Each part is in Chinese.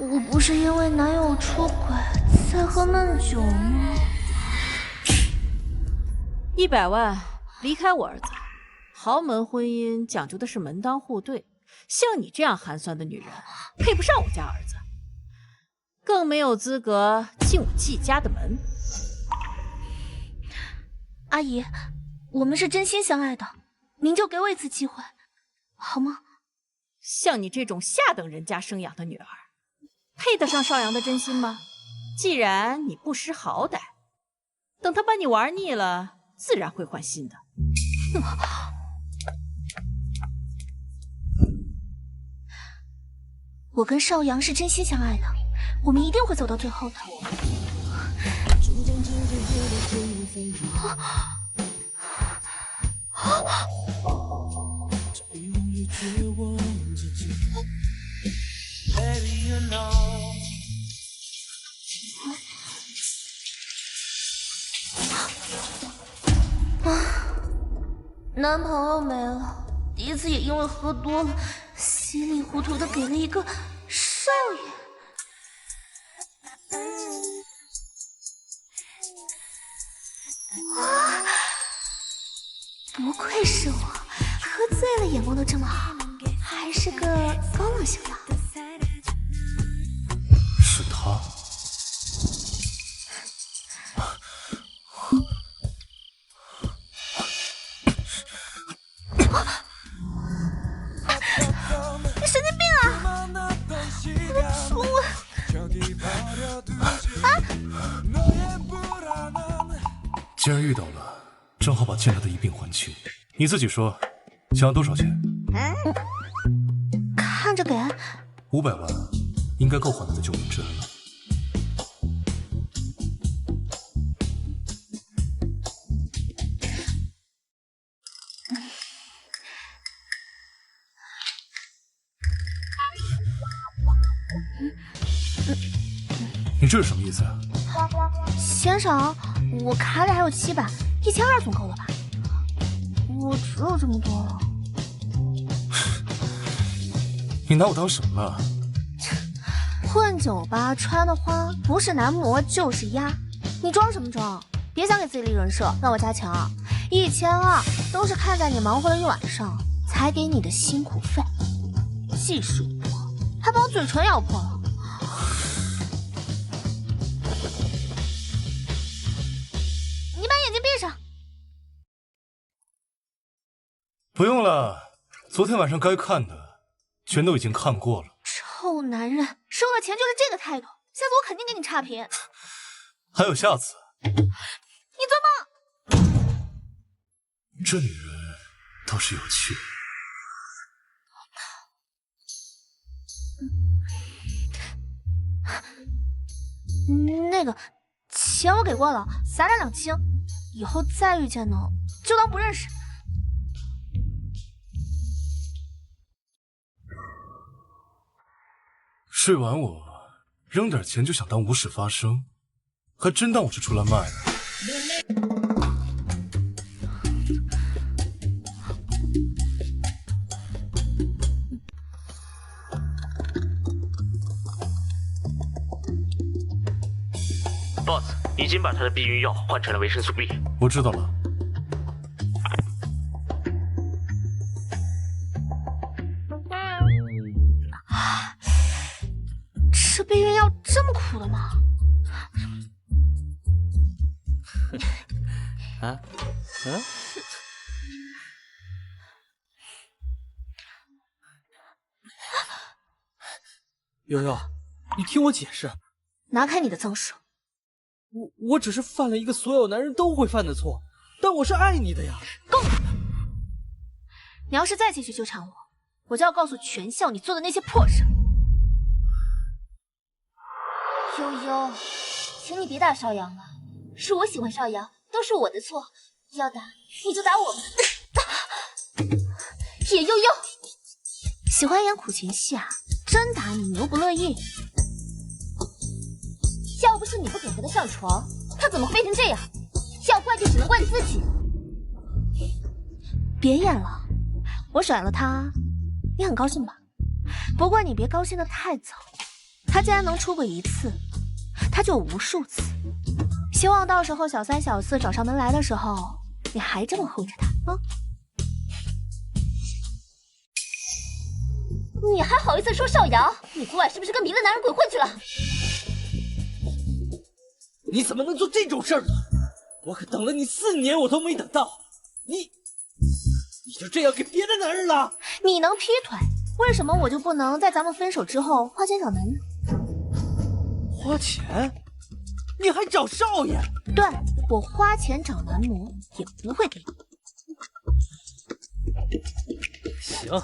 我不是因为男友出轨才喝闷酒吗？100万离开我儿子。豪门婚姻讲究的是门当户对，像你这样寒酸的女人，配不上我家儿子，更没有资格进我季家的门。阿姨，我们是真心相爱的，您就给我一次机会，好吗？像你这种下等人家生养的女儿，配得上少阳的真心吗？既然你不识好歹，等他把你玩腻了，自然会换新的。我跟少阳是真心相爱的，我们一定会走到最后的。男朋友没了，第一次也因为喝多了，稀里糊涂的给了一个少爷。哇，不愧是我，喝醉了眼光都这么好，还是个高冷型的。是他。你神经病啊！我的宠物啊！既然遇到了，正好把欠他的一并还清。你自己说，想要多少钱看着给？500万，应该够还他的救命之恩了。你这是什么意思啊？先生，我卡里还有700，1200总够了吧？我只有这么多了。你拿我当什么了？混酒吧穿的花不是男模就是鸭，你装什么装？别想给自己立人设，让我加强。1200都是看在你忙活了一晚上才给你的辛苦费，技术不好，还把我嘴唇咬破了。你把眼睛闭上。不用了，昨天晚上该看的全都已经看过了。臭男人，收了钱就是这个态度，下次我肯定给你差评。还有下次？你做梦！这女人倒是有趣。那个钱我给过了，撒点两清，以后再遇见呢，就当不认识。睡完我扔点钱就想当无事发生，还真当我是出来卖的。Boss 已经把他的避孕药换成了维生素 B。我知道了。这避孕药这么苦的吗？啊？嗯？悠悠，你听我解释。拿开你的脏手！我只是犯了一个所有男人都会犯的错，但我是爱你的呀。够了！你要是再继续纠缠我，我就要告诉全校你做的那些破事。悠悠，请你别打邵阳了，是我喜欢邵阳，都是我的错。要打你就打我吧。野悠悠，喜欢演苦情戏啊？真打你牛不乐意。要不是你不给和他上床，他怎么会变成这样？要怪就只能怪你自己。别演了，我甩了他，你很高兴吧？不过你别高兴得太早，他他既然能出轨1次，他就无数次。希望到时候小三小四找上门来的时候，你还这么护着他啊！你还好意思说邵阳？你昨晚是不是跟别的男人鬼混去了？你怎么能做这种事儿呢？我可等了你4年，我都没等到你就这样给别的男人了？你能劈腿，为什么我就不能在咱们分手之后花钱找男人？花钱？你还找少爷？对，我花钱找男模也不会给你。行，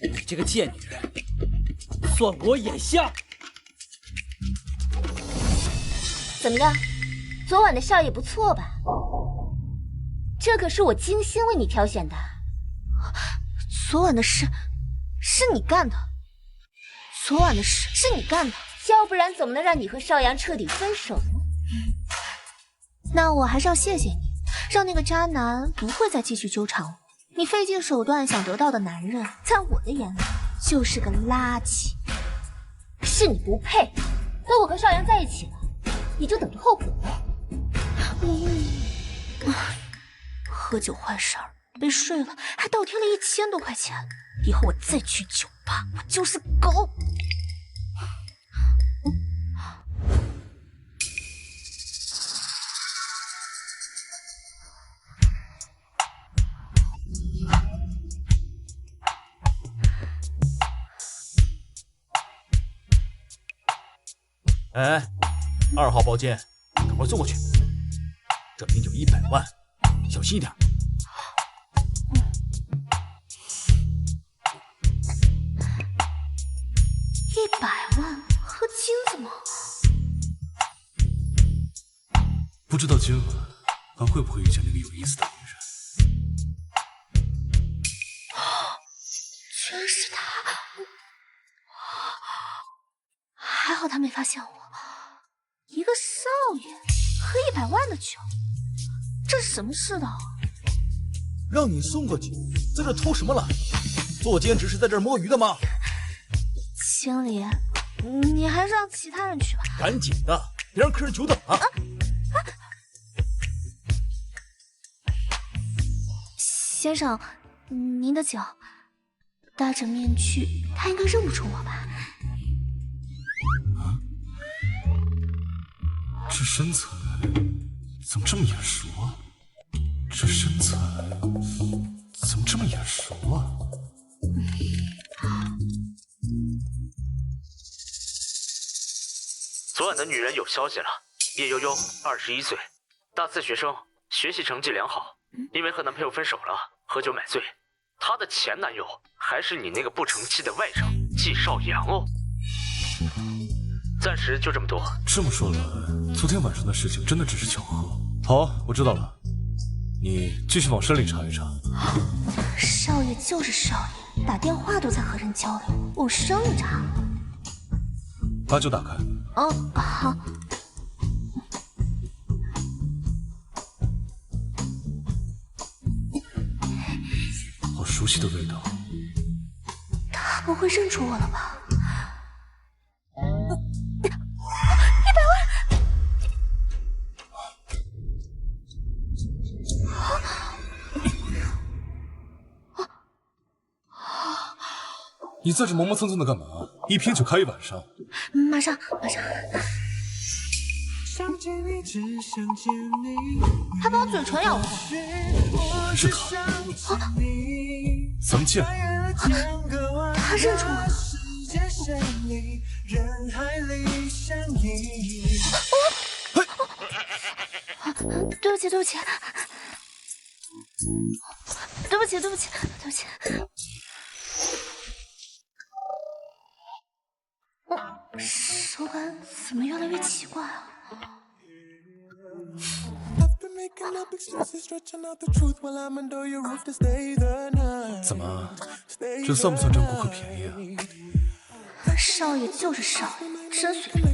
你这个贱女人，算我眼瞎。怎么样，昨晚的少爷不错吧？这可是我精心为你挑选的。昨晚的事是你干的，昨晚的事是你干的，要不然怎么能让你和邵阳彻底分手呢？那我还是要谢谢你，让那个渣男不会再继续纠缠我。你费尽手段想得到的男人，在我的眼里就是个垃圾。是你不配，等我和邵阳在一起了，你就等着后悔吧。喝酒坏事儿，被睡了，还倒贴了1000多块钱。以后我再去酒吧，我就是狗。哎，2号包间，赶快送过去。这瓶酒100万，小心一点。100万，喝金子吗？不知道今晚还会不会遇见那个有意思的女人？全是他！还好他没发现我。一个少爷喝100万的酒，这是什么世道啊？让你送个酒，在这偷什么懒？做兼职是在这儿摸鱼的吗？经理，你还是让其他人去吧。赶紧的，别让客人久等啊！先生，您的酒。戴着面具，他应该认不出我吧？这身材怎么这么眼熟啊？这身材怎么这么眼熟啊？昨晚的女人有消息了，叶悠悠，21岁，大4学生，学习成绩良好，因为和男朋友分手了，喝酒买醉。她的前男友还是你那个不成器的外甥季少阳哦。暂时就这么多。这么说来，昨天晚上的事情真的只是巧合。好，我知道了，你继续往深里查一查。少爷就是少爷，打电话都在和人交流，往深里查。把酒打开。嗯，好。好熟悉的味道。他不会认出我了吧？100万！你在这磨磨蹭蹭的干嘛？一瓶酒开一晚上。马上。他把我嘴唇咬破。是他。咱们见了。他认出我了。对不起。手感怎么越来越奇怪啊？怎么，这算不算占顾客便宜啊？少爷就是少爷，真随便。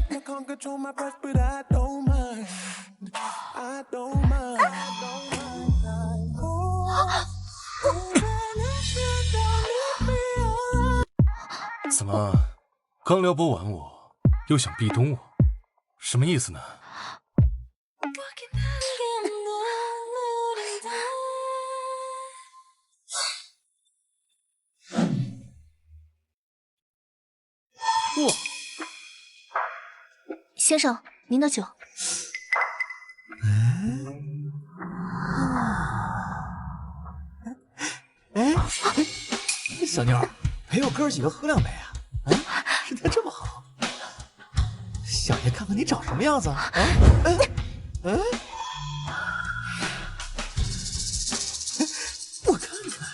怎么，刚撩拨完我又想壁咚我，什么意思呢？哇，先生，您的酒。哎，小妞儿，陪我哥几个喝两杯啊！啊，身材这么好，小爷看看你长什么样子啊！我看看。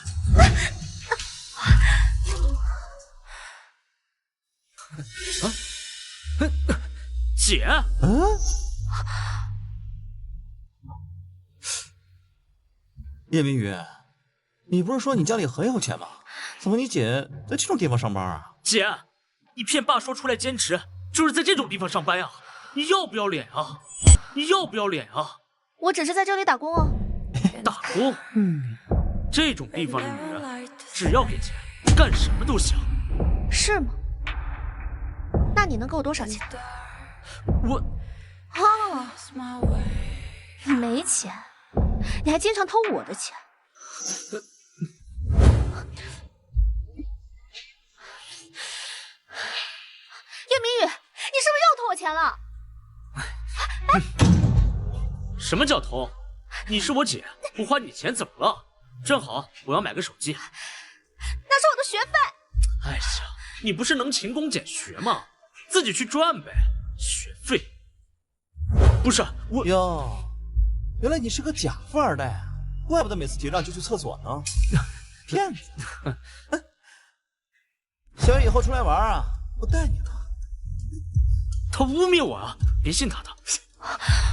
姐，叶明宇，你不是说你家里很有钱吗？怎么你姐在这种地方上班啊？姐，你骗爸说出来兼职，就是在这种地方上班呀？你要不要脸啊？你要不要脸啊？我只是在这里打工哦。打工？这种地方的女人，只要给钱，干什么都行。是吗？那你能给我多少钱？我你没钱，你还经常偷我的钱。叶明宇，你是不是又偷我钱了？什么叫偷？你是我姐，不花你钱怎么了？正好我要买个手机。那是我的学费。哎呀，你不是能勤工俭学吗？自己去赚呗，学费。不是我哟，原来你是个假富二代啊！怪不得每次结账就去厕所呢。骗子！小野以后出来玩啊，我带你的。他污蔑我啊！别信他的。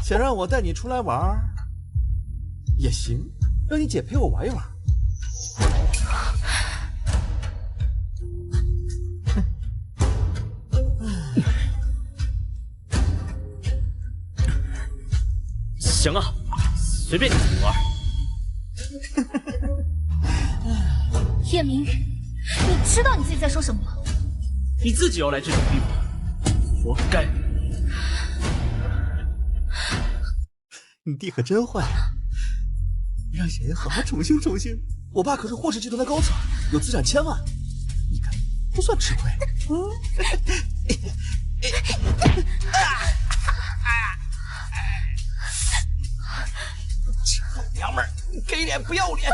想让我带你出来玩也行，让你姐陪我玩一玩。行啊，随便你怎么玩。叶明宇，你知道你自己在说什么吗？你自己要来这种地方，活该。你弟可真坏啊！让小爷好好宠幸宠幸。我爸可是霍氏集团的高层，有资产1000万，你看不算吃亏。臭娘们儿，给脸不要脸！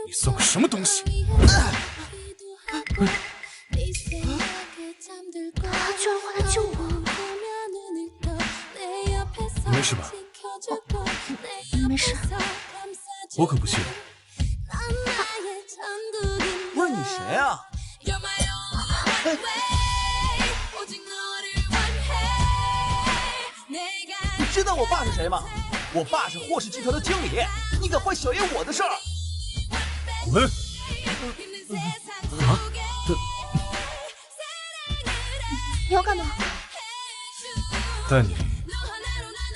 你算个什么东西？他居然会来救我！你没事吧？没事。我可不信。不是你谁啊？你知道我爸是谁吗？我爸是霍氏集团的经理，你敢坏小爷我的事儿？滚！啊？你要干嘛？带你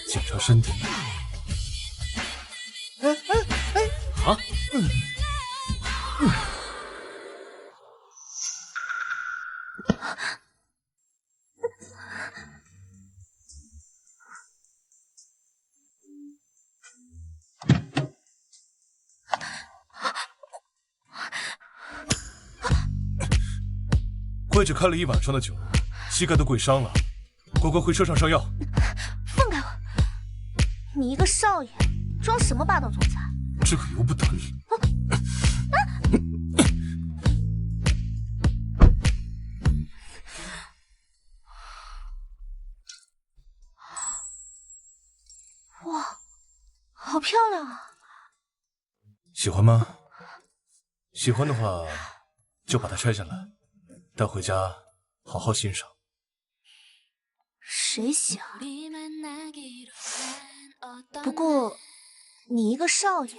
检查身体。啊？跪着开了一晚上的酒，膝盖都跪伤了，乖乖回车上上药。放开我！你一个少爷，装什么霸道总裁？这可由不得你。哇，好漂亮啊！喜欢吗？喜欢的话，就把它拆下来，带回家好好欣赏。谁喜欢？不过，你一个少爷，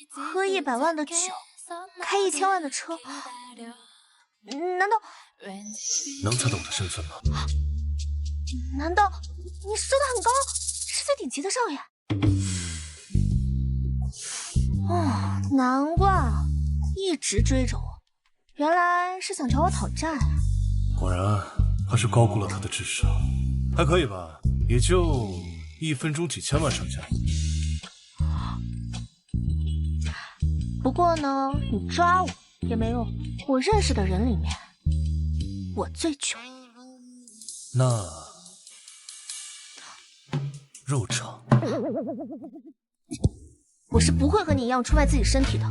喝100万的酒，开1000万的车，难道能猜到我的身份吗？难道你升得很高，是最顶级的少爷？哦，难怪啊，一直追着我，原来是想找我讨债啊！果然还是高估了他的智商，还可以吧，也就1分钟几千万上下。不过呢，你抓我也没用，我认识的人里面，我最穷。那肉偿，我是不会和你一样出卖自己身体的。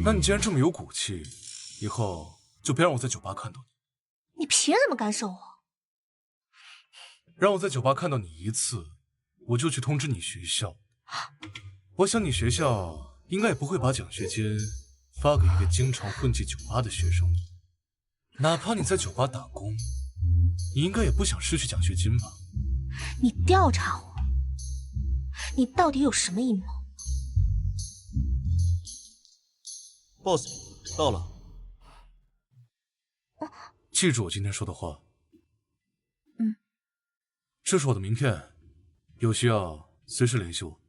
那你既然这么有骨气，以后就别让我在酒吧看到你。你凭什么干涉我？让我在酒吧看到你一次，我就去通知你学校。我想你学校应该也不会把奖学金发给一个经常混进酒吧的学生，哪怕你在酒吧打工，你应该也不想失去奖学金吧？你调查我，你到底有什么阴谋 ？boss， 到了。记住我今天说的话。嗯。这是我的名片，有需要随时联系我。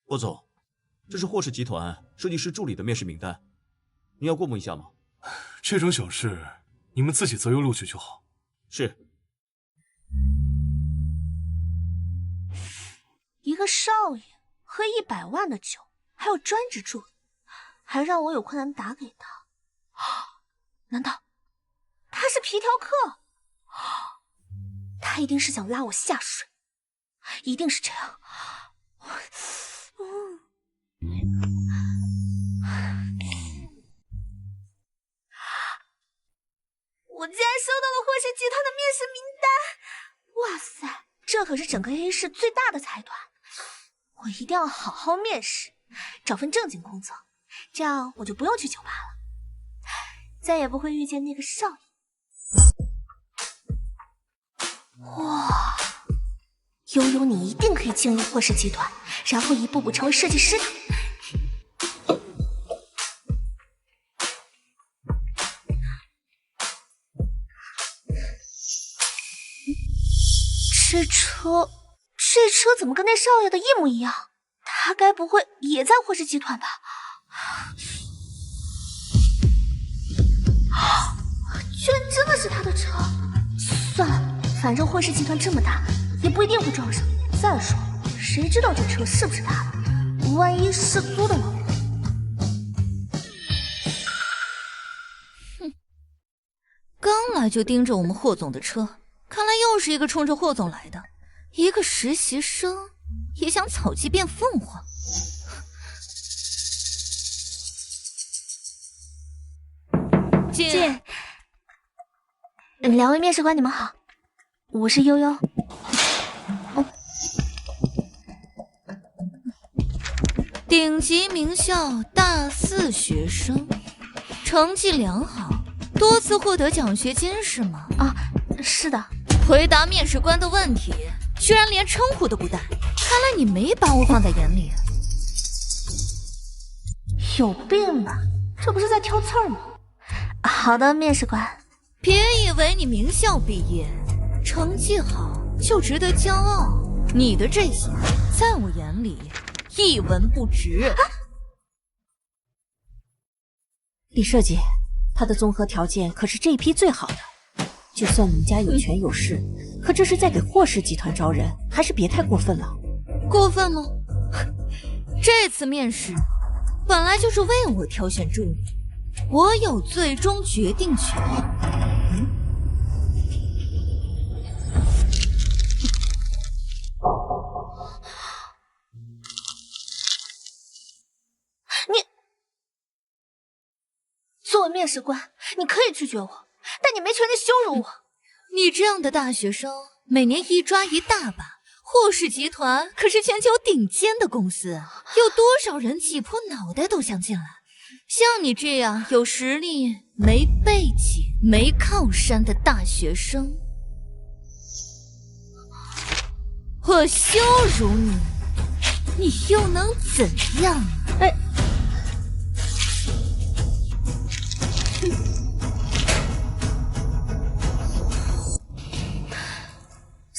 霍总，这是霍氏集团设计师助理的面试名单，您要过目一下吗？这种小事你们自己择优录取就好。是。一个少爷喝100万的酒，还有专职助理，还让我有困难打给他。难道他是皮条客？他一定是想拉我下水，一定是这样。我竟然收到了霍氏集团的面试名单！哇塞，这可是整个 A 市最大的财团，我一定要好好面试，找份正经工作，这样我就不用去酒吧了，再也不会遇见那个少爷。哇，悠悠，你一定可以经营霍氏集团，然后一步步成为设计师的。这车怎么跟那少爷的一模一样？他该不会也在霍氏集团吧？居然真的是他的车！算了，反正霍氏集团这么大，也不一定会撞上。再说，谁知道这车是不是他的？万一是租的呢？哼，刚来就盯着我们霍总的车，看来又是一个冲着霍总来的。一个实习生也想草鸡变凤凰。进。两位面试官，你们好，我是悠悠。顶级名校大4学生，成绩良好，多次获得奖学金是吗？啊，是的。回答面试官的问题，居然连称呼都不带，看来你没把我放在眼里。有病吧？这不是在挑刺儿吗？好的，面试官。别以为你名校毕业，成绩好就值得骄傲，你的这些在我眼里一文不值。啊，李设计，他的综合条件可是这一批最好的。就算你们家有权有势，可这是在给霍氏集团招人，还是别太过分了。过分吗？这次面试本来就是为我挑选助理，我有最终决定权。你作为面试官，你可以拒绝我，但你没权利羞辱我。你这样的大学生，每年一抓一大把。霍氏集团可是全球顶尖的公司，有多少人挤破脑袋都想进来？像你这样有实力、没背景、没靠山的大学生，我羞辱你，你又能怎样呢？哎。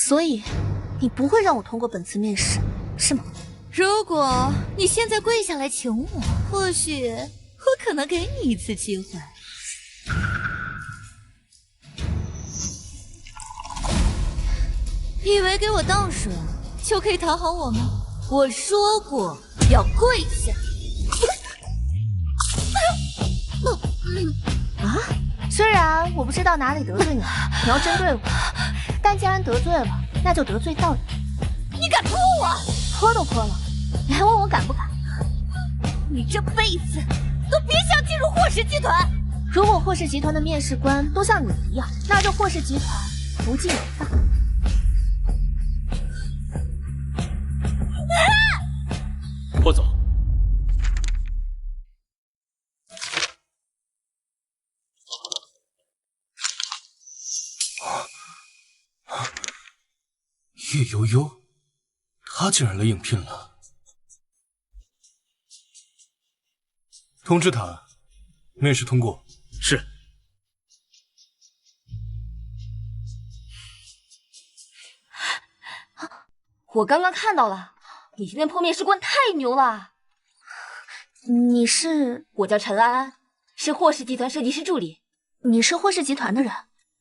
所以你不会让我通过本次面试，是吗？如果你现在跪下来求我，或许我可能给你一次机会。以为给我倒水就可以讨好我吗？我说过要跪下。啊，虽然我不知道哪里得罪你，你要针对我，但既然得罪了，那就得罪到底。你敢泼我？泼都泼了，你还问我敢不敢？你这辈子都别想进入霍氏集团。如果霍氏集团的面试官都像你一样，那这霍氏集团不进也罢。霍总，叶悠悠，她竟然来应聘了。通知她，面试通过。是。我刚刚看到了，你今天破面试官太牛了。你是？我叫陈安安，是霍氏集团设计师助理。你是霍氏集团的人，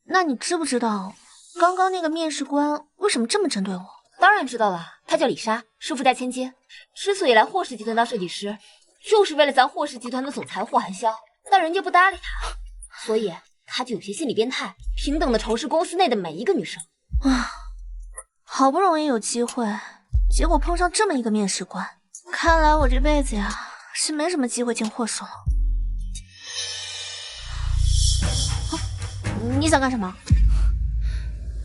那你知不知道刚刚那个面试官为什么这么针对我？当然知道了，她叫李莎，是富家千金。之所以来霍氏集团当设计师，就是为了咱霍氏集团的总裁霍寒萧，但人家不搭理她，所以她就有些心理变态，平等的仇视公司内的每一个女生。啊，好不容易有机会，结果碰上这么一个面试官，看来我这辈子呀是没什么机会进霍氏了。你想干什么？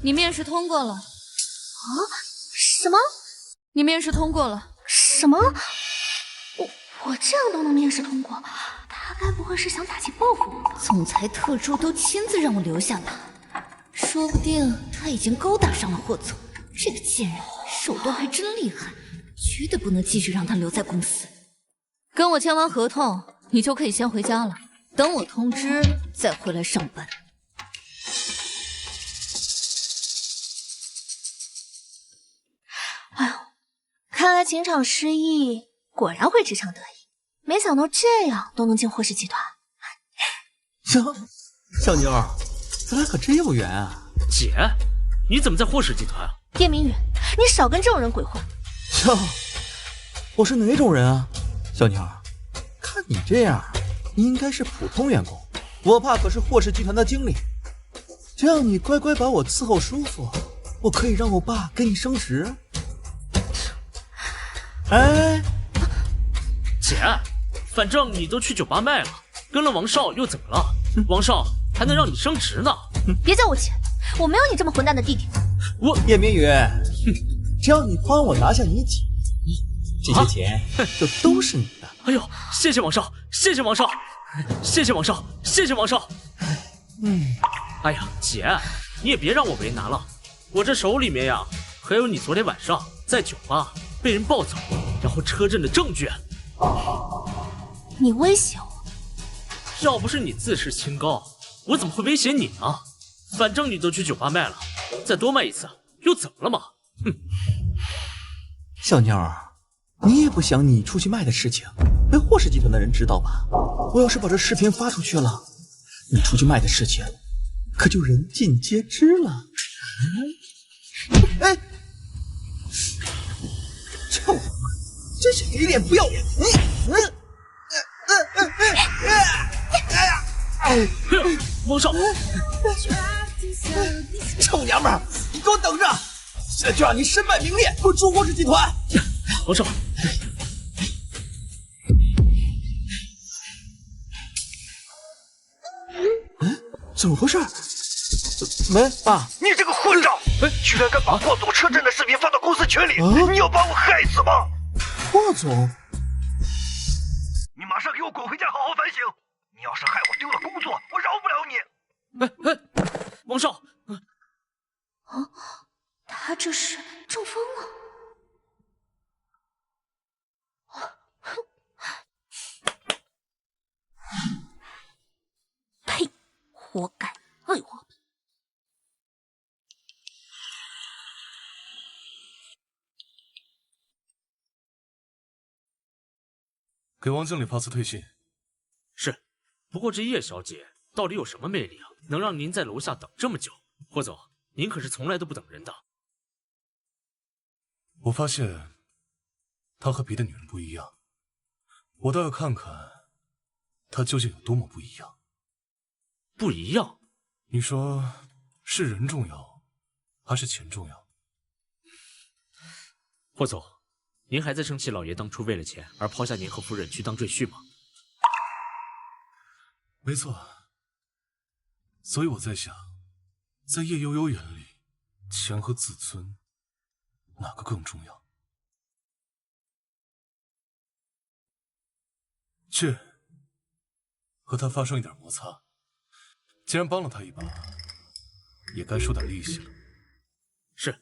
你面试通过了。啊？什么？你面试通过了？什么？我这样都能面试通过，他该不会是想打击报复我吧？总裁特助都亲自让我留下他，说不定他已经勾搭上了霍总。这个贱人手段还真厉害，绝对不能继续让他留在公司。跟我签完合同，你就可以先回家了，等我通知再回来上班。哎呦，看来情场失意，果然会职场得意。没想到这样都能进霍氏集团。哟，小妞儿，咱俩可真有缘啊！姐，你怎么在霍氏集团啊？叶明宇，你少跟这种人鬼混。哟，我是哪种人啊？小妞儿，看你这样，应该是普通员工。我爸可是霍氏集团的经理，只要你乖乖把我伺候舒服，我可以让我爸给你升职。哎，姐，反正你都去酒吧卖了，跟了王少又怎么了？王少还能让你升职呢？别叫我姐，我没有你这么混蛋的弟弟。我叶明宇，只要你帮我拿下你姐，这些钱就都是你的。哎呦，谢谢王少，谢谢王少，谢谢王少，谢谢王少。哎呀，姐，你也别让我为难了，我这手里面呀，还有你昨天晚上在酒吧被人抱走，然后车震的证据。你威胁我？要不是你自视清高，我怎么会威胁你呢？反正你都去酒吧卖了，再多卖一次又怎么了嘛？哼！小妞儿，你也不想你出去卖的事情被霍氏集团的人知道吧？我要是把这视频发出去了，你出去卖的事情可就人尽皆知了。哎，这王八真是给脸不要脸！王少，臭娘们儿，你给我等着！现在就让你身败名裂，滚出霍氏集团！王少，怎么回事？喂，爸，你这个混账，居然敢把霍总车震的视频发到公司群里，你要把我害死吗？霍总，你马上给我滚回家，好好反省！你要是害我丢了工作，我饶不了你！王少，他这是中风了。呸！活该！哎呦！给王经理发次退信。是，不过这叶小姐到底有什么魅力啊，能让您在楼下等这么久？霍总，您可是从来都不等人的。我发现她和别的女人不一样，我倒要看看她究竟有多么不一样。不一样？你说是人重要，还是钱重要？霍总，您还在生气老爷当初为了钱而抛下您和夫人去当赘婿吗？没错。所以我在想，在叶悠悠眼里，钱和自尊哪个更重要？去和他发生一点摩擦，既然帮了他一把，也该收点利息了。是。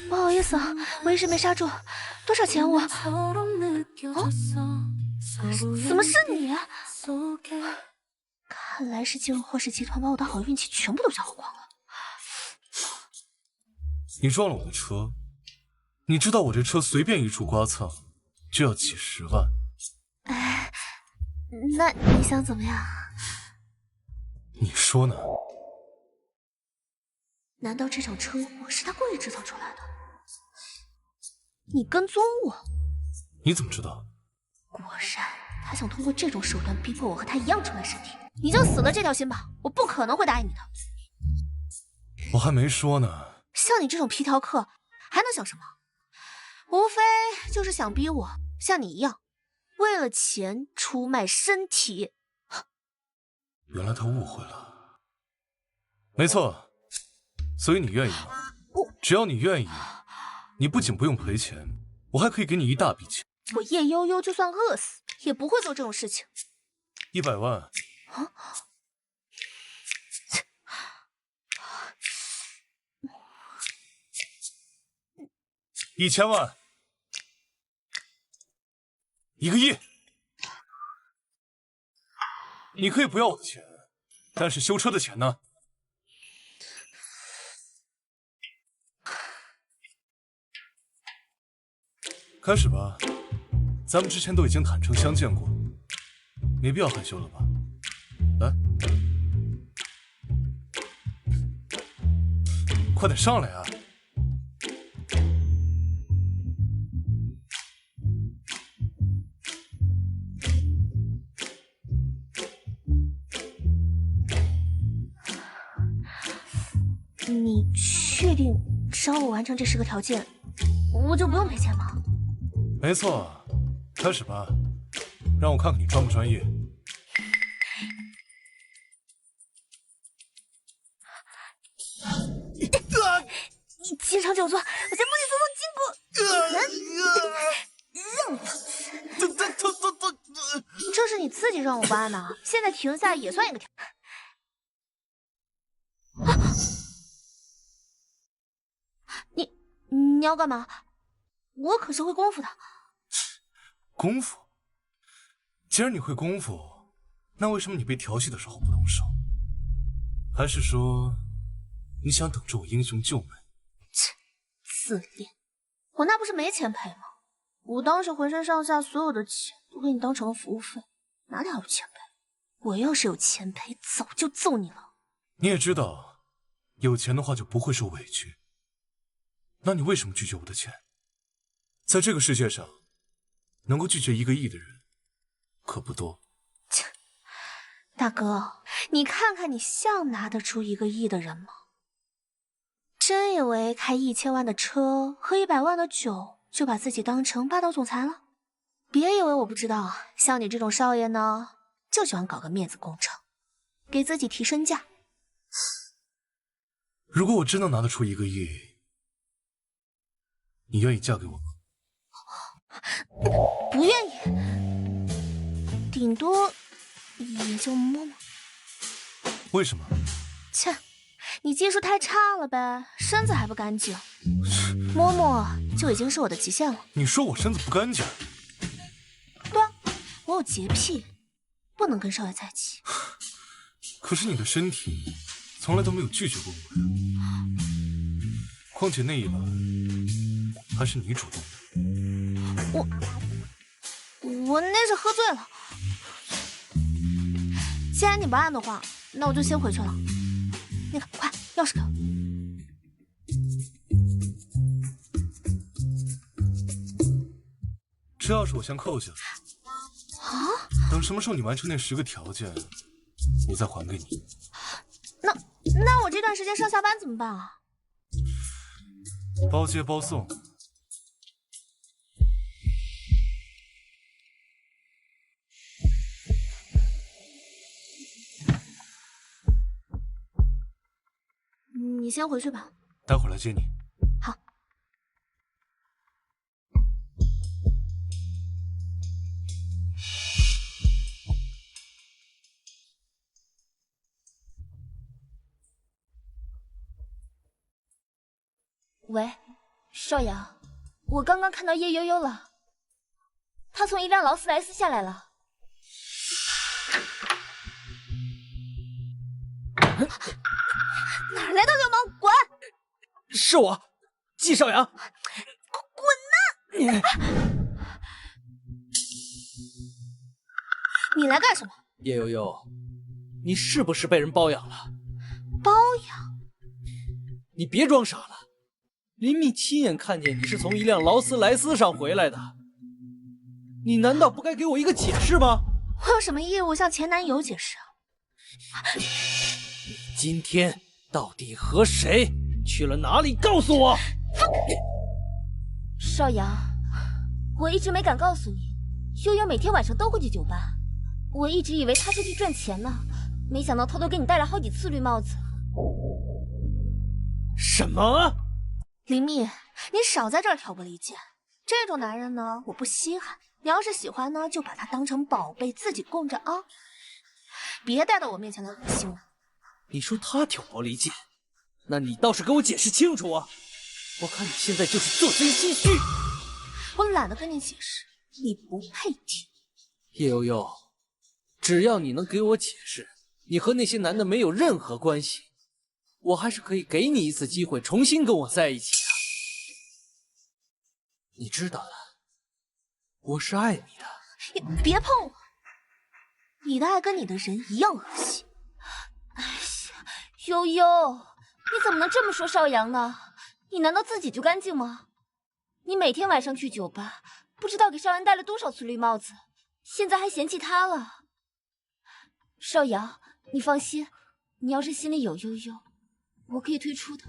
不好意思啊，我一时没刹住。多少钱我？怎么是你？看来是进入霍氏集团，把我的好运气全部都消耗光了。你撞了我的车，你知道我这车随便一处刮蹭就要几10万。哎，那你想怎么样？你说呢？难道这场车祸是他故意制造出来的？你跟踪我？你怎么知道？果然，他想通过这种手段逼迫我和他一样出卖身体。你就死了这条心吧，我不可能会答应你的。我还没说呢。像你这种皮条客，还能想什么？无非就是想逼我像你一样，为了钱出卖身体。原来他误会了。没错。所以你愿意吗？只要你愿意，你不仅不用赔钱，我还可以给你一大笔钱。我叶悠悠就算饿死，也不会做这种事情。100万。啊！1000万。1个亿。你可以不要我的钱，但是修车的钱呢？开始吧，咱们之前都已经坦诚相见过，没必要害羞了吧？来，快点上来啊！你确定只要我完成这10个条件，我就不用赔钱吗？没错，开始吧，让我看看你专不专业。你经常这么做，我先帮你松松筋骨。这是你自己让我挖的，现在停下也算一个条。你要干嘛？我可是会功夫的。功夫？既然你会功夫，那为什么你被调戏的时候不动手？还是说你想等着我英雄救美？切，自恋！我那不是没钱赔吗？我当时浑身上下所有的钱都给你当成了服务费，哪里还有钱赔？我要是有钱赔，早就揍你了。你也知道，有钱的话就不会受委屈。那你为什么拒绝我的钱？在这个世界上，能够拒绝1个亿的人可不多。切，大哥，你看看你像拿得出1个亿的人吗？真以为开1000万的车喝100万的酒就把自己当成霸道总裁了？别以为我不知道，像你这种少爷呢，就喜欢搞个面子工程，给自己提身价。如果我真能拿得出1个亿，你愿意嫁给我吗？不愿意，顶多也就摸摸。为什么？切，你技术太差了呗，身子还不干净，摸摸就已经是我的极限了。你说我身子不干净？对啊，我有洁癖，不能跟少爷在一起。可是你的身体从来都没有拒绝过我呀。况且那一晚还是你主动的。我那是喝醉了。既然你不按的话，那我就先回去了。那个，快，钥匙给我。这钥匙我先扣下。啊？等什么时候你完成那10个条件，我再还给你。那我这段时间上下班怎么办啊？包接包送。你先回去吧，待会儿来接你。好。喂，少阳，我刚刚看到叶悠悠了，她从一辆劳斯莱斯下来了。哪来的流氓，滚！是我，季少阳。滚呐！你来干什么？叶悠悠，你是不是被人包养了？包养？你别装傻了，林密亲眼看见你是从一辆劳斯莱斯上回来的，你难道不该给我一个解释吗？我有什么义务向前男友解释啊？今天到底和谁去了哪里？告诉我！少阳，我一直没敢告诉你，悠悠每天晚上都会去酒吧，我一直以为她是去赚钱呢，没想到偷偷给你戴了好几次绿帽子。什么？林密，你少在这儿挑拨离间，这种男人呢，我不稀罕。你要是喜欢呢，就把他当成宝贝自己供着啊，别带到我面前来恶心我。你说他挑拨离间，那你倒是给我解释清楚啊！我看你现在就是做贼心虚。我懒得跟你解释，你不配听。叶悠悠，只要你能给我解释，你和那些男的没有任何关系，我还是可以给你一次机会，重新跟我在一起的。你知道的，我是爱你的。你别碰我，你的爱跟你的人一样恶心。哎呀，悠悠，你怎么能这么说少阳呢？你难道自己就干净吗？你每天晚上去酒吧，不知道给少阳戴了多少次绿帽子，现在还嫌弃他了。少阳，你放心，你要是心里有悠悠，我可以退出的。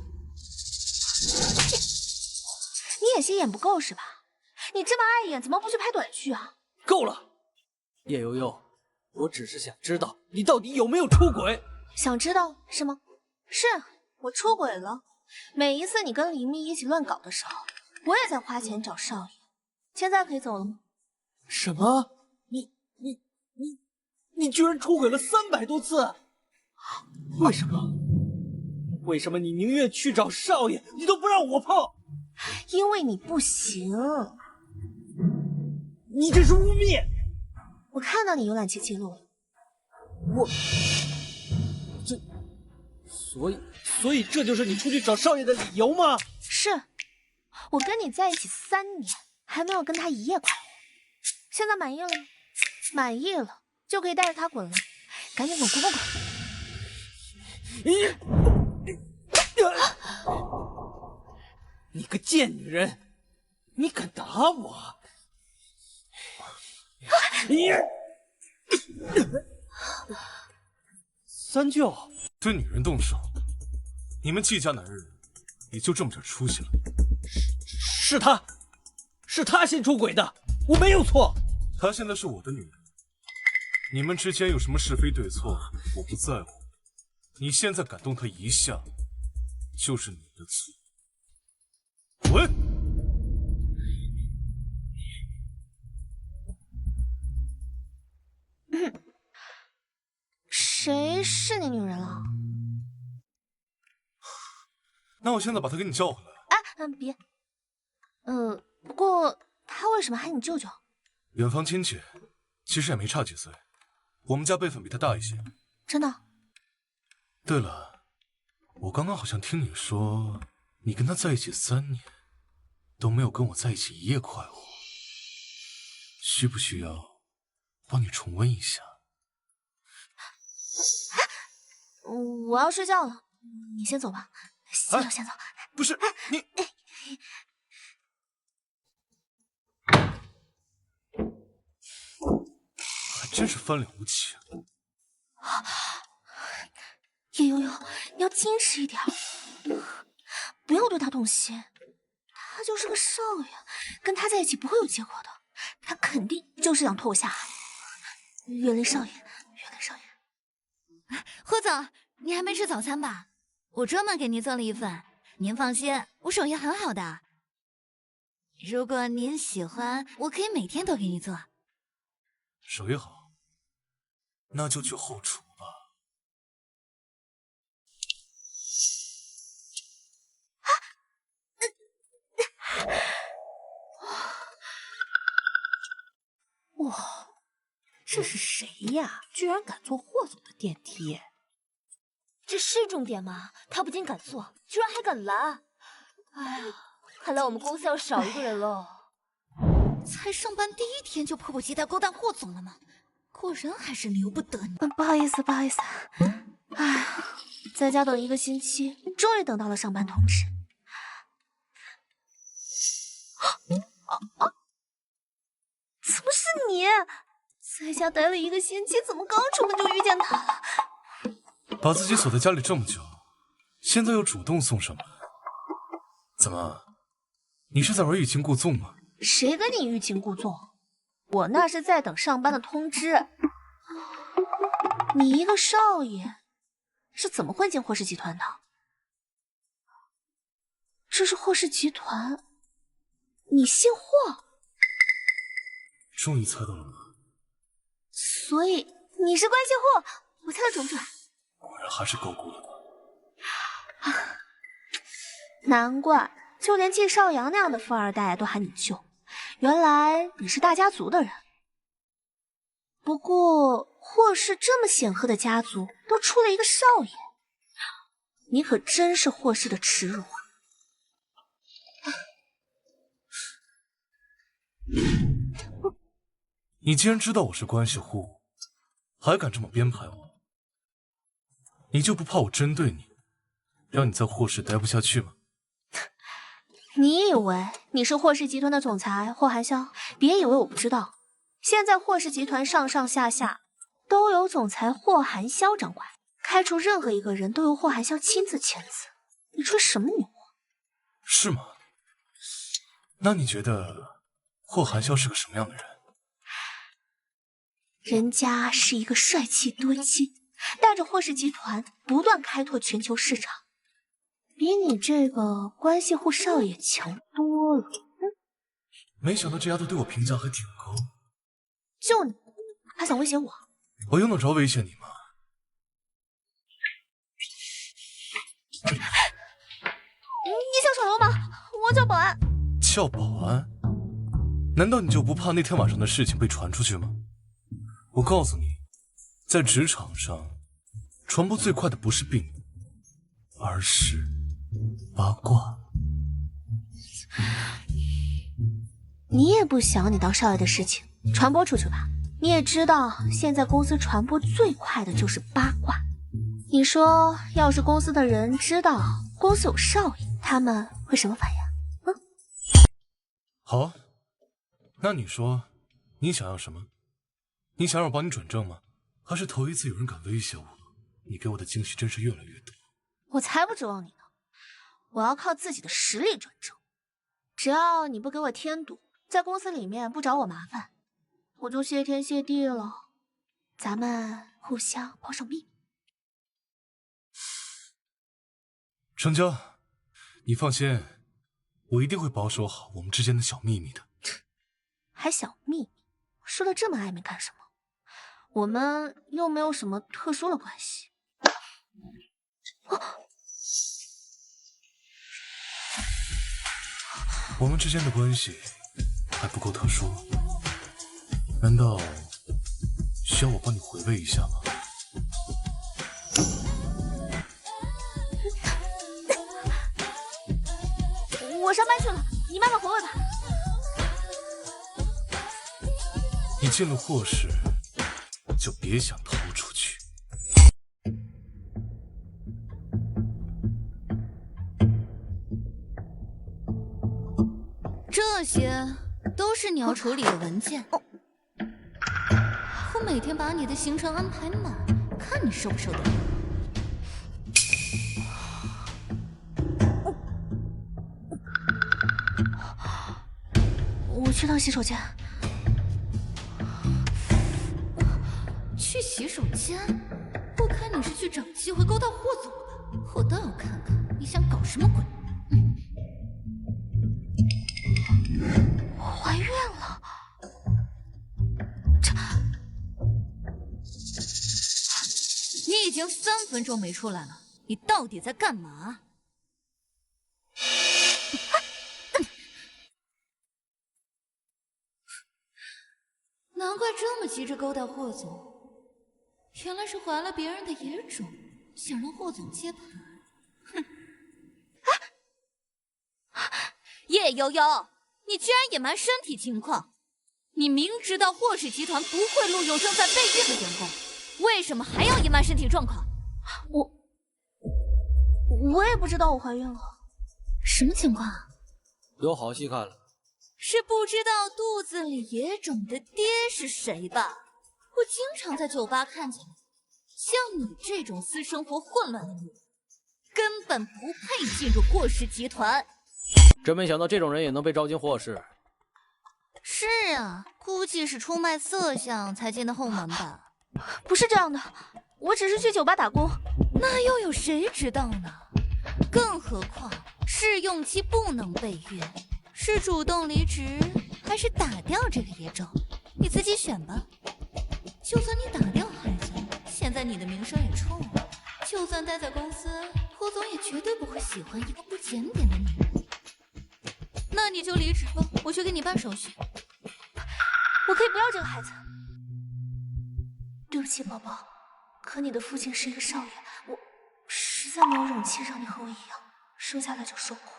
你演戏演不够是吧？你这么爱演，怎么不去拍短剧啊？够了，叶悠悠，我只是想知道你到底有没有出轨。想知道是吗？是，我出轨了。每一次你跟林密一起乱搞的时候，我也在花钱找少爷。现在可以走了吗？什么？你居然出轨了300多次？为什么？为什么你宁愿去找少爷，你都不让我碰？因为你不行。你这是污蔑！我看到你浏览器记录了。所以这就是你出去找少爷的理由吗？是，我跟你在一起3年，还没有跟他一夜快活。现在满意了吗？满意了，就可以带着他滚了。赶紧滚，滚！你个贱女人，你敢打我！三舅，对女人动手，你们季家男人也就这么点出息了。是他先出轨的，我没有错。她现在是我的女人，你们之间有什么是非对错，我不在乎。你现在感动他一下，就是你的错。滚！谁是你女人了？那我现在把他给你叫回来。别。不过他为什么喊你舅舅？远房亲戚，其实也没差几岁，我们家辈分比他大一些。真的？对了，我刚刚好像听你说，你跟他在一起3年，都没有跟我在一起一夜快活，需不需要帮你重温一下？我要睡觉了，你先走吧。先走，先走。不是你，还真是翻脸无情。叶悠悠，你要矜持一点，不要对他动心。他就是个少爷，跟他在一起不会有结果的。他肯定就是想拖我下海。岳雷少爷，岳雷少爷，霍总，你还没吃早餐吧？我专门给您做了一份，您放心，我手艺很好的。如果您喜欢，我可以每天都给你做。手艺好，那就去后厨吧。哇，这是谁呀？居然敢坐霍总的电梯！这是重点吗？他不仅敢坐，居然还敢拦。哎呀，看来我们公司要少一个人了。才上班第1天就迫不及待勾搭霍总了吗？果然还是由不得你。不好意思，不好意思。哎，在家等1个星期，终于等到了上班通知。怎么是你？在家待了1个星期，怎么刚出门就遇见他了？把自己锁在家里这么久，现在又主动送上门，怎么？你是在玩欲擒故纵吗？谁跟你欲擒故纵？我那是在等上班的通知。你一个少爷，是怎么混进霍氏集团的？这是霍氏集团，你姓霍？终于猜到了吗？所以你是关系户，我猜的准不准？果然还是高估了吧。难怪，就连季少阳那样的富二代都喊你舅，原来你是大家族的人。不过霍氏这么显赫的家族，都出了一个少爷，你可真是霍氏的耻辱啊！你既然知道我是关系户，还敢这么编排我，你就不怕我针对你，让你在霍氏待不下去吗？你以为你是霍氏集团的总裁霍寒潇？别以为我不知道，现在霍氏集团上上下下都由总裁霍寒潇掌管，开除任何一个人都由霍寒潇亲自签字。你吹什么牛啊？是吗？那你觉得霍寒潇是个什么样的人？人家是一个帅气多金，带着霍氏集团不断开拓全球市场，比你这个关系户少爷强多了。没想到这丫头对我评价还挺高。就你，还想威胁我？我用得着威胁你吗？你想耍流氓？我叫保安。叫保安？难道你就不怕那天晚上的事情被传出去吗？我告诉你，在职场上，传播最快的不是病，而是八卦。你也不想你当少爷的事情传播出去吧？你也知道，现在公司传播最快的就是八卦。你说，要是公司的人知道公司有少爷，他们会什么反应？好，那你说，你想要什么？你想让我帮你转正吗？还是头一次有人敢威胁我？你给我的惊喜真是越来越多。我才不指望你呢，我要靠自己的实力转正。只要你不给我添堵，在公司里面不找我麻烦，我就谢天谢地了。咱们互相保守秘密。成交，你放心，我一定会保守好我们之间的小秘密的。还小秘密？说的这么暧昧干什么？我们又没有什么特殊的关系。我们之间的关系还不够特殊，难道需要我帮你回味一下吗？我上班去了，你慢慢回味吧。你进了卧室，就别想逃出去。这些都是你要处理的文件。我每天把你的行程安排满，看你受不受得了。我去趟洗手间。去洗手间？我看你是去找机会勾搭霍总的，我倒要看看你想搞什么鬼。我怀孕了。你已经3分钟没出来了，你到底在干嘛？难怪这么急着勾搭霍总，原来是怀了别人的野种，想让霍总接盘。哼！叶悠悠，你居然隐瞒身体情况！你明知道霍氏集团不会录用正在备孕的员工，为什么还要隐瞒身体状况？我也不知道我怀孕了。什么情况？有好戏看了。是不知道肚子里野种的爹是谁吧？我经常在酒吧看见你，像你这种私生活混乱的女人，根本不配进入霍氏集团。真没想到这种人也能被招进霍氏。是啊，估计是出卖色相才进的后门吧？不是这样的，我只是去酒吧打工。那又有谁知道呢？更何况试用期不能备孕。是主动离职，还是打掉这个野种？你自己选吧。就算你打掉孩子，现在你的名声也臭了。就算待在公司，霍总也绝对不会喜欢一个不检点的女人。那你就离职吧，我去给你办手续。我可以不要这个孩子。对不起，宝宝，可你的父亲是一个少爷，我实在没有勇气让你和我一样，生下来就受苦。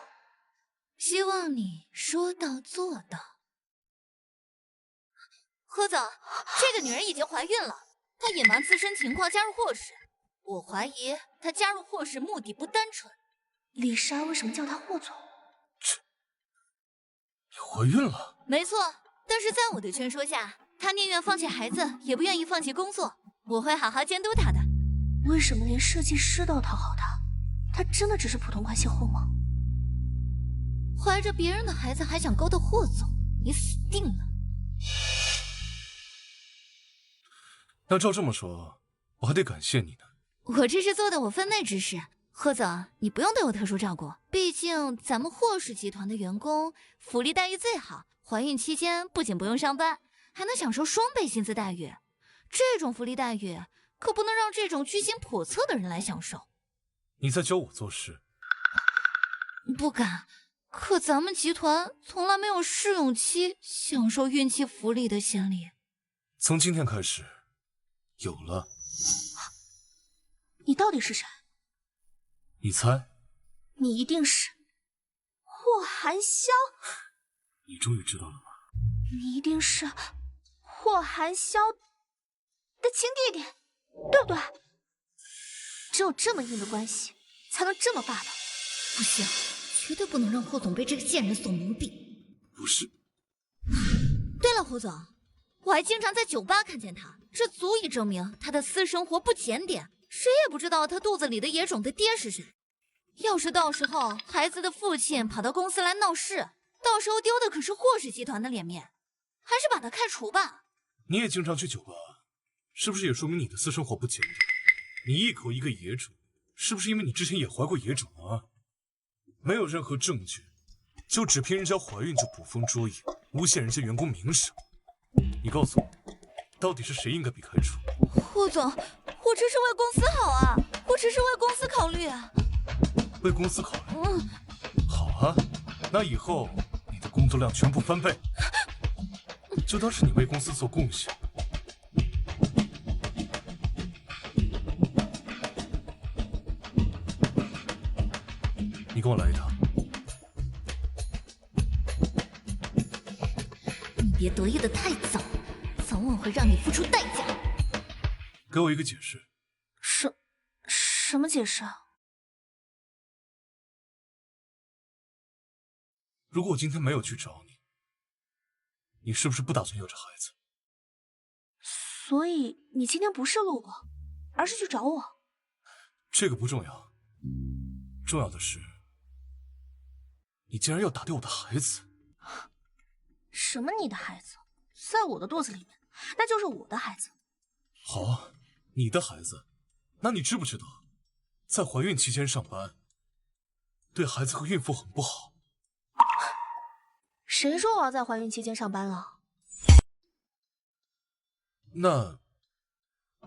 希望你说到做到。何总，这个女人已经怀孕了，她隐瞒自身情况加入霍氏，我怀疑她加入霍氏目的不单纯。李莎为什么叫她霍总？你怀孕了？没错，但是在我的劝说下，她宁愿放弃孩子，也不愿意放弃工作。我会好好监督她的。为什么连设计师都要讨好她？她真的只是普通关系户吗？怀着别人的孩子还想勾搭霍总，你死定了！那照这么说，我还得感谢你呢。我这是做的我分内之事，霍总，你不用对我特殊照顾，毕竟咱们霍氏集团的员工福利待遇最好，怀孕期间不仅不用上班，还能享受双倍薪资待遇。这种福利待遇可不能让这种居心叵测的人来享受。你在教我做事？不敢。可咱们集团从来没有试用期享受孕期福利的先例。从今天开始，有了。你到底是谁？你猜？你一定是霍寒萧。你终于知道了吗？你一定是霍寒萧的亲弟弟，对不对？只有这么硬的关系，才能这么霸道。不行。绝对不能让霍总被这个贱人所蒙蔽。不是。对了，霍总，我还经常在酒吧看见他，这足以证明他的私生活不检点。谁也不知道他肚子里的野种的爹是谁。要是到时候孩子的父亲跑到公司来闹事，到时候丢的可是霍氏集团的脸面。还是把他开除吧。你也经常去酒吧，是不是也说明你的私生活不检点？你一口一个野种，是不是因为你之前也怀过野种啊？没有任何证据，就只凭人家怀孕就捕风捉影，诬陷人家员工名声。你告诉我，到底是谁应该被开除？霍总，我这是为公司好啊，我只是为公司考虑啊。为公司考虑？好啊，那以后你的工作量全部翻倍，就当是你为公司做贡献。你跟我来一趟。你别得意的太早，早晚会让你付出代价。给我一个解释。什么解释啊？如果我今天没有去找你，你是不是不打算要这孩子？所以你今天不是路过，而是去找我。这个不重要，重要的是，你竟然要打掉我的孩子！什么你的孩子，在我的肚子里面，那就是我的孩子。好啊，你的孩子，那你知不知道，在怀孕期间上班，对孩子和孕妇很不好？谁说我要在怀孕期间上班了？那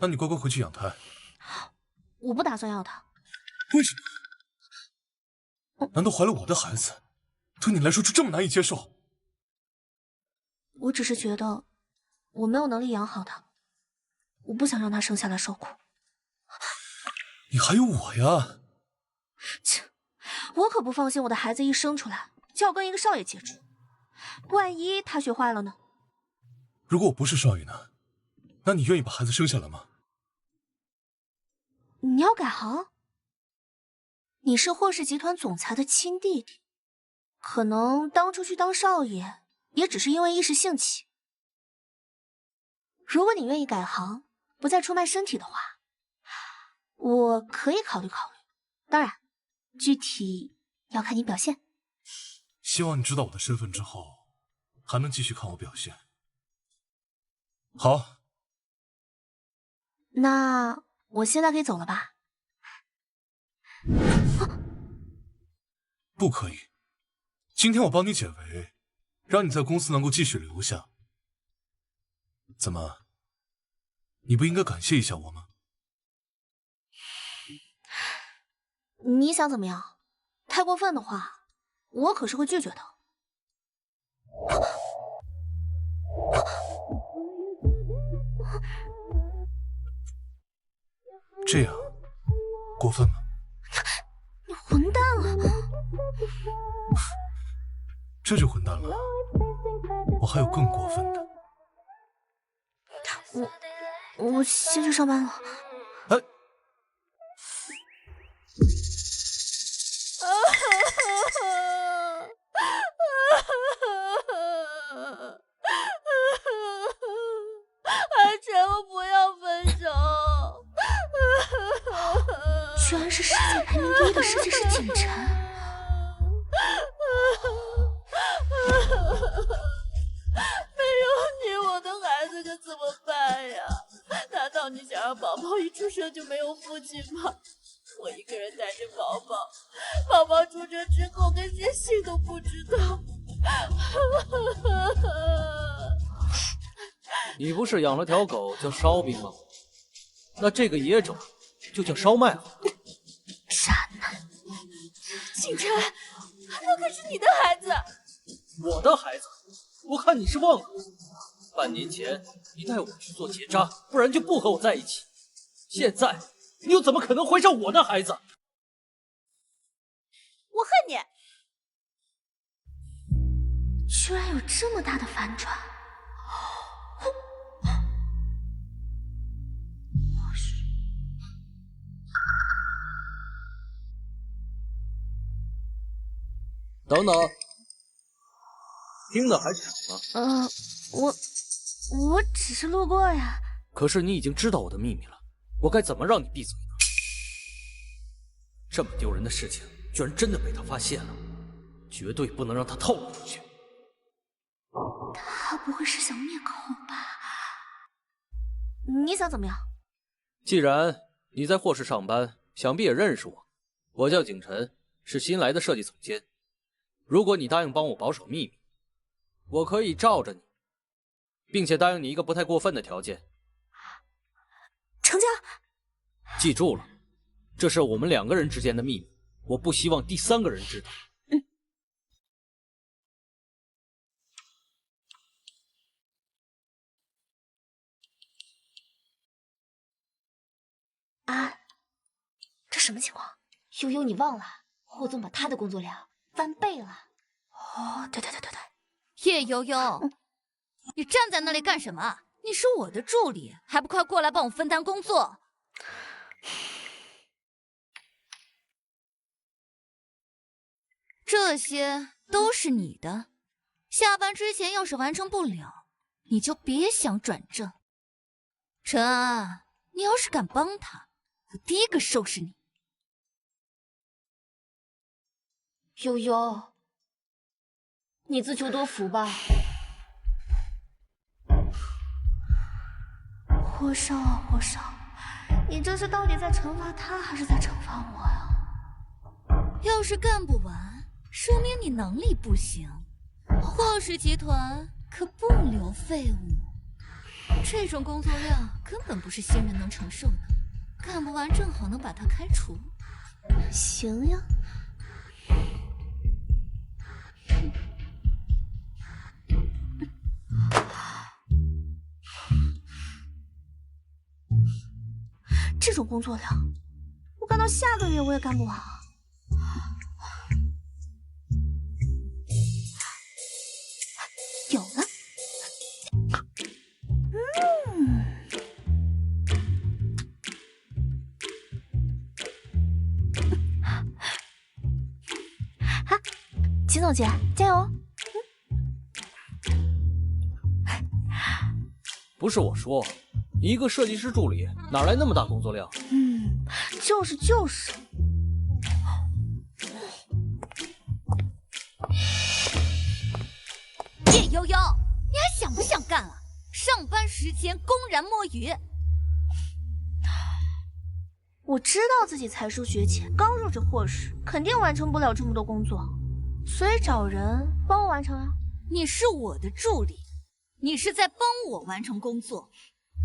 你乖乖回去养胎。我不打算要他。为什么？难道怀了我的孩子，对你来说就这么难以接受？我只是觉得我没有能力养好他，我不想让他生下来受苦。你还有我呀！切，我可不放心我的孩子一生出来就要跟一个少爷接触，万一他学坏了呢？如果我不是少爷呢？那你愿意把孩子生下来吗？你要改行？你是霍氏集团总裁的亲弟弟，可能当初去当少爷也只是因为一时兴起。如果你愿意改行，不再出卖身体的话，我可以考虑考虑。当然，具体要看你表现。希望你知道我的身份之后，还能继续看我表现。好，那我现在可以走了吧？不可以。今天我帮你解围，让你在公司能够继续留下。怎么，你不应该感谢一下我吗？你想怎么样？太过分的话，我可是会拒绝的。这样过分吗？你混蛋啊！这就混蛋了。我还有更过分的。我先去上班了。哎。阿晨，我不要分手。居然是世界排名第一的设计师景晨。没有你，我的孩子可怎么办呀？难道你想让宝宝一出生就没有父亲吗？我一个人带着宝宝，宝宝出生之后连写信都不知道。你不是养了条狗叫烧饼吗？那这个野种就叫烧麦好。渣男！景晨，那可是你的孩子。我的孩子？我看你是忘了，半年前你带我去做结扎，不然就不和我在一起。现在你又怎么可能怀上我的孩子？我恨你！居然有这么大的反转！等等，听的还少呢。我只是路过呀。可是你已经知道我的秘密了，我该怎么让你闭嘴呢？这么丢人的事情，居然真的被他发现了，绝对不能让他透露出去。他不会是想灭口吧？你想怎么样？既然你在霍氏上班，想必也认识我。我叫景晨，是新来的设计总监。如果你答应帮我保守秘密，我可以罩着你，并且答应你一个不太过分的条件。成交。记住了，这是我们2个人之间的秘密，我不希望第3个人知道。啊，这什么情况？悠悠，你忘了，霍总把他的工作量翻倍了。哦，对，叶悠悠，你站在那里干什么？你是我的助理，还不快过来帮我分担工作？这些都是你的，下班之前要是完成不了，你就别想转正。陈安，你要是敢帮他，我第一个收拾你。悠悠，你自求多福吧。霍少啊，霍少，你这是到底在惩罚他，还是在惩罚我呀？要是干不完，说明你能力不行。霍氏集团可不留废物，这种工作量根本不是新人能承受的，干不完正好能把他开除。行呀。这种工作量，我干到下个月我也干不完啊！有了，哈，秦总监加油！不是我说，你一个设计师助理哪来那么大工作量？就是。叶悠悠，你还想不想干了？上班时间公然摸鱼！我知道自己才疏学浅，刚入职霍氏，肯定完成不了这么多工作，所以找人帮我完成啊。你是我的助理，你是在帮我完成工作，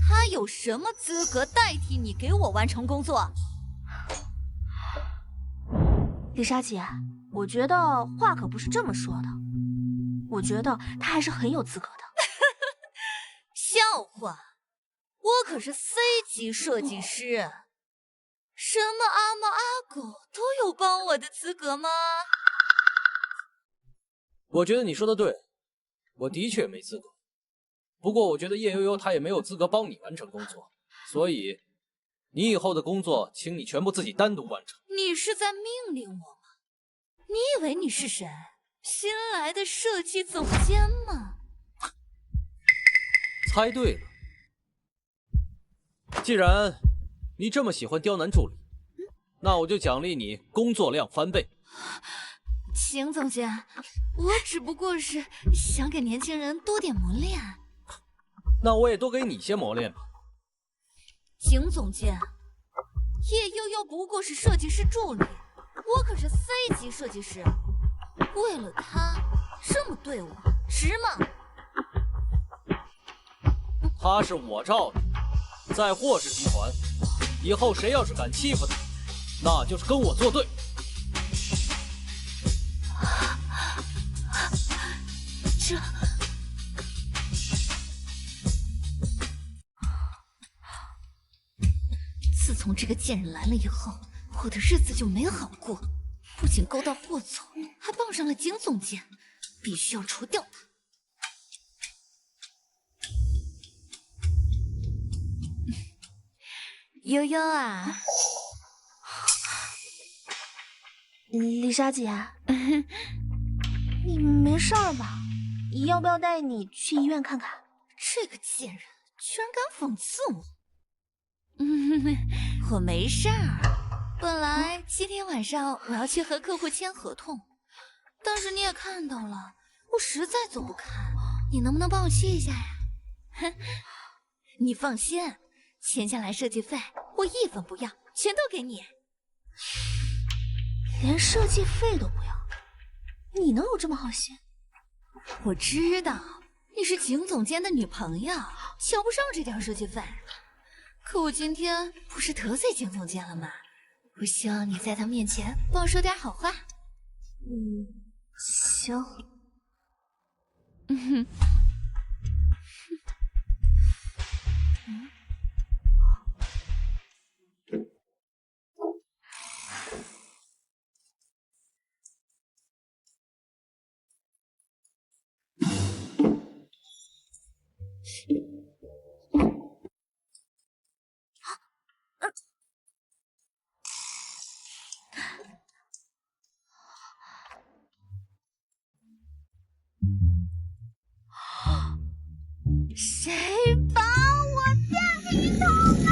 他有什么资格代替你给我完成工作？李莎姐，我觉得话可不是这么说的，我觉得他还是很有资格的。笑话，我可是 C 级设计师，什么阿猫阿狗都有帮我的资格吗？我觉得你说的对，我的确没资格。不过我觉得叶悠悠她也没有资格帮你完成工作，所以你以后的工作请你全部自己单独完成。你是在命令我吗？你以为你是谁？新来的设计总监吗？猜对了。既然你这么喜欢刁难助理，那我就奖励你工作量翻倍。秦总监，我只不过是想给年轻人多点磨练。那我也多给你些磨练吧。景总监，叶悠悠不过是设计师助理，我可是 C 级设计师，为了他这么对我，值吗？他是我罩的，在霍氏集团，以后谁要是敢欺负他，那就是跟我作对。这……自从这个贱人来了以后，我的日子就没好过。不仅勾到霍总，还傍上了景总监，必须要除掉他。悠悠啊，李莎姐，你没事儿吧？要不要带你去医院看看？这个贱人居然敢讽刺我！我没事儿，本来今天晚上我要去和客户签合同，但是你也看到了，我实在走不开，你能不能帮我去一下呀？你放心，签下来设计费我1分不要，全都给你。连设计费都不要，你能有这么好心？我知道你是景总监的女朋友，瞧不上这点设计费。可我今天不是得罪景总监了吗？我希望你在他面前帮我说点好话。行。谁把我电梯捅了？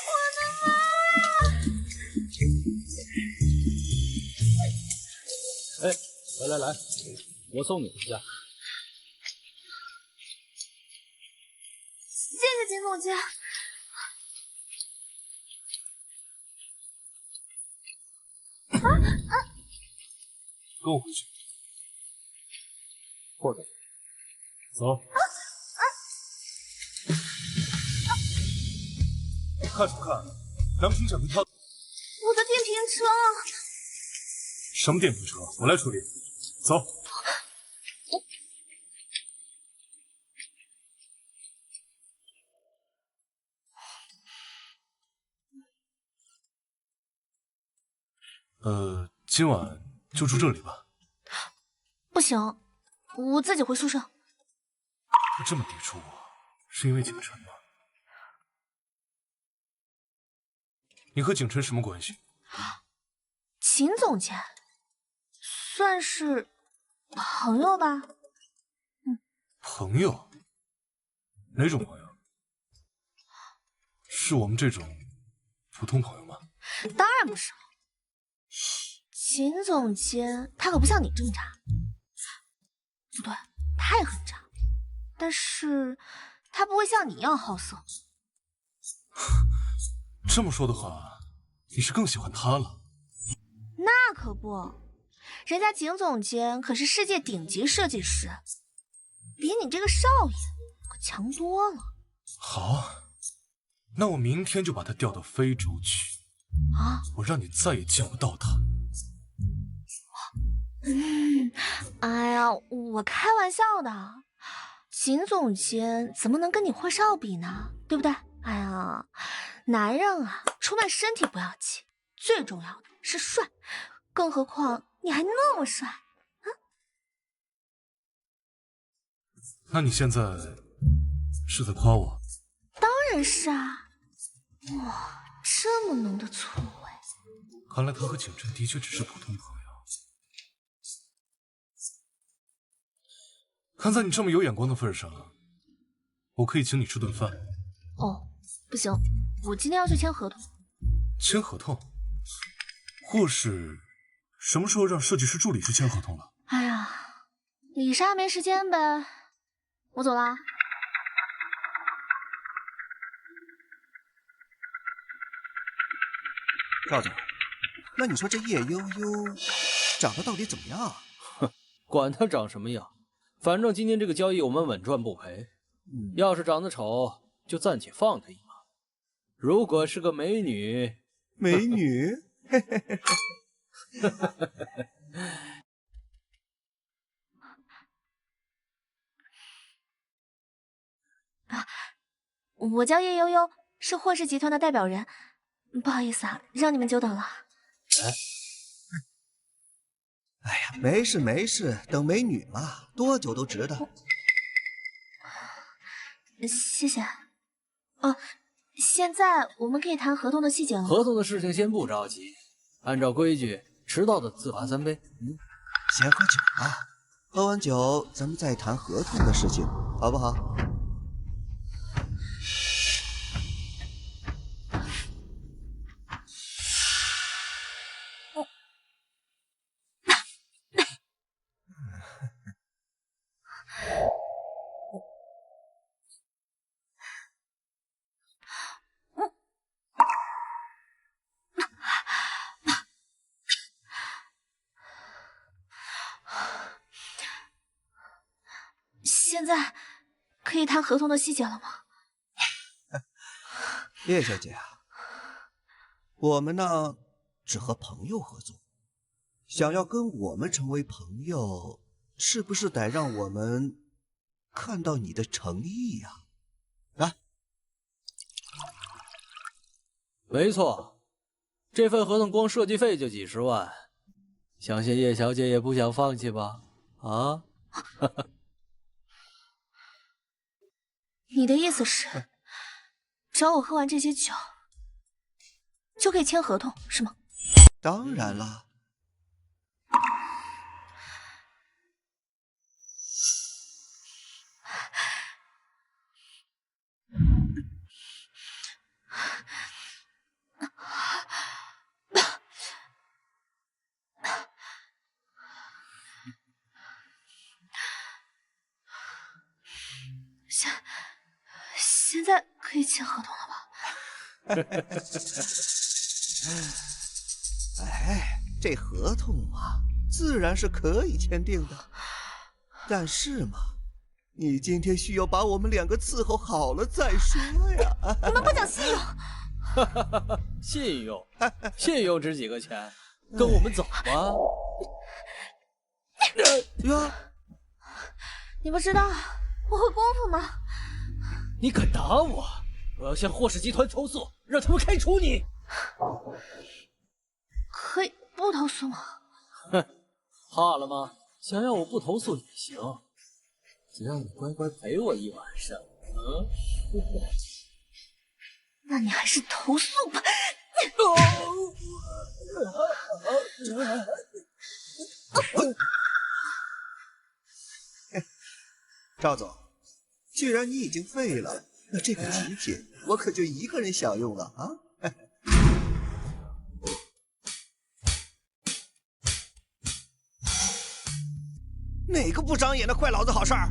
我的妈呀！哎，来，我送你回家。谢谢景总监。跟我回去。或者，走。看什么看？梁厅长跟他……我的电瓶车。什么电瓶车？我来处理。走。今晚就住这里吧。不行，我自己回宿舍。他这么抵触我，是因为景琛吗？你和景琛什么关系？秦总监，算是朋友吧。朋友？哪种朋友？是我们这种普通朋友吗？当然不是了。秦总监他可不像你这么渣，不对，他也很渣，但是他不会像你一样好色。这么说的话，你是更喜欢他了？那可不，人家景总监可是世界顶级设计师，比你这个少爷可强多了。好，那我明天就把他调到非洲去。啊！我让你再也见不到他。哎呀，我开玩笑的，秦总监怎么能跟你霍少比呢？对不对？哎呀，男人啊，出卖身体不要紧，最重要的是帅，更何况你还那么帅。那你现在是在夸我？当然是啊！哇，这么浓的醋味。看来他和景琛的确只是普通朋友。看在你这么有眼光的份上，我可以请你吃顿饭。哦，不行，我今天要去签合同。签合同？或是什么时候让设计师助理去签合同了？哎呀，李莎没时间呗，我走啦。赵总，那你说这叶悠悠长得到底怎么样？哼，管他长什么样，反正今天这个交易我们稳赚不赔。要是长得丑，就暂且放他一马；如果是个美女，美女，我叫叶悠悠，是霍氏集团的代表人。不好意思啊，让你们久等了。哎呀，没事没事，等美女嘛，多久都值得。谢谢。哦，现在我们可以谈合同的细节了。合同的事情先不着急，按照规矩，迟到的自罚3杯。先喝酒吧，喝完酒咱们再谈合同的事情，好不好？现在可以谈合同的细节了吗？叶小姐啊，我们呢只和朋友合作，想要跟我们成为朋友，是不是得让我们看到你的诚意呀？来，没错，这份合同光设计费就几10万，相信叶小姐也不想放弃吧？啊？你的意思是，只要我喝完这些酒，就可以签合同，是吗？当然了。现在可以签合同了吧？哎，这合同嘛，自然是可以签订的。但是嘛，你今天需要把我们2个伺候好了再说呀。你们不讲信用。信用，信用值几个钱？跟我们走吧。呀，你不知道我会功夫吗？你敢打我！我要向霍氏集团投诉，让他们开除你。可以不投诉吗？哼，怕了吗？想要我不投诉也行，只要你乖乖陪我一晚上。那你还是投诉吧。赵总，既然你已经废了，那这个极品我可就一个人享用了啊！哪个不长眼的坏老子好事儿？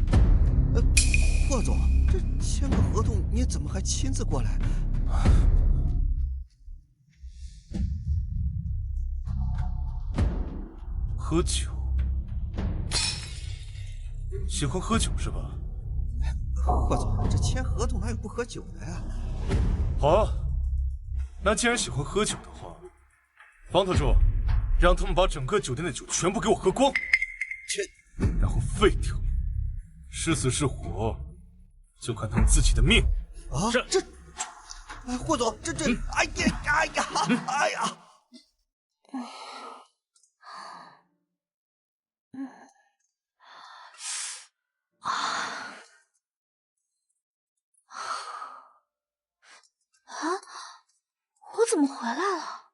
霍总，这签个合同，你怎么还亲自过来？喝酒，喜欢喝酒是吧？霍总，这签合同哪有不喝酒的呀？好啊，那既然喜欢喝酒的话，方特助，让他们把整个酒店的酒全部给我喝光，然后废掉，是死是活，就看他们自己的命。啊，这，霍总，这，哎呀！我怎么回来了？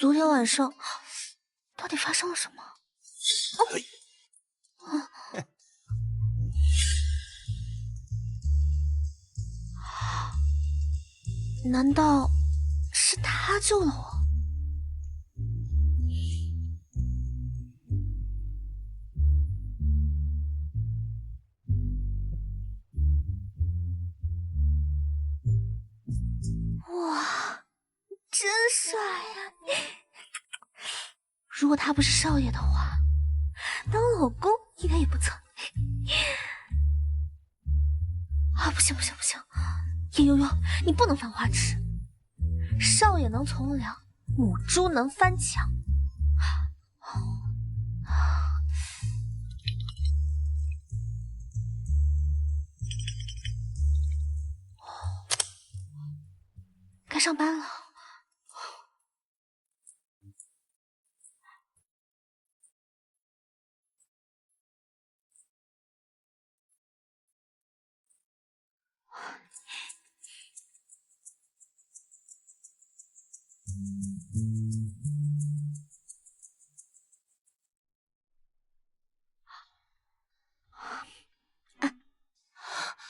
昨天晚上到底发生了什么？难道是他救了我？哇，真帅呀！如果他不是少爷的话，当老公应该也不错。啊，不行，叶悠悠，你不能犯花痴。少爷能从良，母猪能翻墙。该上班了。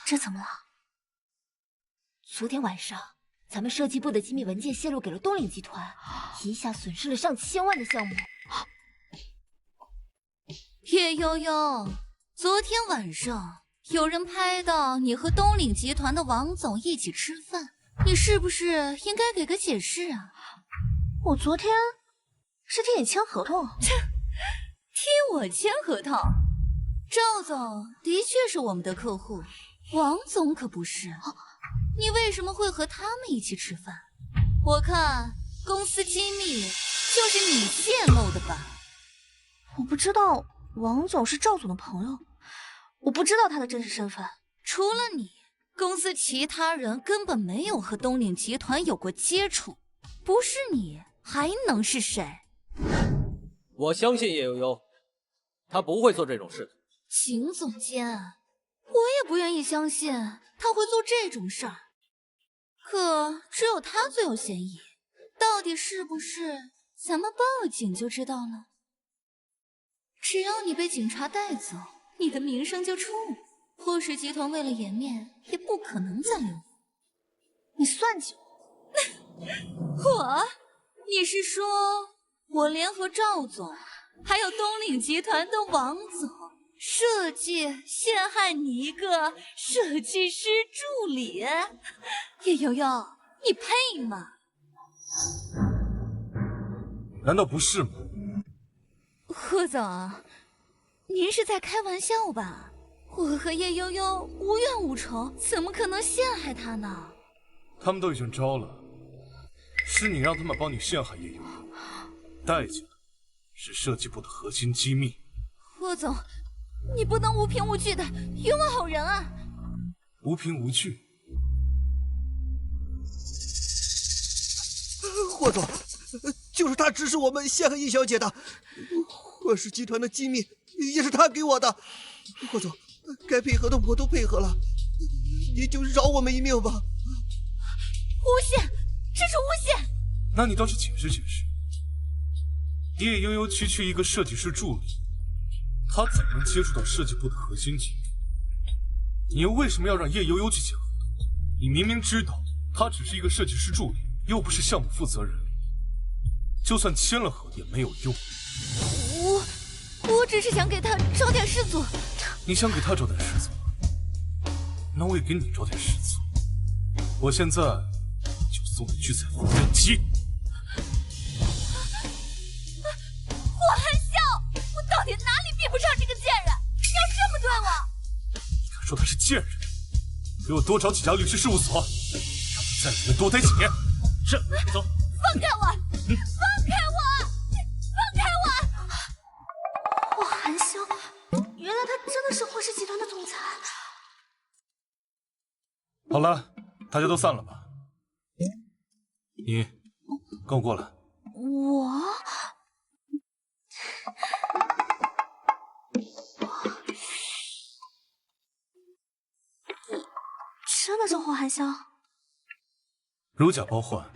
这怎么了？昨天晚上，咱们设计部的机密文件泄露给了东岭集团，一下损失了上千万的项目。叶悠悠，昨天晚上有人拍到你和东岭集团的王总一起吃饭，你是不是应该给个解释啊？我昨天是替你签合同。替我签合同？赵总的确是我们的客户，王总可不是。你为什么会和他们一起吃饭？我看公司机密就是你泄露的吧？我不知道王总是赵总的朋友，我不知道他的真实身份。除了你，公司其他人根本没有和东岭集团有过接触。不是你，还能是谁？我相信叶悠悠，她不会做这种事的。秦总监，我也不愿意相信他会做这种事儿。可只有他最有嫌疑，到底是不是？咱们报警就知道了。只要你被警察带走，你的名声就出了。霍氏集团为了颜面，也不可能再留你。你算计我？我？你是说我联合赵总，还有东岭集团的王总，设计陷害你一个设计师助理？叶悠悠，你配吗？难道不是吗？霍总，您是在开玩笑吧？我和叶悠悠无冤无仇，怎么可能陷害她呢？他们都已经招了，是你让他们帮你陷害叶悠悠，代价是设计部的核心机密。霍总，你不能无凭无据的冤枉好人啊！无凭无据？霍总，就是他指使我们陷害叶小姐的，霍氏集团的机密也是他给我的。霍总，该配合的我都配合了，你就饶我们一命吧。诬陷，这是诬陷！那你倒是解释解释，叶悠悠区区一个设计师助理，她怎么能接触到设计部的核心机密？你又为什么要让叶悠悠去签合同？你明明知道她只是一个设计师助理，又不是项目负责人，就算签了合也没有用。我只是想给他找点事做。你想给他找点事做，那我也给你找点事做。我现在就送你去采缝纫机。霍寒笑，我到底哪里比不上这个贱人？你要这么对我？你敢说他是贱人？给我多找几家律师事务所，让他在里面多待几年。是，走。放开我！放开我！放开我！霍寒萧，原来他真的是霍氏集团的总裁。好了，大家都散了吧。你跟我过来。我？真的是霍寒萧？如假包换。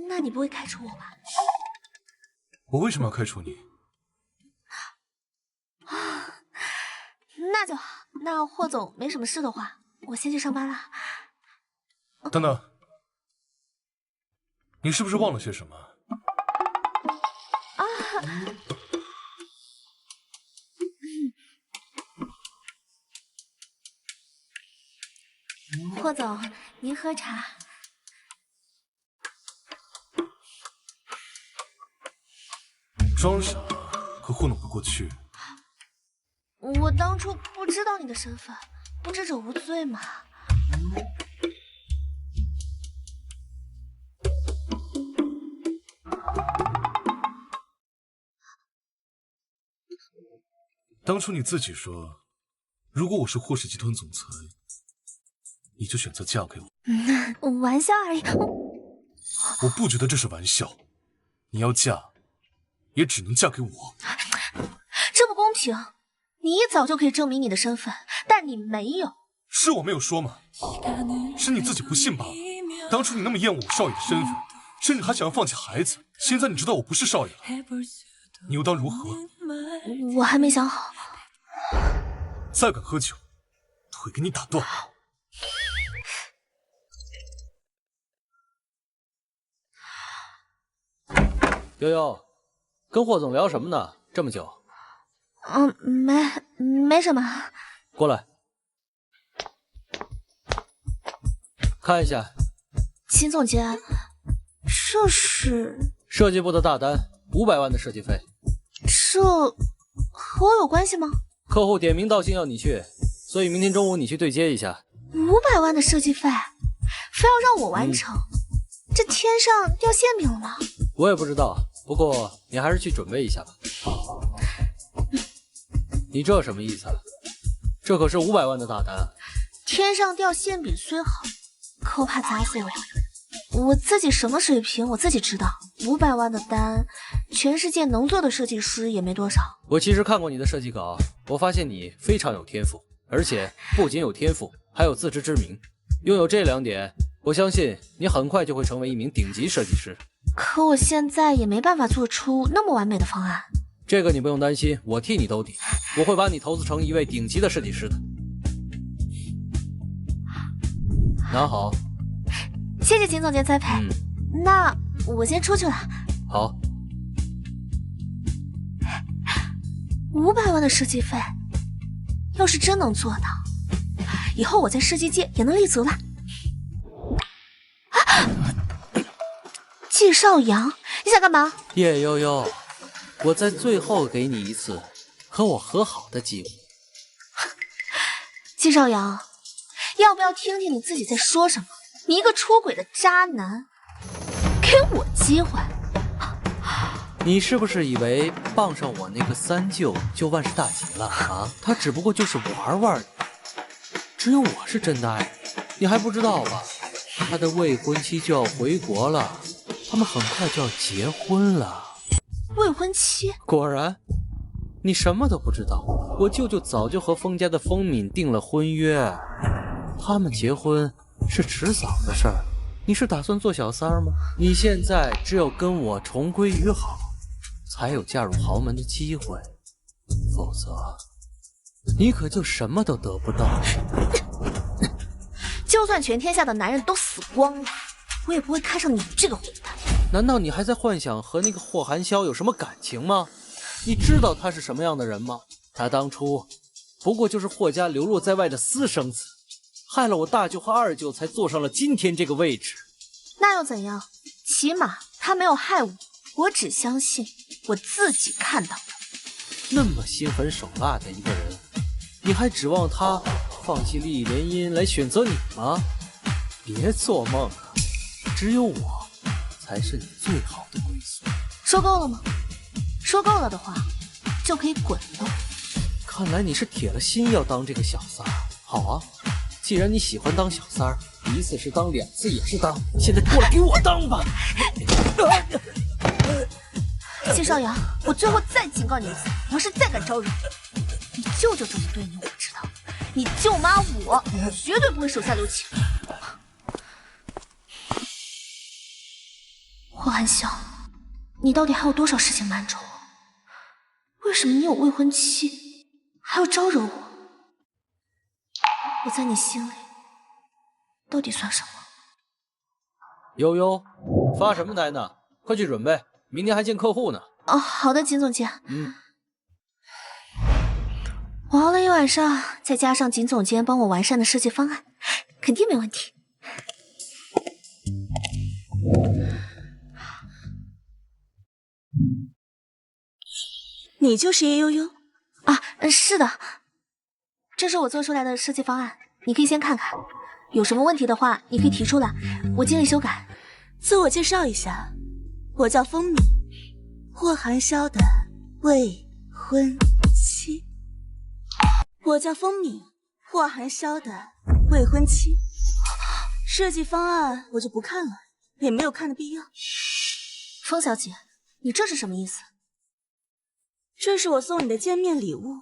那你不会开除我吧？我为什么要开除你？那就好。那霍总没什么事的话，我先去上班了。等等，你是不是忘了些什么？啊！霍总，您喝茶。装傻可糊弄不过去。我当初不知道你的身份，不知者无罪嘛。当初你自己说，如果我是霍氏集团总裁，你就选择嫁给我。玩笑而已。我不觉得这是玩笑。你要嫁，也只能嫁给我。这不公平！你一早就可以证明你的身份，但你没有。是我没有说吗？是你自己不信罢了。当初你那么厌恶我少爷的身份，甚至还想要放弃孩子。现在你知道我不是少爷了，你又当如何？我还没想好。再敢喝酒，腿给你打断！悠悠，跟霍总聊什么呢？这么久？没什么。过来，看一下。秦总监，这是设计部的大单，500万的设计费。这这和我有关系吗？客户点名道姓要你去，所以明天中午你去对接一下。500万的设计费，非要让我完成，这天上掉馅饼了吗？我也不知道，不过你还是去准备一下吧。你这什么意思啊？这可是500万的大单。天上掉馅饼虽好，可我怕砸死我。我自己什么水平我自己知道，500万的单，全世界能做的设计师也没多少。我其实看过你的设计稿，我发现你非常有天赋，而且不仅有天赋，还有自知之明。拥有这2点，我相信你很快就会成为一名顶级设计师。可我现在也没办法做出那么完美的方案。这个你不用担心，我替你兜底，我会把你投资成一位顶级的设计师的。拿好。谢谢秦总监栽培。那我先出去了。好。500万的设计费，要是真能做到，以后我在设计界也能立足了。季少阳，你想干嘛？叶悠悠，我在最后给你一次和我和好的机会。季少阳，要不要听听你自己在说什么？你一个出轨的渣男，给我机会！你是不是以为傍上我那个三舅就万事大吉了啊？他只不过就是玩玩，只有我是真的爱你，你还不知道吧？他的未婚妻就要回国了，他们很快就要结婚了。未婚妻？果然，你什么都不知道。我舅舅早就和封家的封敏订了婚约，他们结婚是迟早的事儿。你是打算做小三儿吗？你现在只有跟我重归于好，才有嫁入豪门的机会，否则你可就什么都得不到。就算全天下的男人都死光了，我也不会看上你这个混蛋。难道你还在幻想和那个霍寒萧有什么感情吗？你知道他是什么样的人吗？他当初不过就是霍家流落在外的私生子，害了我大舅和二舅，才坐上了今天这个位置。那又怎样？起码他没有害我，我只相信我自己看到的。那么心狠手辣的一个人，你还指望他放弃利益联姻来选择你吗？别做梦了，只有我才是你最好的归宿。说够了吗？说够了的话，就可以滚了。看来你是铁了心要当这个小三儿。好啊，既然你喜欢当小三儿，1次是当，2次也是当，现在过来给我当吧！季少阳，我最后再警告你一次，你要是再敢招惹我，你舅舅这么对你，我知道；你舅妈我绝对不会手下留情。霍寒萧，你到底还有多少事情瞒着我？为什么你有未婚妻，还要招惹我？我在你心里到底算什么？悠悠，发什么呆呢？快去准备，明天还见客户呢。哦，好的，景总监。我熬了一晚上，再加上景总监帮我完善的设计方案，肯定没问题。你就是叶悠悠啊？是的，这是我做出来的设计方案，你可以先看看，有什么问题的话，你可以提出来，我尽力修改。自我介绍一下，我叫风敏，霍寒萧的未婚妻。我叫风敏，霍寒萧的未婚妻。设计方案我就不看了，也没有看的必要。风小姐，你这是什么意思？这是我送你的见面礼物，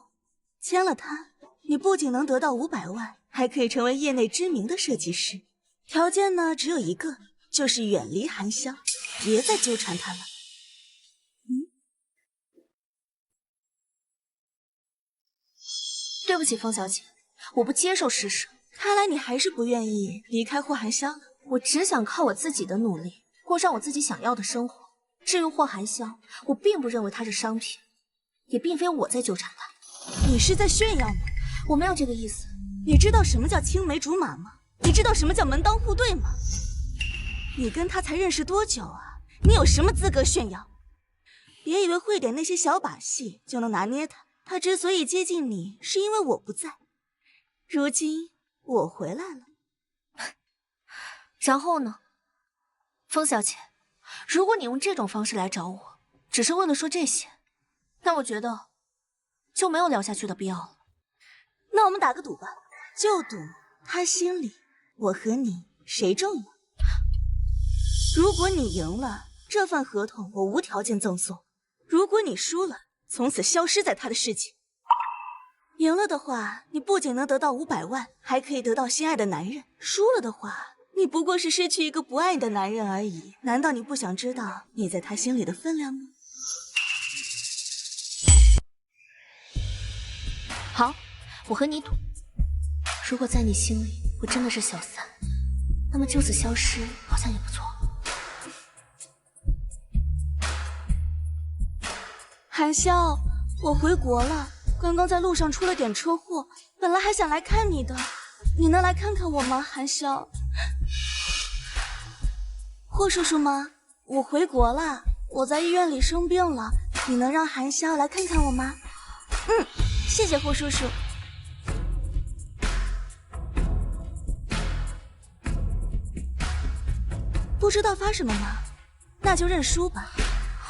签了它，你不仅能得到500万，还可以成为业内知名的设计师。条件呢，只有一个，就是远离寒萧，别再纠缠他了。对不起，风小姐，我不接受施舍。看来你还是不愿意离开霍寒萧了。我只想靠我自己的努力，过上我自己想要的生活。至于霍寒萧，我并不认为他是商品，也并非我在纠缠他。你是在炫耀吗？我没有这个意思。你知道什么叫青梅竹马吗？你知道什么叫门当户对吗？你跟他才认识多久啊？你有什么资格炫耀？别以为会点那些小把戏就能拿捏他。他之所以接近你，是因为我不在。如今我回来了。然后呢？风小姐，如果你用这种方式来找我，只是为了说这些，那我觉得就没有聊下去的必要了。那我们打个赌吧，就赌他心里我和你谁重要。如果你赢了，这份合同我无条件赠送；如果你输了，从此消失在他的世界。赢了的话，你不仅能得到500万，还可以得到心爱的男人；输了的话，你不过是失去一个不爱你的男人而已。难道你不想知道你在他心里的分量吗？好，我和你赌，如果在你心里我真的是小三，那么就此消失好像也不错。韩潇，我回国了，刚刚在路上出了点车祸，本来还想来看你的，你能来看看我吗，韩潇？霍叔叔吗？我回国了，我在医院里生病了，你能让韩潇来看看我吗？谢谢霍叔叔。不知道发什么吗？那就认输吧。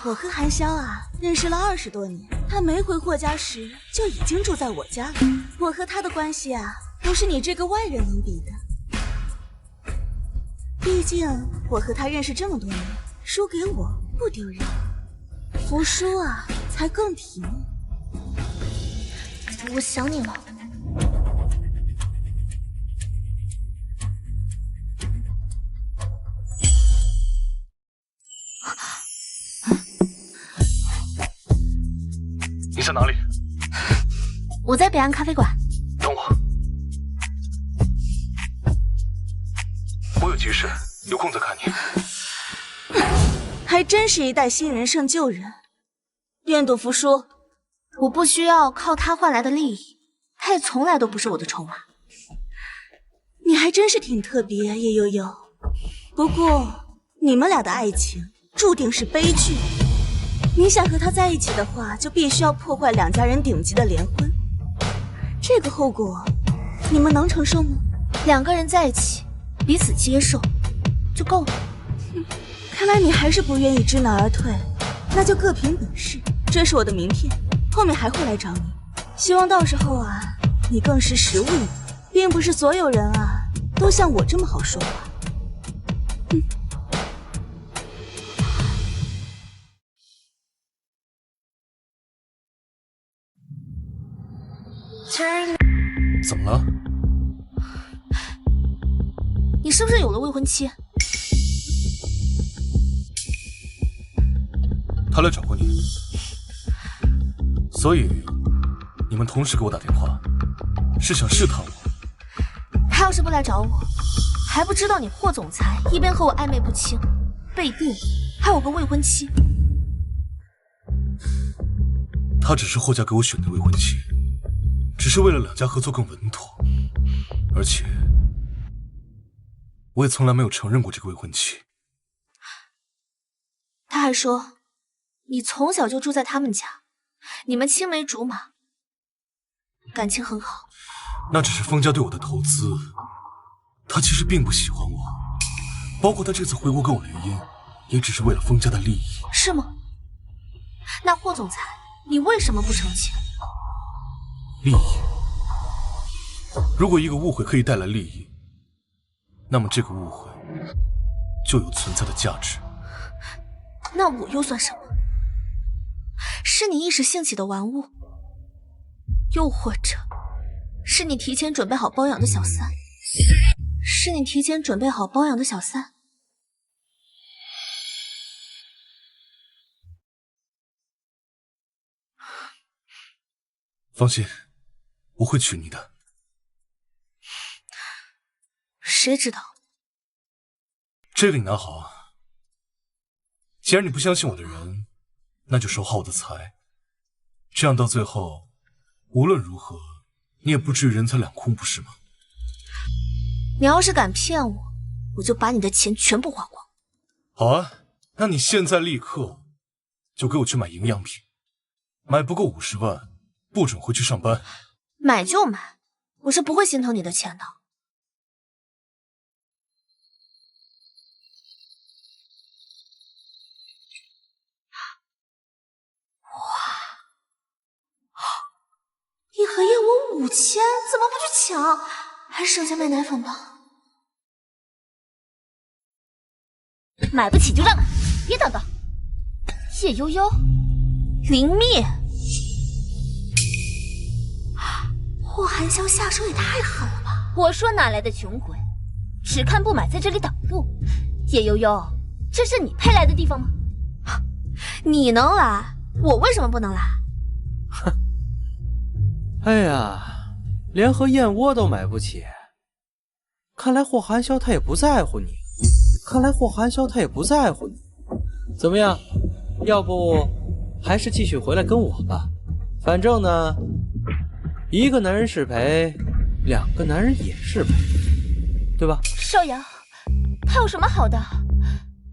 我和韩潇啊，认识了20多年，他没回霍家时就已经住在我家了。我和他的关系啊，不是你这个外人能比的。毕竟我和他认识这么多年，输给我不丢人，服输啊才更体面。我想你了。你在哪里？我在北岸咖啡馆。等我，我有急事，有空再看你。还真是一代新人胜旧人。愿赌服输。我不需要靠他换来的利益，他也从来都不是我的筹码。你还真是挺特别，叶悠悠。不过你们俩的爱情注定是悲剧。你想和他在一起的话，就必须要破坏2家人顶级的联婚。这个后果，你们能承受吗？2个人在一起，彼此接受就够了。看来你还是不愿意知难而退，那就各凭本事。这是我的名片，后面还会来找你。希望到时候啊，你更识时务一点，并不是所有人啊都像我这么好说话。怎么了？你是不是有了未婚妻？他来找过你，所以你们同时给我打电话，是想试探我。他要是不来找我，还不知道你霍总裁一边和我暧昧不清，背地里还有个未婚妻。他只是霍家给我选的未婚妻，只是为了2家合作更稳妥，而且我也从来没有承认过这个未婚妻。他还说你从小就住在他们家，你们青梅竹马，感情很好。那只是封家对我的投资，他其实并不喜欢我，包括他这次回国跟我联姻，也只是为了封家的利益。是吗？那霍总裁，你为什么不成亲？利益。如果一个误会可以带来利益，那么这个误会就有存在的价值。那我又算什么？是你一时兴起的玩物，又或者是你提前准备好包养的小三？是你提前准备好包养的小三？放心，我会娶你的。谁知道？这个你拿好啊。既然你不相信我的人，那就守好我的财，这样到最后，无论如何，你也不至于人财两空，不是吗？你要是敢骗我，我就把你的钱全部花光。好啊，那你现在立刻就给我去买营养品，买不够50万，不准回去上班。买就买，我是不会心疼你的钱的。一盒燕窝5000，怎么不去抢？还省下买奶粉吧。买不起就让买，别叨叨。叶悠悠，云蜜，霍寒萧下手也太狠了吧！我说哪来的穷鬼，只看不买在这里挡路。叶悠悠，这是你配来的地方吗？你能来，我为什么不能来？哼，哎呀，连盒燕窝都买不起，看来霍寒萧他也不在乎你。怎么样？要不还是继续回来跟我吧。反正呢，一个男人是陪，2个男人也是陪，对吧？少阳，他有什么好的？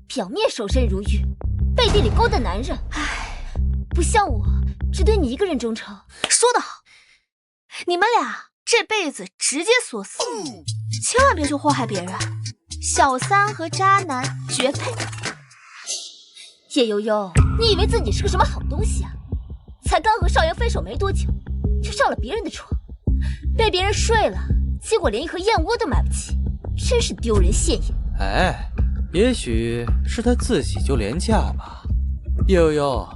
表面守身如玉，背地里勾搭男人。唉，不像我，只对你一个人忠诚。说得好，你们俩这辈子直接作死，千万别去祸害别人。小三和渣男绝配。叶悠悠，你以为自己是个什么好东西啊？才刚和少阳分手没多久，就上了别人的床，被别人睡了，结果连一盒燕窝都买不起，真是丢人现眼。哎，也许是他自己就廉价吧。叶悠悠，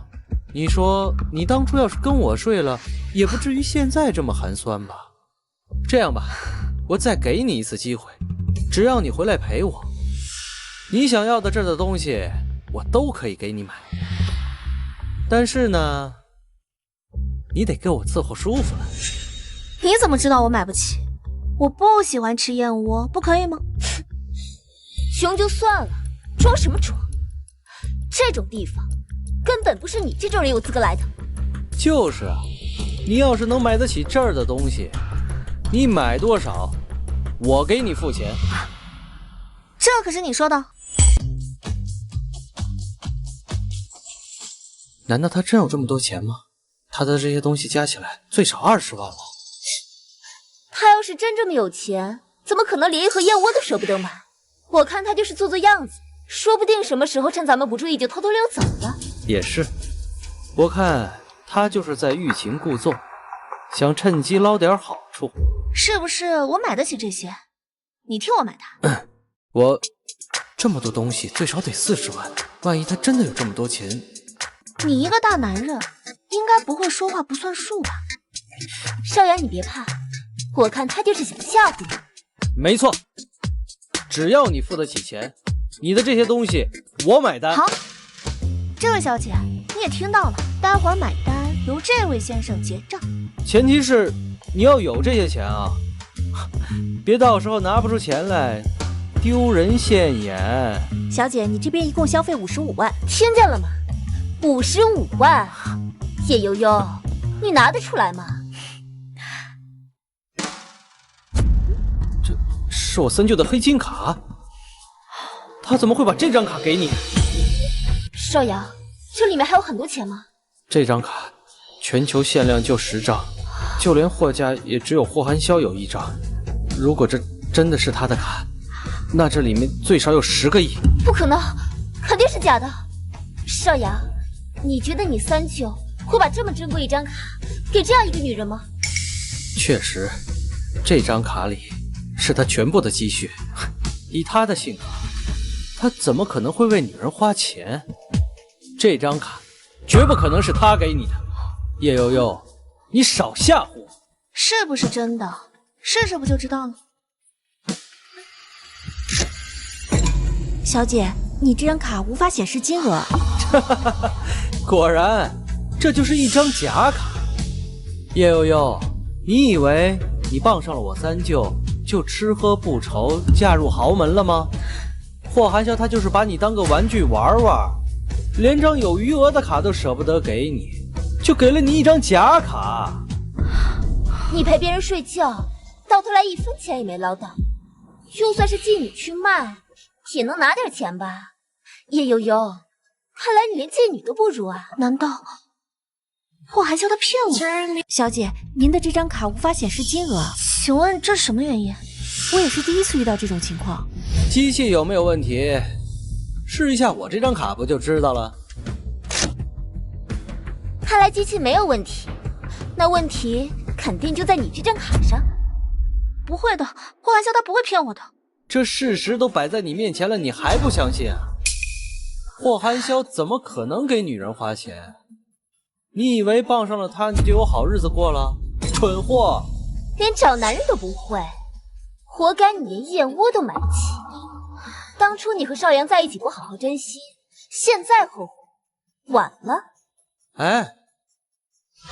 你说你当初要是跟我睡了，也不至于现在这么寒酸吧？这样吧，我再给你一次机会，只要你回来陪我，你想要的这儿的东西我都可以给你买。但是呢，你得给我伺候舒服了。你怎么知道我买不起？我不喜欢吃燕窝，不可以吗？穷就算了，装什么装？这种地方根本不是你这种人有资格来的。就是啊，你要是能买得起这儿的东西，你买多少我给你付钱。这可是你说的。难道他真有这么多钱吗？他的这些东西加起来最少20万了。他要是真这么有钱，怎么可能连一盒燕窝都舍不得买？我看他就是做做样子，说不定什么时候趁咱们不注意就偷偷溜走了。也是，我看他就是在欲擒故纵，想趁机捞点好处。是不是我买得起这些？你替我买单。我这么多东西最少得40万，万一他真的有这么多钱。你一个大男人，应该不会说话不算数吧？少阳，你别怕，我看他就是想吓唬你。没错，只要你付得起钱，你的这些东西我买单。好，这位小姐，你也听到了，待会儿买单由这位先生结账。前提是你要有这些钱啊，别到时候拿不出钱来，丢人现眼。小姐，你这边一共消费55万，听见了吗？55万，叶悠悠，你拿得出来吗？这是我三舅的黑金卡，他怎么会把这张卡给你？少阳，这里面还有很多钱吗？这张卡全球限量就10张，就连货架也只有霍寒萧有1张。如果这真的是他的卡，那这里面最少有10个亿。不可能，肯定是假的。少阳，你觉得你三舅会把这么珍贵一张卡给这样一个女人吗？确实，这张卡里是他全部的积蓄。以他的性格，他怎么可能会为女人花钱？这张卡绝不可能是他给你的。叶悠悠，你少吓唬我！是不是真的？试试不就知道了。小姐，你这张卡无法显示金额。果然，这就是一张假卡。叶悠悠，你以为你傍上了我三舅就吃喝不愁，嫁入豪门了吗？霍寒萧他就是把你当个玩具玩玩，连张有余额的卡都舍不得给你，就给了你一张假卡。你陪别人睡觉，到头来1分钱也没捞到，就算是妓女去卖，也能拿点钱吧？叶悠悠，看来你连妓女都不如啊！难道霍寒萧他骗我？小姐，您的这张卡无法显示金额，请问这是什么原因？我也是第一次遇到这种情况。机器有没有问题？试一下我这张卡不就知道了？看来机器没有问题，那问题肯定就在你这张卡上。不会的，霍寒萧他不会骗我的。这事实都摆在你面前了，你还不相信啊？霍寒萧怎么可能给女人花钱？你以为傍上了他你就有好日子过了？蠢货！连找男人都不会，活该你连燕窝都买不起。当初你和少阳在一起不好好珍惜，现在后悔，晚了。哎，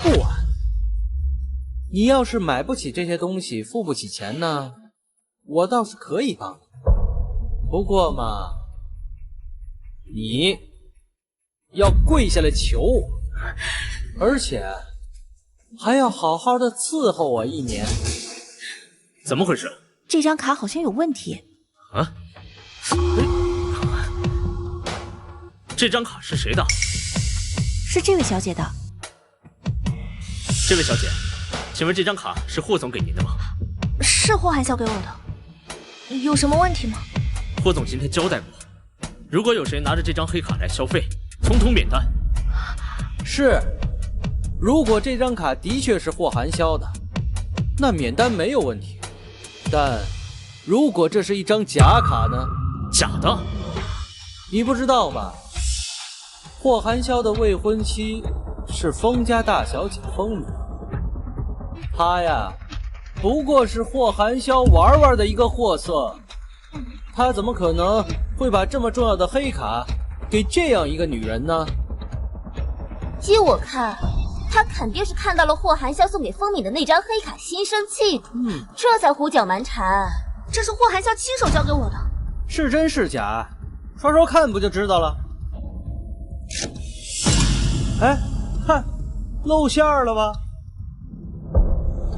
不晚。你要是买不起这些东西，付不起钱呢，我倒是可以帮你。不过嘛，你要跪下来求我，而且还要好好的伺候我1年。怎么回事？这张卡好像有问题啊！这张卡是谁的？是这位小姐的。这位小姐，请问这张卡是霍总给您的吗？是霍寒萧给我的，有什么问题吗？霍总今天交代过，如果有谁拿着这张黑卡来消费，统统免单。是，如果这张卡的确是霍寒萧的，那免单没有问题。但如果这是一张假卡呢？假的？你不知道吧？霍寒萧的未婚妻是封家大小姐风女，她呀，不过是霍寒萧玩玩的一个货色，他怎么可能会把这么重要的黑卡给这样一个女人呢？依我看，他肯定是看到了霍寒萧送给风敏的那张黑卡，心生嫉妒，这才胡搅蛮缠。这是霍寒萧亲手交给我的，是真是假？刷刷看不就知道了？哎，看，露馅了吧？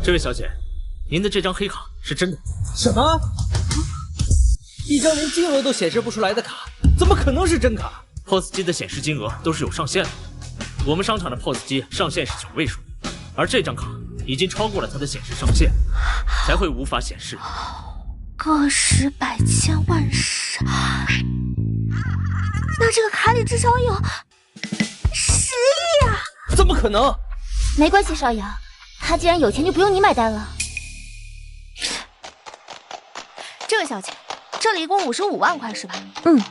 这位小姐，您的这张黑卡是真的？什么？一张连金额都显示不出来的卡，怎么可能是真卡 ？POS 机的显示金额都是有上限的，我们商场的 POS 机上限是9位数，而这张卡已经超过了它的显示上限，才会无法显示。个十百千万十，那这个卡里至少有10亿啊！怎么可能？没关系，少阳，他既然有钱，就不用你买单了。这位小姐，这里一共55万块是吧？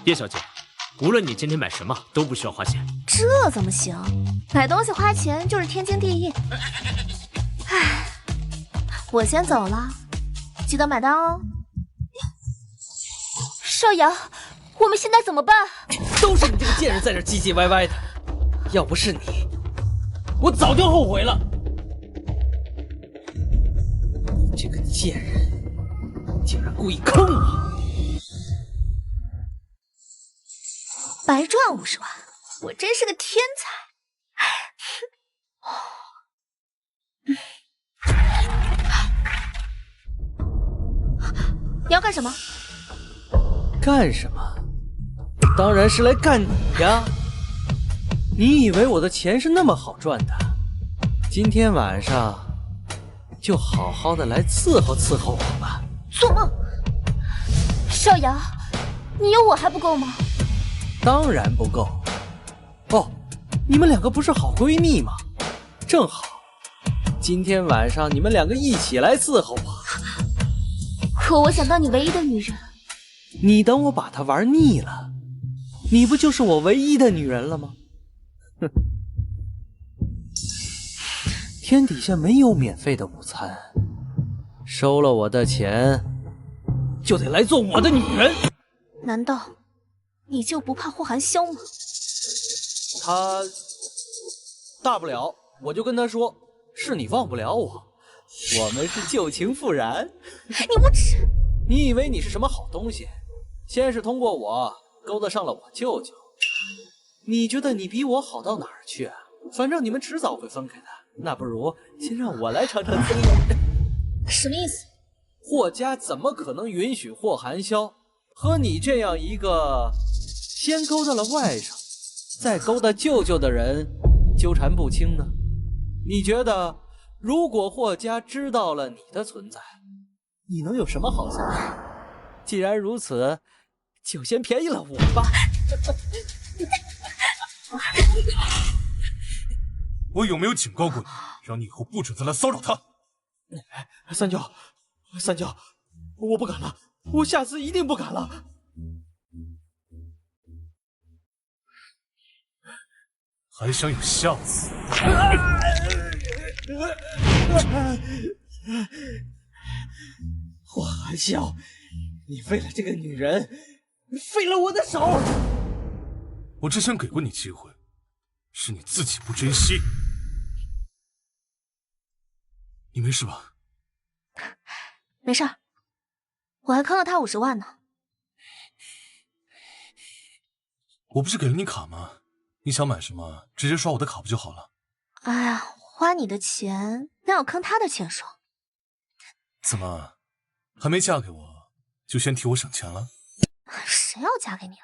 叶小姐，无论你今天买什么都不需要花钱。这怎么行？买东西花钱就是天经地义。唉，我先走了，记得买单哦。少阳，我们现在怎么办？都是你这个贱人在这唧唧歪歪的，要不是你，我早就后悔了。你这个贱人，竟然故意坑我！白赚50万，我真是个天才！你要干什么？干什么？当然是来干你呀！你以为我的钱是那么好赚的？今天晚上就好好的来伺候伺候我吧。做梦！少阳，你有我还不够吗？当然不够。哦，你们两个不是好闺蜜吗？正好，今天晚上你们两个一起来伺候我。可我想当你唯一的女人。你等我把她玩腻了，你不就是我唯一的女人了吗？哼！天底下没有免费的午餐，收了我的钱，就得来做我的女人。难道你就不怕霍寒萧吗？他大不了我就跟他说，是你忘不了我，我们是旧情复燃。你无耻！你以为你是什么好东西？先是通过我勾搭上了我舅舅，你觉得你比我好到哪儿去啊？反正你们迟早会分开的，那不如先让我来尝尝滋味。什么意思？霍家怎么可能允许霍寒萧和你这样一个先勾搭了外甥，在勾搭舅舅的人纠缠不清呢？你觉得，如果霍家知道了你的存在，你能有什么好下场？既然如此，就先便宜了我吧。我有没有警告过你，让你以后不准再来骚扰他？三舅，我不敢了，我下次一定不敢了。还想有下次？霍寒萧，你为了这个女人，废了我的手。我之前给过你机会，是你自己不珍惜。你没事吧？没事儿，我还坑了他50万呢。我不是给了你卡吗？你想买什么，直接刷我的卡不就好了？哎呀，花你的钱哪有坑他的钱爽？怎么，还没嫁给我，就先替我省钱了？谁要嫁给你了？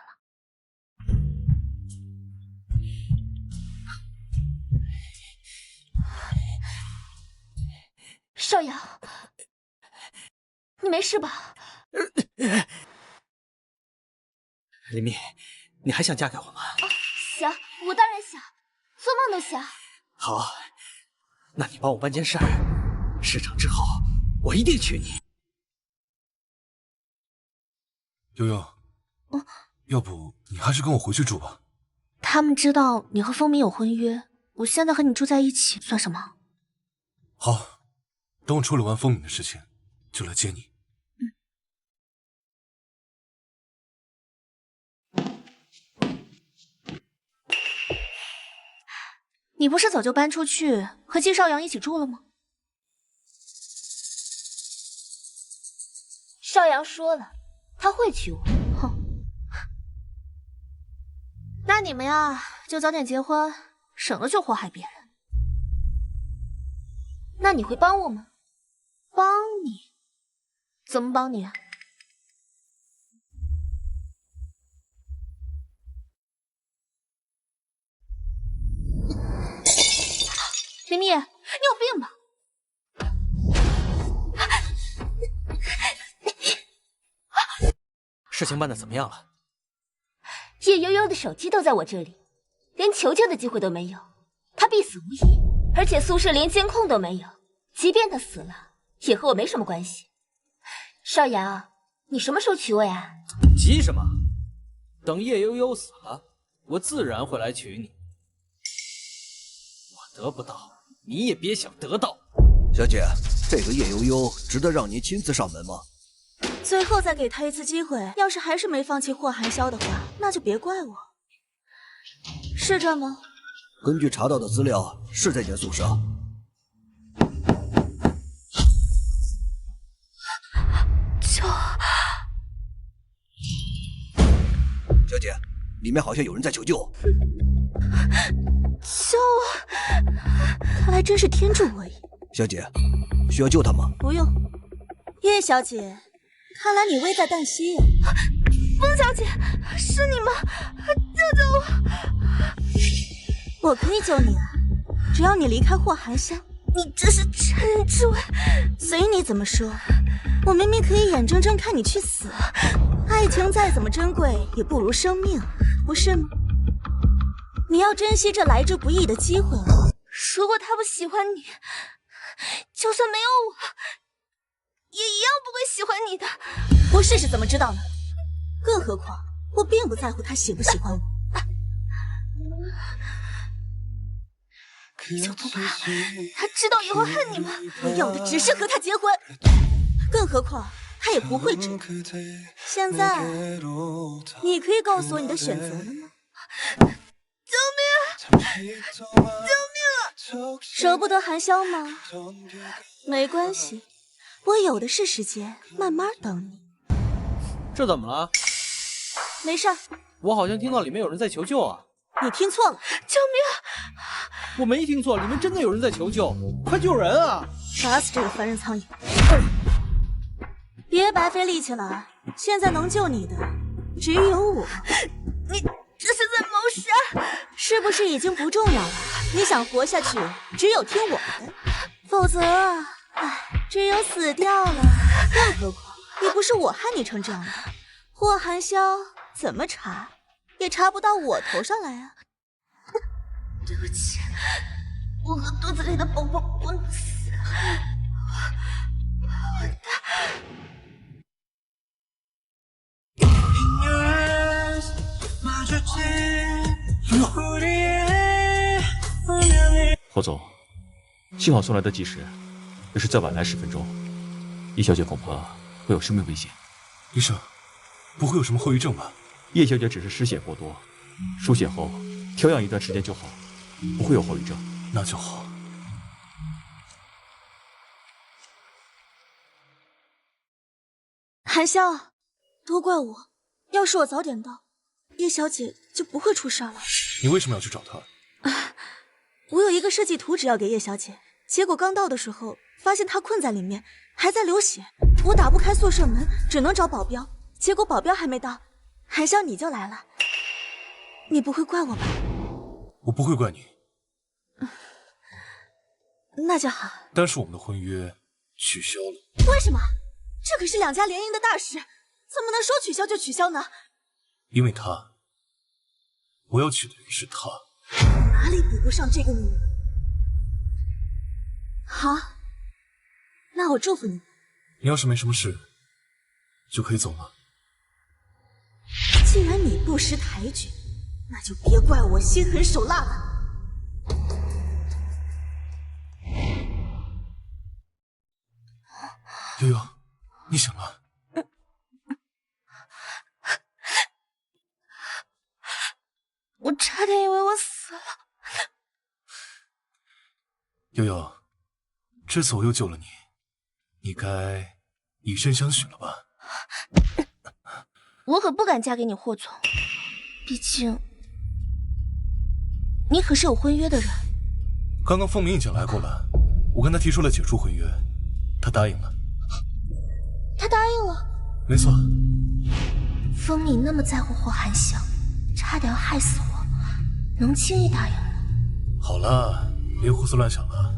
少阳，你没事吧？林蜜，你还想嫁给我吗？想，我当然想，做梦都想。好，那你帮我办件事儿，事成之后我一定娶你。悠悠，要不你还是跟我回去住吧。他们知道你和风鸣有婚约，我现在和你住在一起算什么？好。等我处理完风敏的事情，就来接你。你不是早就搬出去和季少阳一起住了吗？少阳说了，他会娶我。哼，那你们呀，就早点结婚，省得去祸害别人。那你会帮我吗？帮你？怎么帮你？林蜜，你有病吧？事情办得怎么样了？叶悠悠的手机都在我这里，连求救的机会都没有，她必死无疑。而且宿舍连监控都没有，即便她死了，也和我没什么关系。少阳，你什么时候娶我呀？急什么？等叶悠悠死了，我自然会来娶你。我得不到，你也别想得到。小姐，这个叶悠悠值得让您亲自上门吗？最后再给他一次机会，要是还是没放弃霍寒萧的话，那就别怪我。是这吗？根据查到的资料，是这间宿舍。小姐，里面好像有人在求救。看来真是天助我也。小姐，需要救他吗？不用。叶小姐，看来你危在旦夕呀。风小姐，是你吗？救救我！我可以救你啊，只要你离开霍寒香。你这是趁人之危。随你怎么说，我明明可以眼睁睁看你去死。爱情再怎么珍贵，也不如生命，不是吗？你要珍惜这来之不易的机会啊！如果他不喜欢你，就算没有我，也一样不会喜欢你的。不试试怎么知道呢？更何况我并不在乎他喜不喜欢我。你就不怕他知道以后恨你吗？我要的只是和他结婚，更何况他也不会知道。现在你可以告诉我你的选择了吗？救命！救命！舍不得寒萧吗？没关系，我有的是时间，慢慢等你。这怎么了？没事，我好像听到里面有人在求救啊！你听错了！救命！我没听错，里面真的有人在求救，快救人啊！打死这个烦人苍蝇！别白费力气了，现在能救你的只有我。你这是在谋杀！是不是已经不重要了？你想活下去，只有听我的，否则，只有死掉了。更何况，也不是我害你成这样的，霍寒萧怎么查，也查不到我头上来啊！对不起，我和肚子里的宝宝不能死。霍总，幸好送来的及时，要是再晚来10分钟，叶小姐恐怕会有生命危险。医生，不会有什么后遗症吧？叶小姐只是失血过多，输血后调养一段时间就好，不会有后遗症。那就好。寒萧，都怪我，要是我早点到，叶小姐就不会出事了。你为什么要去找她？我有一个设计图纸要给叶小姐，结果刚到的时候发现她困在里面，还在流血，我打不开宿舍门，只能找保镖，结果保镖还没到，寒萧你就来了，你不会怪我吧？我不会怪你。那就好。但是我们的婚约取消了。为什么？这可是2家联姻的大事，怎么能说取消就取消呢？因为她，我要娶的人是她。哪里比不上这个女人？好，那我祝福你。你要是没什么事，就可以走了。既然你不识抬举，那就别怪我心狠手辣了。悠悠，你醒了。我差点以为我死了。悠悠，这次我又救了你，你该以身相许了吧？我可不敢嫁给你霍总，毕竟你可是有婚约的人。刚刚风鸣已经来过了，我跟他提出了解除婚约，他答应了。他答应了？没错。风鸣那么在乎霍寒香，差点要害死我，能轻易答应吗？好了，别胡思乱想了，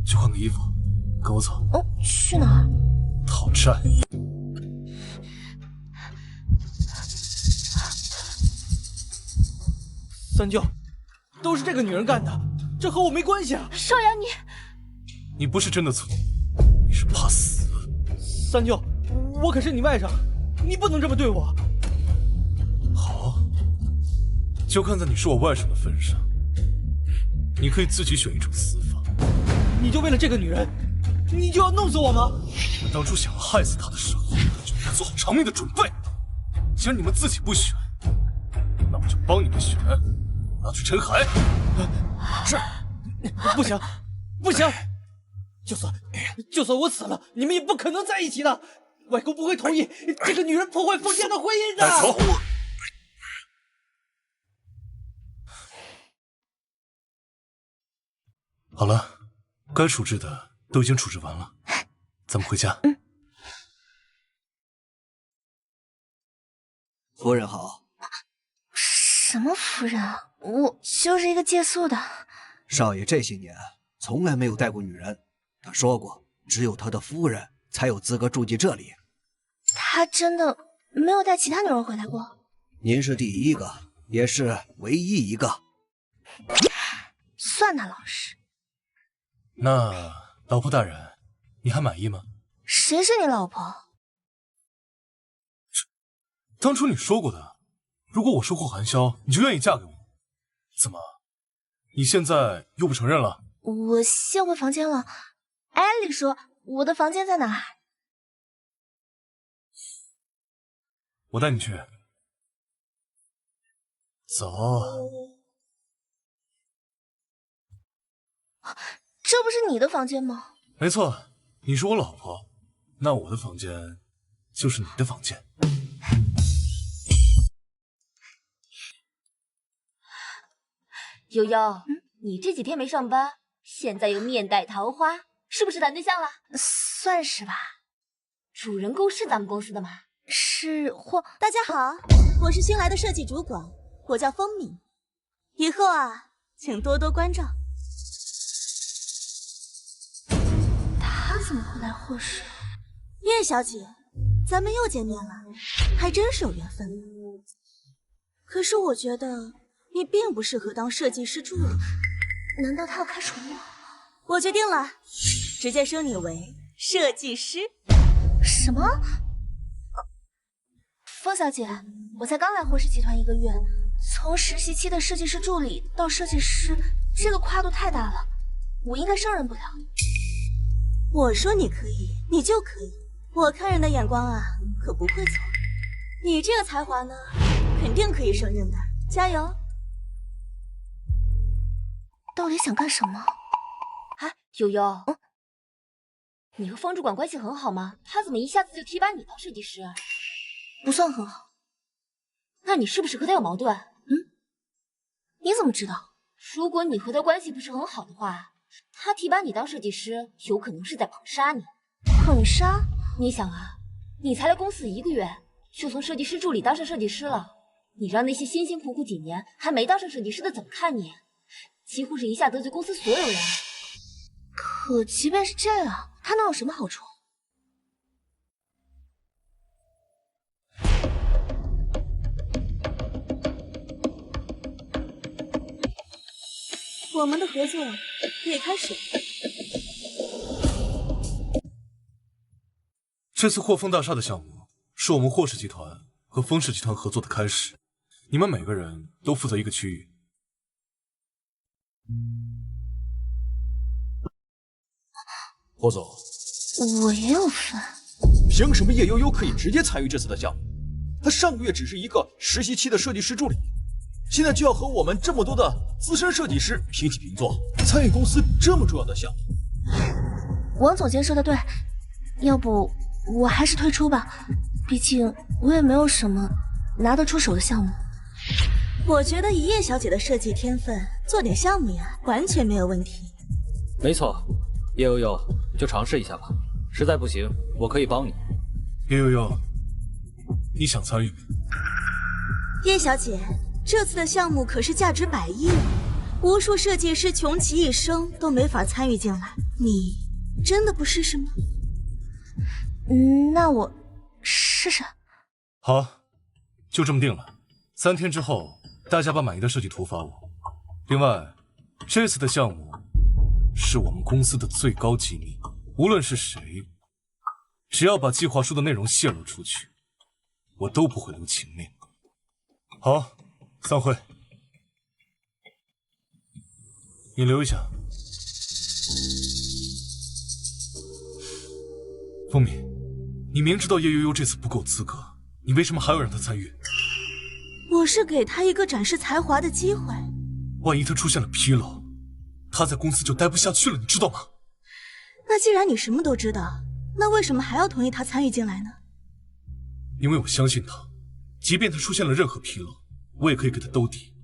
去换个衣服，跟我走。哦，去哪儿？讨债。三舅，都是这个女人干的，这和我没关系啊！少阳，你不是真的错，你是怕死。三舅，我可是你外甥，你不能这么对我。好，就看在你是我外甥的份上，你可以自己选一种死法。你就为了这个女人，你就要弄死我吗？你们当初想要害死她的时候，就应该做好偿命的准备。既然你们自己不选，那我就帮你们选，拿去沉海。是，不行，不行！就算我死了，你们也不可能在一起的。外公不会同意这个女人破坏封建的婚姻的。带走！好了，该处置的都已经处置完了，咱们回家。夫人好。什么夫人啊？我就是一个借宿的。少爷这些年从来没有带过女人，他说过，只有他的夫人才有资格住进这里。他真的没有带其他女人回来过？您是第一个，也是唯一一个。算他老实。那老婆大人，你还满意吗？谁是你老婆？当初你说过的，如果我是霍寒萧，你就愿意嫁给我。怎么，你现在又不承认了？我先回房间了。艾莉说我的房间在哪儿？我带你去。走。这不是你的房间吗？没错，你是我老婆，那我的房间就是你的房间。悠悠，你这几天没上班，现在又面带桃花，是不是谈对象了？算是吧。主人公是咱们公司的吗？是霍。大家好，我是新来的设计主管，我叫风敏。以后啊，请多多关照。他怎么会来霍氏？叶小姐，咱们又见面了，还真是有缘分。可是我觉得你并不适合当设计师助理。难道他要开除我？我决定了，直接升你为设计师。什么？风小姐，我才刚来霍氏集团1个月，从实习期的设计师助理到设计师，这个跨度太大了，我应该胜任不了。我说你可以，你就可以。我看人的眼光啊，可不会错。你这个才华呢，肯定可以胜任的，加油！到底想干什么？哎，悠悠，你和风主管关系很好吗？他怎么一下子就提拔你当设计师？不算很好。那你是不是和他有矛盾？你怎么知道？如果你和他关系不是很好的话，他提拔你当设计师，有可能是在捧杀你。捧杀？你想啊，你才来公司1个月，就从设计师助理当上设计师了，你让那些辛辛苦苦几年还没当上设计师的怎么看你？几乎是一下得罪公司所有人。可即便是这样，他能有什么好处？我们的合作可以开始。这次霍丰大厦的项目是我们霍氏集团和风氏集团合作的开始，你们每个人都负责一个区域。霍总，我也有份。凭什么叶悠悠可以直接参与这次的项目？她上个月只是一个实习期的设计师助理，现在就要和我们这么多的资深设计师平起平坐，参与公司这么重要的项目。王总监说的对，要不我还是退出吧，毕竟我也没有什么拿得出手的项目。我觉得以叶小姐的设计天分，做点项目呀，完全没有问题。没错，叶悠悠就尝试一下吧，实在不行我可以帮你。叶悠悠，你想参与吗？叶小姐，这次的项目可是价值100亿，无数设计师穷其一生都没法参与进来，你真的不试试吗？那我试试。好，就这么定了。3天之后，大家把满意的设计图发我。另外，这次的项目是我们公司的最高机密，无论是谁，只要把计划书的内容泄露出去，我都不会留情面。好，散会。你留一下。风敏，你明知道叶悠悠这次不够资格，你为什么还要让她参与？我是给她一个展示才华的机会。万一她出现了纰漏，她在公司就待不下去了，你知道吗？那既然你什么都知道，那为什么还要同意她参与进来呢？因为我相信她，即便她出现了任何纰漏，我也可以给她兜底。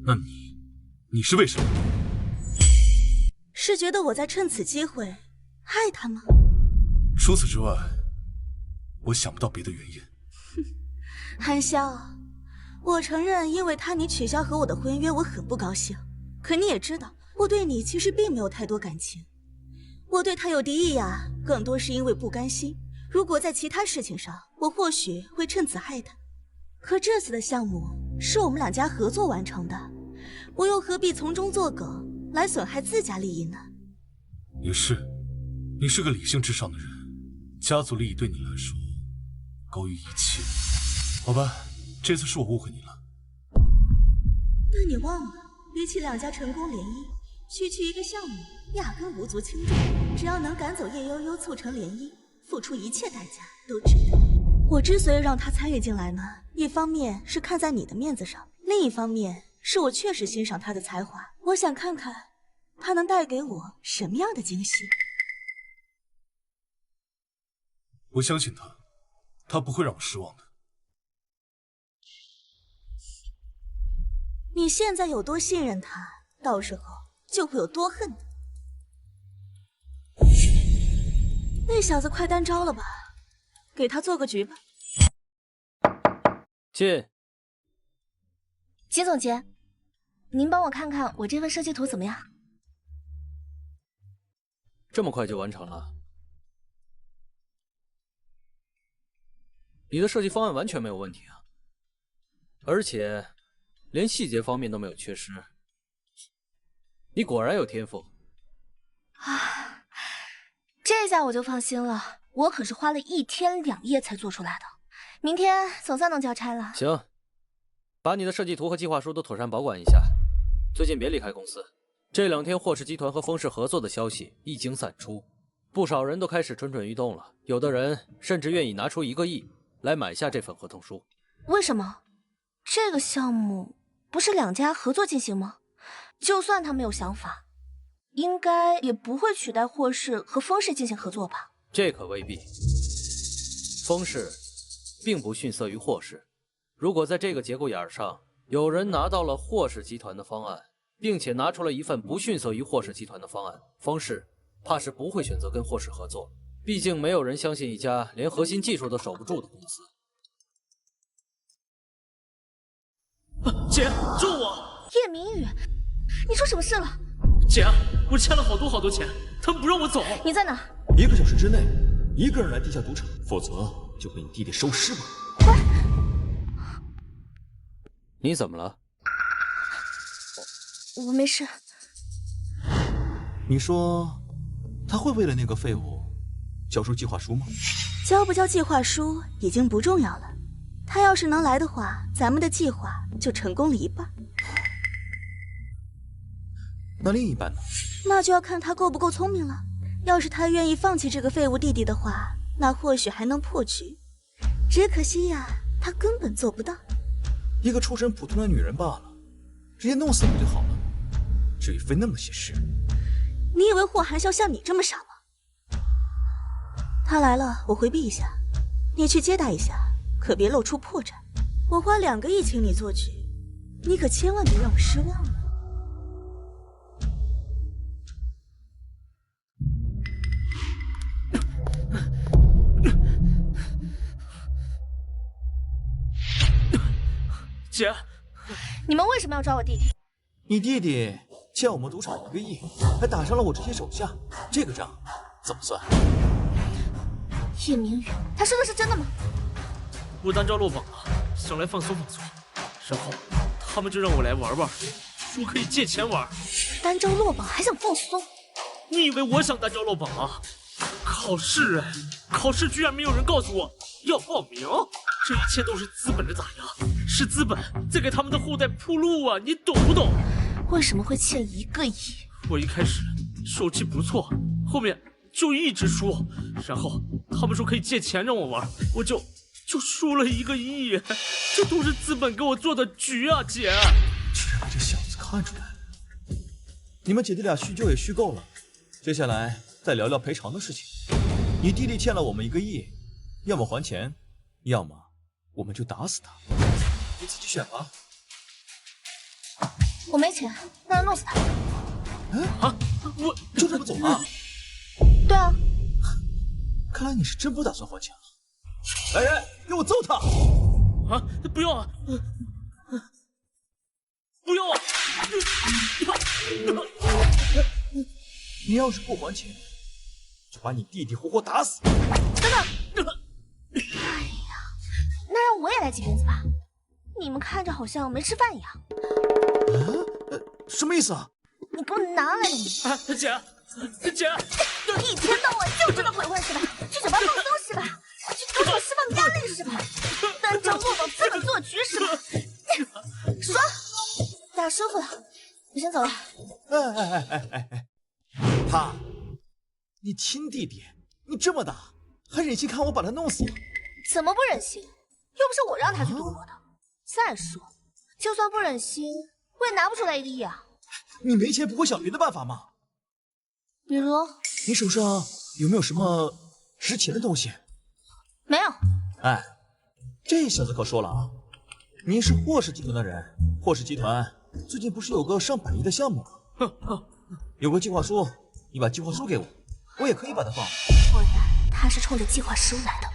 那你是为什么？是觉得我在趁此机会害她吗？除此之外，我想不到别的原因。韩潇，我承认因为他你取消和我的婚约，我很不高兴。可你也知道，我对你其实并没有太多感情。我对他有敌意呀，更多是因为不甘心。如果在其他事情上，我或许会趁此害他。可这次的项目是我们2家合作完成的，我又何必从中作梗，来损害自家利益呢？也是，你是个理性至上的人，家族利益对你来说高于一切。好吧，这次是我误会你了。那你忘了，比起2家成功联姻，区区一个项目压根无足轻重。只要能赶走叶悠悠，促成联姻，付出一切代价都值得。我之所以让他参与进来呢，一方面是看在你的面子上，另一方面是我确实欣赏他的才华，我想看看他能带给我什么样的惊喜。我相信他，他不会让我失望的。你现在有多信任他，到时候就会有多恨他。那小子快单招了吧，给他做个局吧。进。金总监，您帮我看看我这份设计图怎么样？这么快就完成了？你的设计方案完全没有问题啊，而且连细节方面都没有缺失。你果然有天赋啊！这下我就放心了，我可是花了1天2夜才做出来的，明天总算能交差了。行，把你的设计图和计划书都妥善保管一下，最近别离开公司。这2天霍氏集团和风氏合作的消息一经散出，不少人都开始蠢蠢欲动了，有的人甚至愿意拿出1个亿来买下这份合同书。为什么？这个项目不是2家合作进行吗？就算他没有想法，应该也不会取代霍氏和风氏进行合作吧？这可未必。风氏并不逊色于霍氏，如果在这个节骨眼上有人拿到了霍氏集团的方案，并且拿出了一份不逊色于霍氏集团的方案，风氏怕是不会选择跟霍氏合作。毕竟没有人相信一家连核心技术都守不住的公司。姐，救我！叶明宇，你出什么事了？姐，我欠了好多钱，他们不让我走。你在哪？1个小时之内，一个人来地下赌场，否则就被你弟弟收尸吧。喂，你怎么了？我没事。你说他会为了那个废物交出计划书吗？交不交计划书已经不重要了，他要是能来的话，咱们的计划就成功了一半。那另一半呢？那就要看他够不够聪明了。要是他愿意放弃这个废物弟弟的话，那或许还能破局。只可惜呀，他根本做不到。一个出身普通的女人罢了，直接弄死不就好了？至于费那么些事。你以为霍寒潇像你这么傻吗？他来了，我回避一下，你去接待一下，可别露出破绽。我花2个亿请你做局，你可千万别让我失望了。姐，你们为什么要抓我弟弟？你弟弟欠我们赌场1个亿，还打伤了我这些手下，这个账怎么算？叶明宇，他说的是真的吗？我单招落榜了，想来放松放松，然后他们就让我来玩玩，说可以借钱玩。单招落榜还想放松？你以为我想单招落榜啊？考试哎，考试居然没有人告诉我要报名，这一切都是资本的打压，是资本在给他们的后代铺路啊，你懂不懂？为什么会欠1个亿？我一开始手气不错，后面就一直输，然后他们说可以借钱让我玩，我就输了1个亿，这都是资本给我做的局啊，姐！居然被这小子看出来了。你们姐弟俩叙旧也叙够了，接下来再聊聊赔偿的事情。你弟弟欠了我们1个亿，要么还钱，要么我们就打死他。你自己选吧。我没钱，那就弄死他。啊！我就这么走啊？对啊。看来你是真不打算还钱了。来人，给我揍他！啊！不要啊！不要啊！你要是不还钱，就把你弟弟活活打死！等等！哎呀，那让我也来几鞭子吧！你们看着好像没吃饭一样。什么意思啊？你给我拿来你！啊，姐，一天到晚就知道鬼混是吧？去酒吧放松是吧？去赌场释放压力是吧？单招落榜资本做局是吧？爽，打舒服了，我先走了。他，你亲弟弟，你这么大，还忍心看我把他弄死？怎么不忍心？又不是我让他去赌博的。再说，就算不忍心，我也拿不出来1个亿啊。你没钱不会想别的办法吗？比如，你手上有没有什么值钱的东西？没有。哎，这小子可说了啊，你是霍氏集团的人，霍氏集团最近不是有个上百亿的项目吗？有个计划书，你把计划书给我，我也可以把它放。果然，他是冲着计划书来的。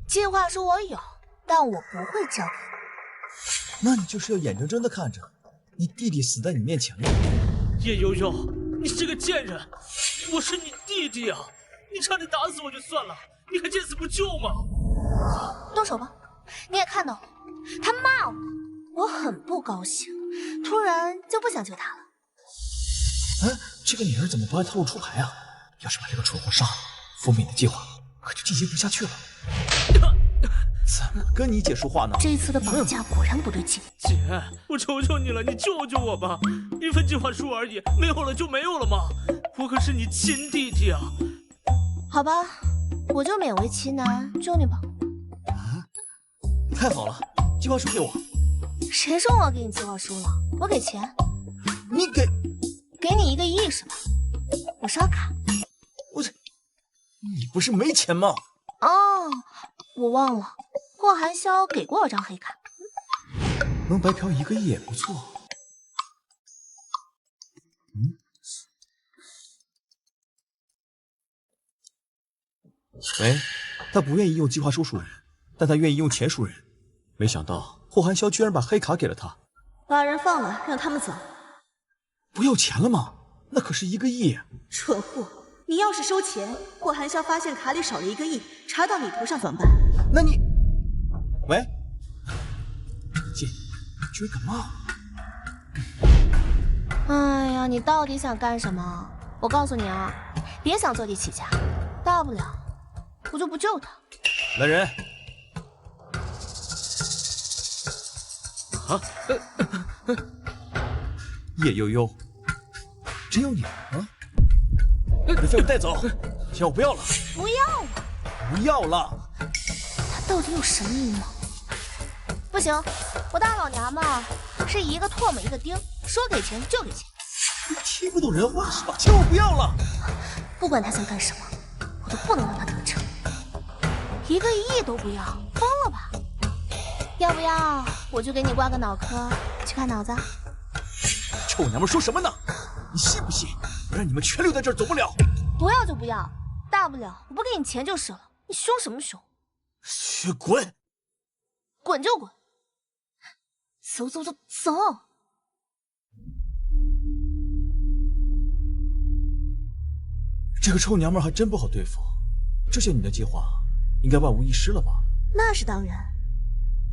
计划书我有，但我不会交给你。那你就是要眼睁睁的看着你弟弟死在你面前了。叶悠悠，你是个贱人！我是你弟弟啊！你差点打死我就算了，你还见死不救吗？动手吧！你也看到了，他骂我，我很不高兴，突然就不想救他了。这个女人怎么不按套路出牌啊？要是把这个蠢货杀了，风敏的计划可就进行不下去了。怎么跟你姐说话呢？这一次的绑架果然不对劲。姐，我求求你了，你救救我吧！一份计划书而已，没有了就没有了吗？我可是你亲弟弟啊！好吧，我就勉为其难救你吧。太好了，计划书给我。谁说我要给你计划书了？我给钱。你给你1个亿是吧？我刷卡。你不是没钱吗？哦，我忘了，霍寒萧给过我张黑卡。能白嫖1个亿也不错。喂，他不愿意用计划书赎人，但他愿意用钱赎人。没想到霍寒萧居然把黑卡给了他。把人放了，让他们走。不要钱了吗？那可是1个亿。蠢货！你要是收钱，霍寒萧发现卡里少了1个亿，查到你头上怎么办？那你……喂，姐，居然敢骂我！哎呀，你到底想干什么？我告诉你啊，别想坐地起价，大不了我就不救他。来人！啊！叶悠悠，真有你啊！把这废物带走，钱我不要了。不要了！不要了！他到底有什么阴谋？不行，我大老娘们是一个唾沫一个钉，说给钱就给钱。你听不懂人话是吧？钱我不要了！不管他想干什么，我都不能让他得逞。1个亿都不要，疯了吧？要不要我就给你挂个脑科去看脑子？臭娘们说什么呢？你信不信我让你们全留在这儿走不了？不要就不要，大不了我不给你钱就是了。你凶什么凶？去滚！滚就滚！走走走走！这个臭娘们还真不好对付。这些你的计划应该万无一失了吧？那是当然。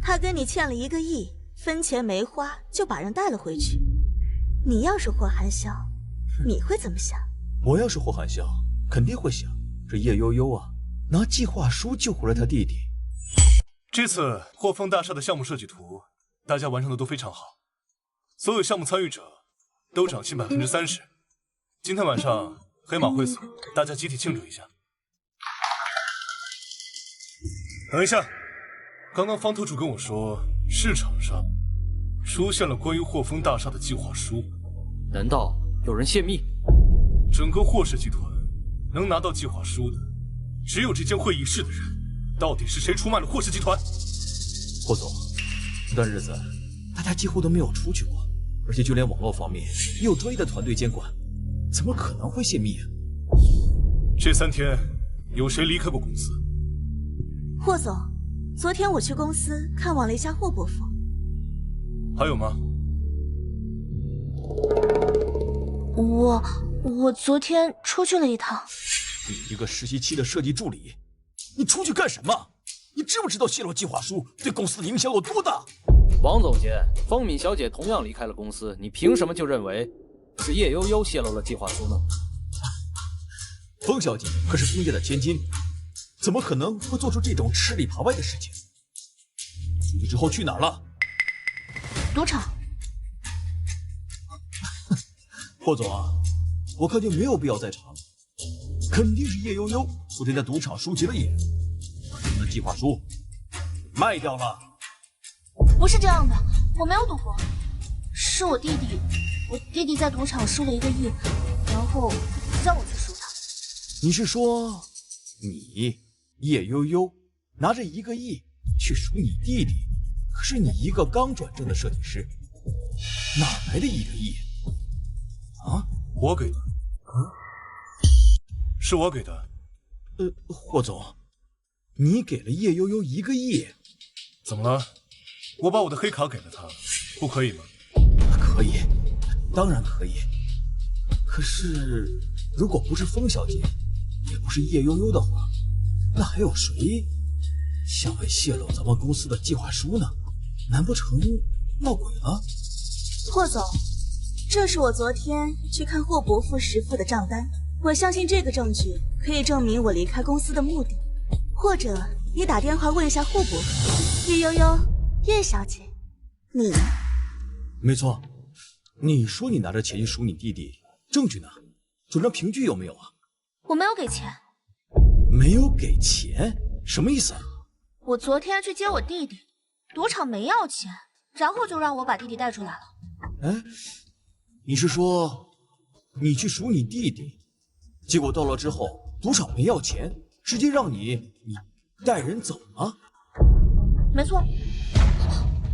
他跟你欠了1个亿，分钱没花就把人带了回去。你要是霍寒萧，你会怎么想？我要是霍寒萧，肯定会想，这叶悠悠啊，拿计划书救活了他弟弟。这次霍丰大厦的项目设计图，大家完成的都非常好，所有项目参与者都涨薪30%。今天晚上黑马会所，大家集体庆祝一下。等一下，刚刚方头主跟我说，市场上出现了关于霍丰大厦的计划书。难道有人泄密？整个霍氏集团能拿到计划书的，只有这间会议室的人。到底是谁出卖了霍氏集团？霍总，这段日子大家几乎都没有出去过，而且就连网络方面也有专业的团队监管，怎么可能会泄密啊？这3天有谁离开过公司？霍总，昨天我去公司看望了一下霍伯父。还有吗？我昨天出去了一趟。你一个实习期的设计助理，你出去干什么？你知不知道泄露计划书对公司的影响有多大？王总监，风敏小姐同样离开了公司，你凭什么就认为是叶悠悠泄露了计划书呢？风小姐可是风家的千金，怎么可能会做出这种吃里扒外的事情？出去之后去哪儿了？赌场。霍总啊，我看就没有必要再查了，肯定是叶悠悠昨天在赌场输急了眼，把他们的计划书卖掉了。不是这样的，我没有赌博，是我弟弟在赌场输了1个亿，然后让我去赎他。你是说你叶悠悠拿着1个亿去赎你弟弟？可是你一个刚转正的设计师，哪来的1个亿？啊，我给的。是我给的。霍总，你给了叶悠悠1个亿？怎么了？我把我的黑卡给了他，不可以吗？可以，当然可以。可是，如果不是风小姐，也不是叶悠悠的话，那还有谁想会泄露咱们公司的计划书呢？难不成闹鬼了？霍总，这是我昨天去看霍伯父实付的账单，我相信这个证据可以证明我离开公司的目的。或者你打电话问一下霍伯父。叶悠悠，叶小姐，你呢？没错，你说你拿着钱去赎你弟弟，证据呢？转账凭据有没有啊？我没有给钱。没有给钱？什么意思啊？我昨天去接我弟弟，赌场没要钱，然后就让我把弟弟带出来了。哎，你是说你去赎你弟弟，结果到了之后赌场没要钱，直接让你带人走吗？没错。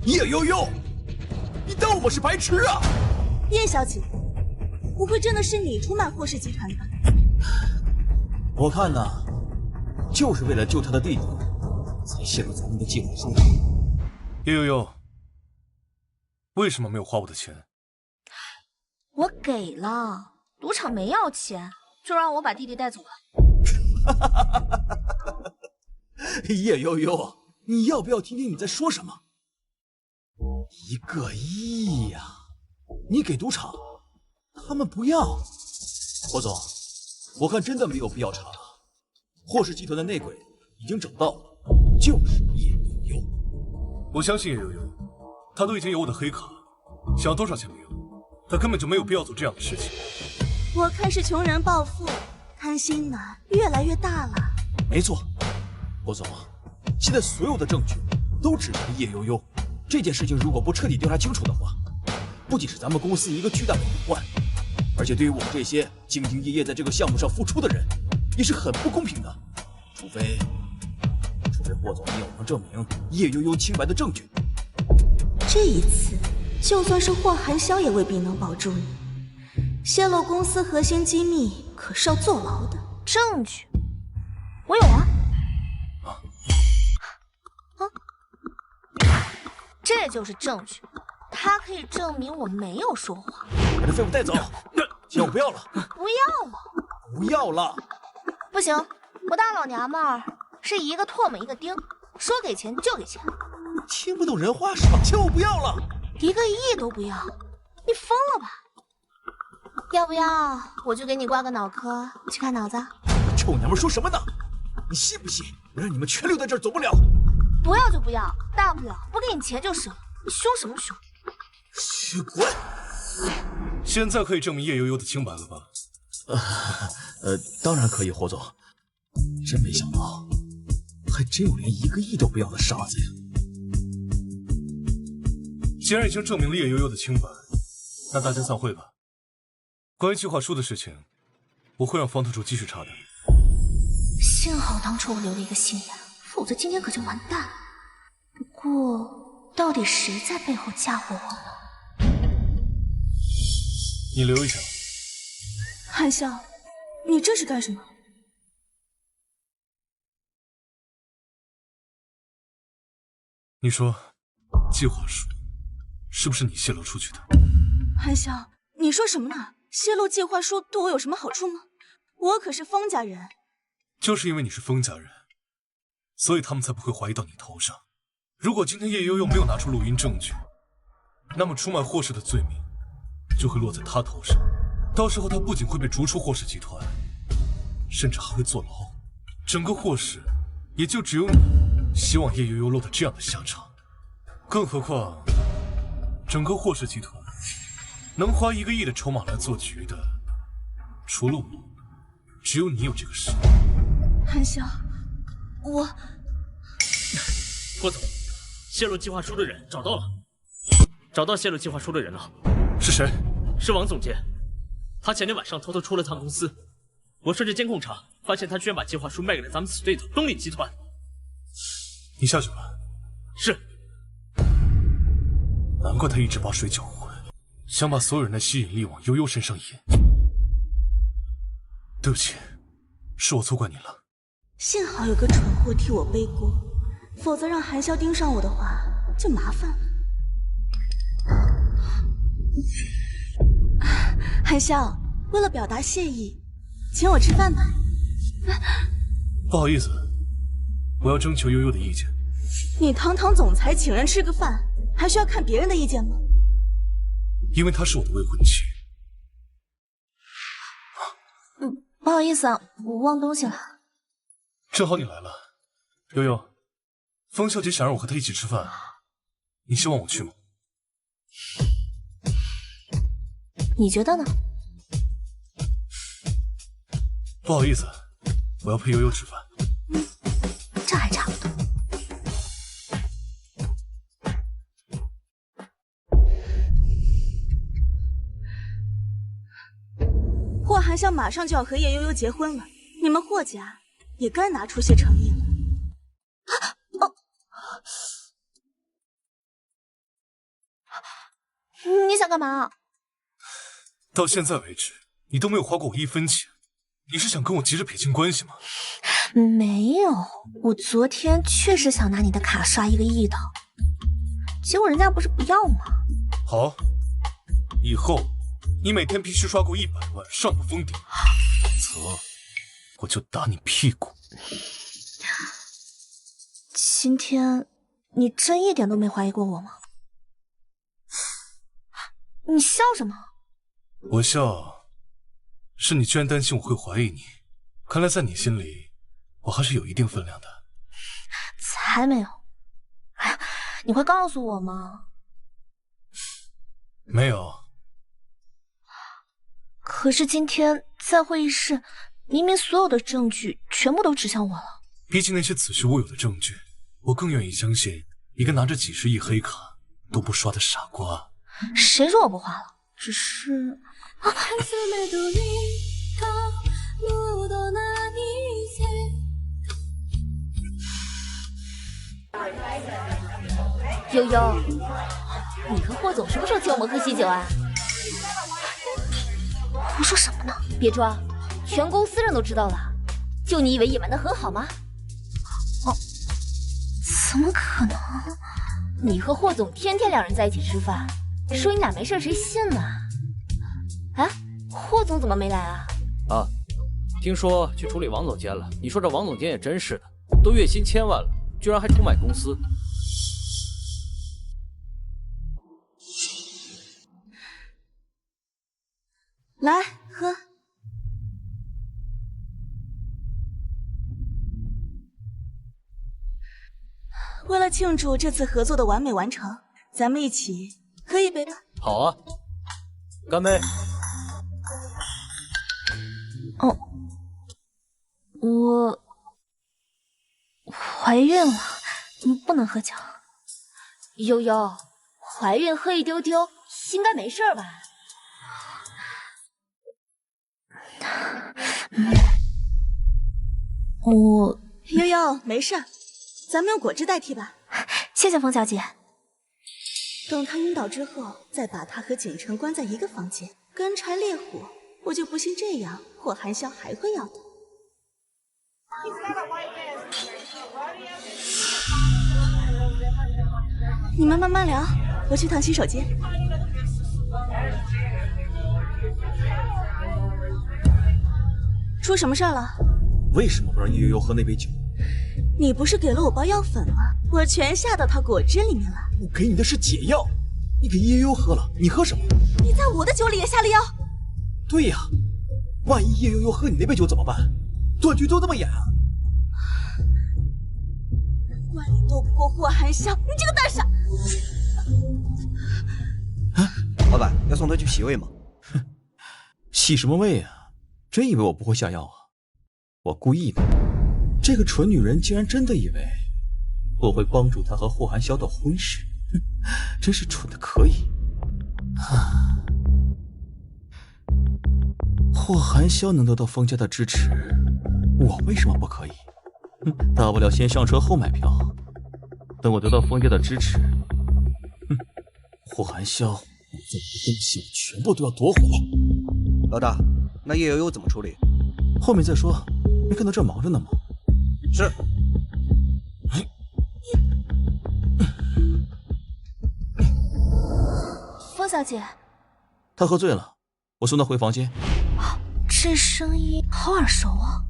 叶悠悠，你当我们是白痴啊？叶小姐，不会真的是你出卖霍氏集团吧？我看呢，就是为了救他的弟弟，才泄露咱们的计划书。叶悠悠，为什么没有花我的钱？我给了，赌场没要钱，就让我把弟弟带走了。叶悠悠，你要不要听听你在说什么？1个亿呀！你给赌场，他们不要。霍总，我看真的没有必要查了。霍氏集团的内鬼已经找到了，就是叶悠悠。我相信叶悠悠，他都已经有我的黑卡，想要多少钱没有，他根本就没有必要做这样的事情。我看是穷人暴富，贪心呢越来越大了。没错，霍总，现在所有的证据都指向叶悠悠。这件事情如果不彻底调查清楚的话，不仅是咱们公司一个巨大的隐患，而且对于我们这些兢兢业业在这个项目上付出的人，也是很不公平的。除非霍总你有能证明叶悠悠清白的证据。这一次，就算是霍寒宵也未必能保住你。泄露公司核心机密可是要坐牢的。证据，我有啊。这就是证据，它可以证明我没有说谎。把这废物带走，钱我不要了。不要了。不要了。不行，我大老娘们儿是一个唾沫一个钉，说给钱就给钱。听不懂人话是吧？钱我不要了，1个亿都不要，你疯了吧？要不要我就给你挂个脑科去看脑子？臭娘们说什么呢？你信不信我让你们全留在这儿走不了？不要就不要，大不了不给你钱就是了。你凶什么凶？去滚！现在可以证明叶悠悠的清白了吧？当然可以，霍总。真没想到，还真有连1个亿都不要的傻子呀！既然已经证明了叶悠悠的清白，那大家散会吧。关于计划书的事情，我会让方特助继续查的。幸好当初我留了一个心眼，否则今天可就完蛋了。不过，到底谁在背后嫁祸我呢？你留一下。寒宵，你这是干什么？你说，计划书是不是你泄露出去的？寒宵，你说什么呢？泄露计划书对我有什么好处吗？我可是封家人。就是因为你是封家人，所以他们才不会怀疑到你头上。如果今天叶悠悠没有拿出录音证据，那么出卖霍氏的罪名就会落在他头上。到时候他不仅会被逐出霍氏集团，甚至还会坐牢。整个霍氏也就只有你希望叶悠悠落得这样的下场。更何况，整个霍氏集团能花1个亿的筹码来做局的，除了我，只有你有这个实力。寒宵，我……霍总，泄露计划书的人找到了，找到泄露计划书的人了。是谁？是王总监。他前天晚上偷偷出了趟公司，我顺着监控查，发现他居然把计划书卖给了咱们死对头东丽集团。你下去吧。是。难怪他一直把水搅浑，想把所有人的吸引力往悠悠身上引。对不起，是我错怪你了。幸好有个蠢货替我背锅，否则让寒宵盯上我的话就麻烦了。韩潇，为了表达谢意，请我吃饭吧。不好意思，我要征求悠悠的意见。你堂堂总裁请人吃个饭，还需要看别人的意见吗？因为她是我的未婚妻。不好意思啊，我忘东西了。正好你来了，悠悠，风小姐想让我和她一起吃饭，你希望我去吗？你觉得呢？不好意思，我要陪悠悠吃饭。这还差不多。霍寒香马上就要和叶悠悠结婚了，你们霍家也该拿出些诚意了。你想干嘛？到现在为止，你都没有花过我1分钱，你是想跟我急着撇清关系吗？没有，我昨天确实想拿你的卡刷1个亿的，结果人家不是不要吗？好，以后你每天必须刷够100万，上不封顶，否则我就打你屁股。今天你真一点都没怀疑过我吗？你笑什么？我笑，是你居然担心我会怀疑你。看来在你心里，我还是有一定分量的。才没有！哎呀，你会告诉我吗？没有。可是今天在会议室，明明所有的证据全部都指向我了。比起那些子虚乌有的证据，我更愿意相信一个拿着几10亿黑卡都不刷的傻瓜。谁说我不花了？只是……悠悠，你和霍总什么时候请我们喝喜酒啊？胡说什么呢？别装，全公司人都知道了，就你以为隐瞒的很好吗？哦，怎么可能？你和霍总天天两人在一起吃饭，说你俩没事谁信呢？啊，霍总怎么没来啊？啊，听说去处理王总监了。你说这王总监也真是的，都月薪1000万了，居然还出卖公司。来喝。为了庆祝这次合作的完美完成，咱们一起喝一杯吧。好啊，干杯！哦，我怀孕了，不能喝酒。悠悠，怀孕喝一丢丢，应该没事吧？我悠悠没事，咱们用果汁代替吧。谢谢风小姐。等她晕倒之后，再把她和景城关在一个房间，干柴烈火。我就不信这样霍寒潇还会要的。你们慢慢聊，我去趟洗手间。出什么事了？为什么不让叶悠悠喝那杯酒？你不是给了我包药粉吗？我全下到她果汁里面了。我给你的是解药，你给叶悠悠喝了，你喝什么？你在我的酒里也下了药？对呀，万一叶悠悠喝你那杯酒怎么办？断句都这么演啊！万里斗不过霍寒潇，你这个蛋傻！老板，要送他去洗胃吗？哼，洗什么胃啊？真以为我不会下药啊？我故意的。这个蠢女人竟然真的以为我会帮助她和霍寒潇的婚事，真是蠢的可以。霍寒潇能得到风家的支持，我为什么不可以？大不了先上车后买票，等我得到风家的支持，霍寒潇在我的东西我全部都要夺回来。老大，那叶悠悠怎么处理？后面再说，没看到这忙着呢吗？是。风小姐，他喝醉了，我送他回房间。这声音好耳熟啊！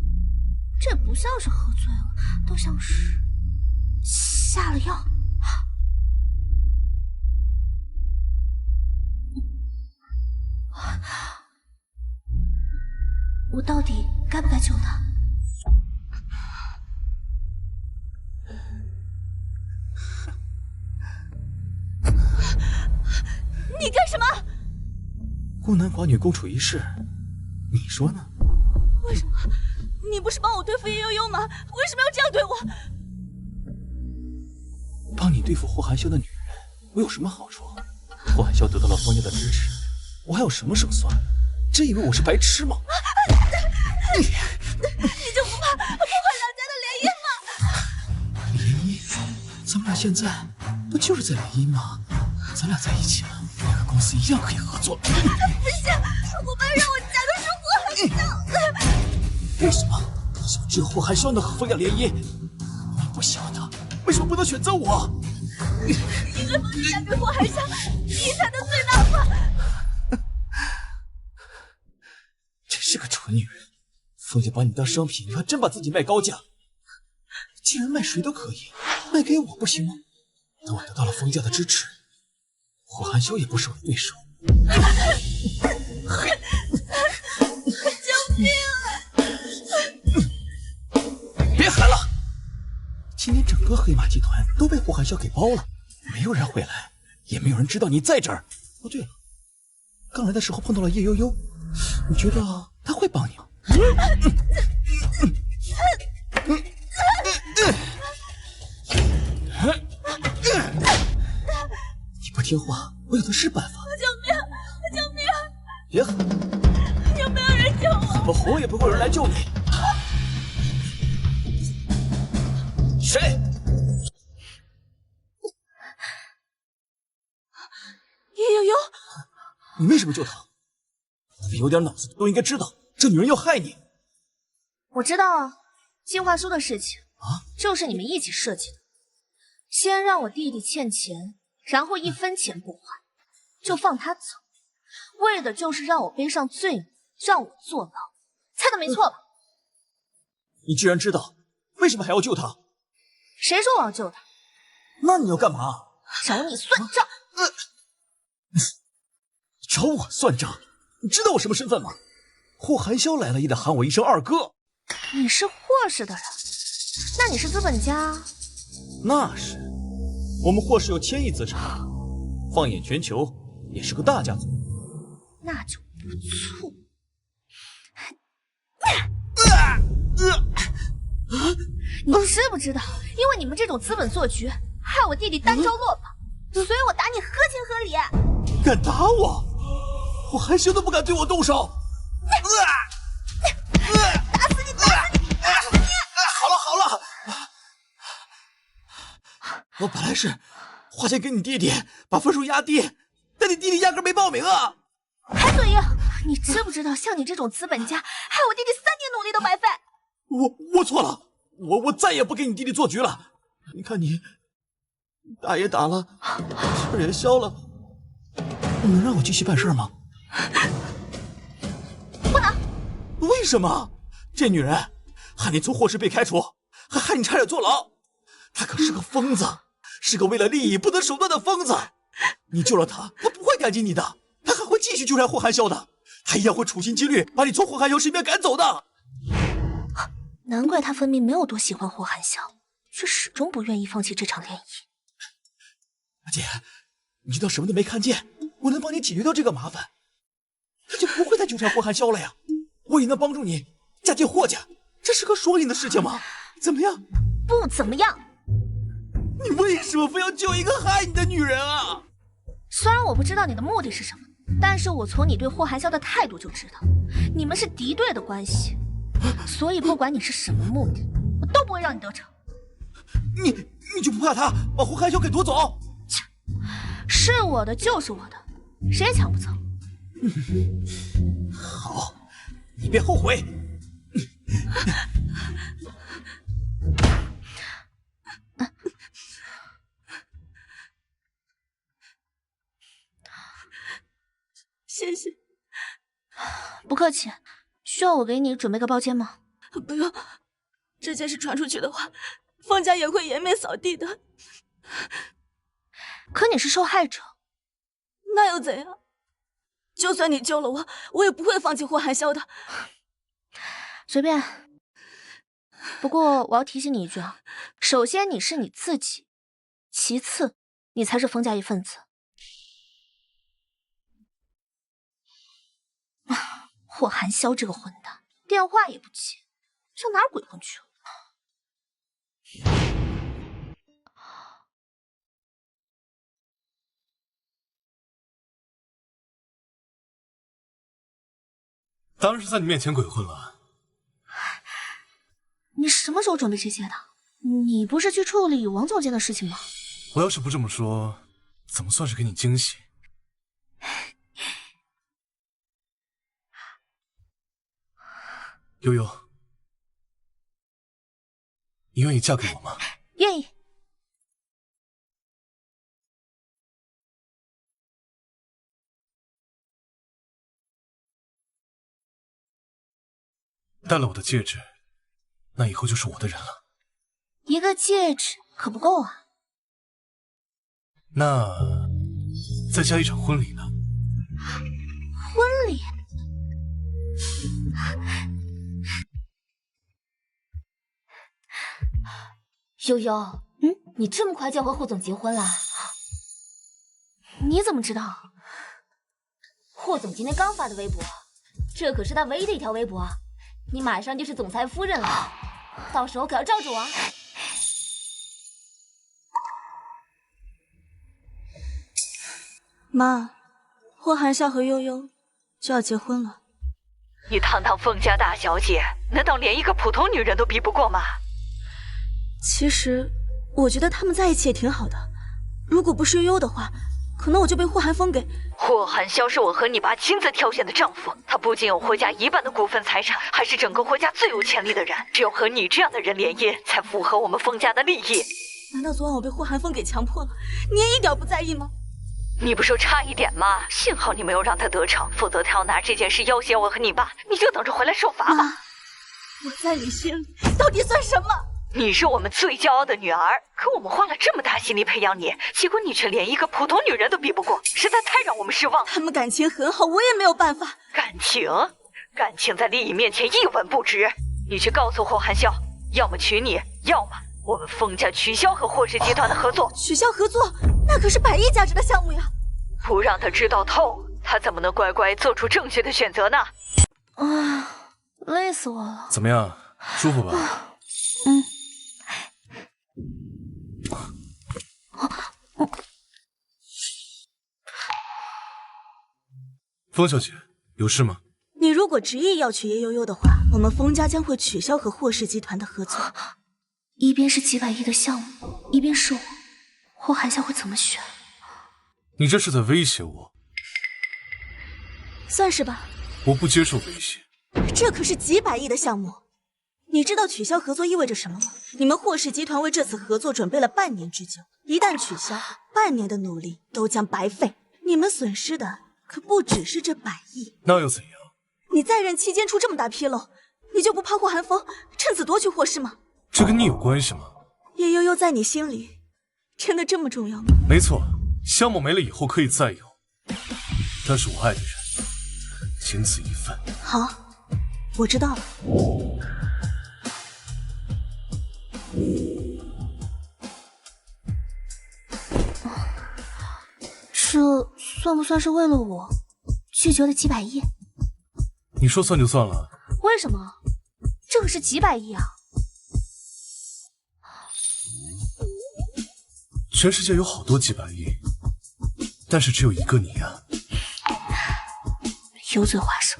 这不像是喝醉了，都像是下了药。我到底该不该救他？你干什么？孤男寡女共处一室，你说呢？为什么？你不是帮我对付叶悠悠吗？为什么要这样对我？帮你对付霍寒萧的女人，我有什么好处？霍寒萧得到了方家的支持，我还有什么胜算？真以为我是白痴吗？你就不怕破坏两家的联姻吗？联姻？咱们俩现在不就是在联姻吗？咱俩在一起了，两个公司一样可以合作。不行，我爸让我嫁的是霍寒萧。为什么？为什么只有霍寒萧能和方家联姻？你不喜欢他，为什么不能选择我？因为方家嫁给霍寒萧，你才能最大化。真是个蠢女人！方家把你当商品，你还真把自己卖高价。既然卖谁都可以，卖给我不行吗？等我得到了方家的支持，霍寒萧也不是我的对手。救命啊！别喊了！今天整个黑马集团都被霍寒萧给包了，没有人会来，也没有人知道你在这儿。哦，对了，刚来的时候碰到了叶悠悠，你觉得他会帮你吗？你不听话，我有的是办法。救命！救命！别喊！有没有人救我？怎么哄也不会有人来救你。谁？叶悠悠，你为什么救她？你有点脑子都应该知道，这女人要害你。我知道啊，计划书的事情啊，就是你们一起设计的。先让我弟弟欠钱，然后1分钱不还，就放他走，为的就是让我背上罪名，让我坐牢。猜的没错吧？你既然知道，为什么还要救她？谁说我要救他？那你要干嘛？找你算账。找我算账？你知道我什么身份吗？霍寒萧来了也得喊我一声二哥。你是霍氏的人，那你是资本家？那是，我们霍氏有1000亿资产，放眼全球也是个大家族。那就不错。你知不知道，因为你们这种资本做局，害我弟弟单招落榜，所以我打你合情合理。敢打我？霍寒萧都不敢对我动手。打死你！打死你！打死你！好了好了，我本来是花钱给你弟弟把分数压低，但你弟弟压根没报名啊！还嘴硬！你知不知道，像你这种资本家，害我弟弟3年努力都白费。我错了，我再也不给你弟弟做局了。你看你打也打了，气也消了，你能让我继续办事吗？不能。为什么？这女人害你从霍氏被开除，还害你差点坐牢。她可是个疯子，是个为了利益不择手段的疯子。你救了她，她不会感激你的，她还会继续纠缠霍寒萧的，她一样会处心积虑把你从霍寒萧身边赶走的。难怪他分明没有多喜欢霍寒萧，却始终不愿意放弃这场联谊。姐，你就当什么都没看见，我能帮你解决掉这个麻烦，他就不会再纠缠霍寒萧了呀。我也能帮助你嫁进霍家，这是个双赢的事情吗？怎么样？不怎么样。你为什么非要救一个害你的女人啊？虽然我不知道你的目的是什么，但是我从你对霍寒萧的态度就知道，你们是敌对的关系。所以不管你是什么目的，我都不会让你得逞。你就不怕他把霍寒萧给夺走？是我的就是我的，谁也抢不走。好，你别后悔。谢谢，不客气。需要我给你准备个包间吗？不用，这件事传出去的话，方家也会颜面扫地的。可你是受害者，那又怎样？就算你救了我，我也不会放弃霍寒萧的。随便。不过我要提醒你一句啊，首先你是你自己，其次你才是方家一份子。霍寒萧这个混蛋，电话也不接，上哪儿鬼混去了？当然是在你面前鬼混了。你什么时候准备这些的？你不是去处理王总监的事情吗？我要是不这么说，怎么算是给你惊喜？悠悠，你愿意嫁给我吗？愿意。戴了我的戒指，那以后就是我的人了。一个戒指可不够啊。那再加一场婚礼呢？婚礼？悠悠，你这么快就要和霍总结婚了？你怎么知道？霍总今天刚发的微博，这可是他唯一的一条微博，你马上就是总裁夫人了，到时候可要罩着我啊！妈，霍寒萧和悠悠就要结婚了。你堂堂封家大小姐，难道连一个普通女人都比不过吗？其实，我觉得他们在一起也挺好的。如果不是悠悠的话，可能我就被霍寒风给……霍寒萧是我和你爸亲自挑选的丈夫，他不仅有霍家1半的股份财产，还是整个霍家最有潜力的人。只有和你这样的人联姻，才符合我们封家的利益。难道昨晚我被霍寒风给强迫了？你也一点不在意吗？你不说差一点吗？幸好你没有让他得逞，否则他要拿这件事要挟我和你爸，你就等着回来受罚吧。我在你心里到底算什么？你是我们最骄傲的女儿，可我们花了这么大心力培养你，结果你却连一个普通女人都比不过，实在太让我们失望。他们感情很好，我也没有办法。感情在利益面前一文不值。你去告诉霍寒萧，要么娶你，要么我们封家取消和霍氏集团的合作。取消合作？那可是100亿价值的项目呀！不让他知道透，他怎么能乖乖做出正确的选择呢？啊，累死我了。怎么样，舒服吧？风小姐，有事吗？你如果执意要娶叶悠悠的话，我们封家将会取消和霍氏集团的合作。一边是几百亿的项目，一边是我，霍寒萧会怎么选？你这是在威胁我？算是吧。我不接受威胁。这可是几百亿的项目，你知道取消合作意味着什么吗？你们霍氏集团为这次合作准备了半年之久，一旦取消，半年的努力都将白费。你们损失的可不只是这100亿。那又怎样？你在任期间出这么大纰漏，你就不怕霍寒风趁此夺取霍氏吗？这跟你有关系吗？叶悠悠在你心里真的这么重要吗？没错，项目没了以后可以再有，但是我爱的人仅此一份。好，我知道了。这算不算是为了我拒绝了几百亿？你说算就算了。为什么？这可是几百亿啊！全世界有好多几百亿，但是只有一个你啊。油嘴滑舌，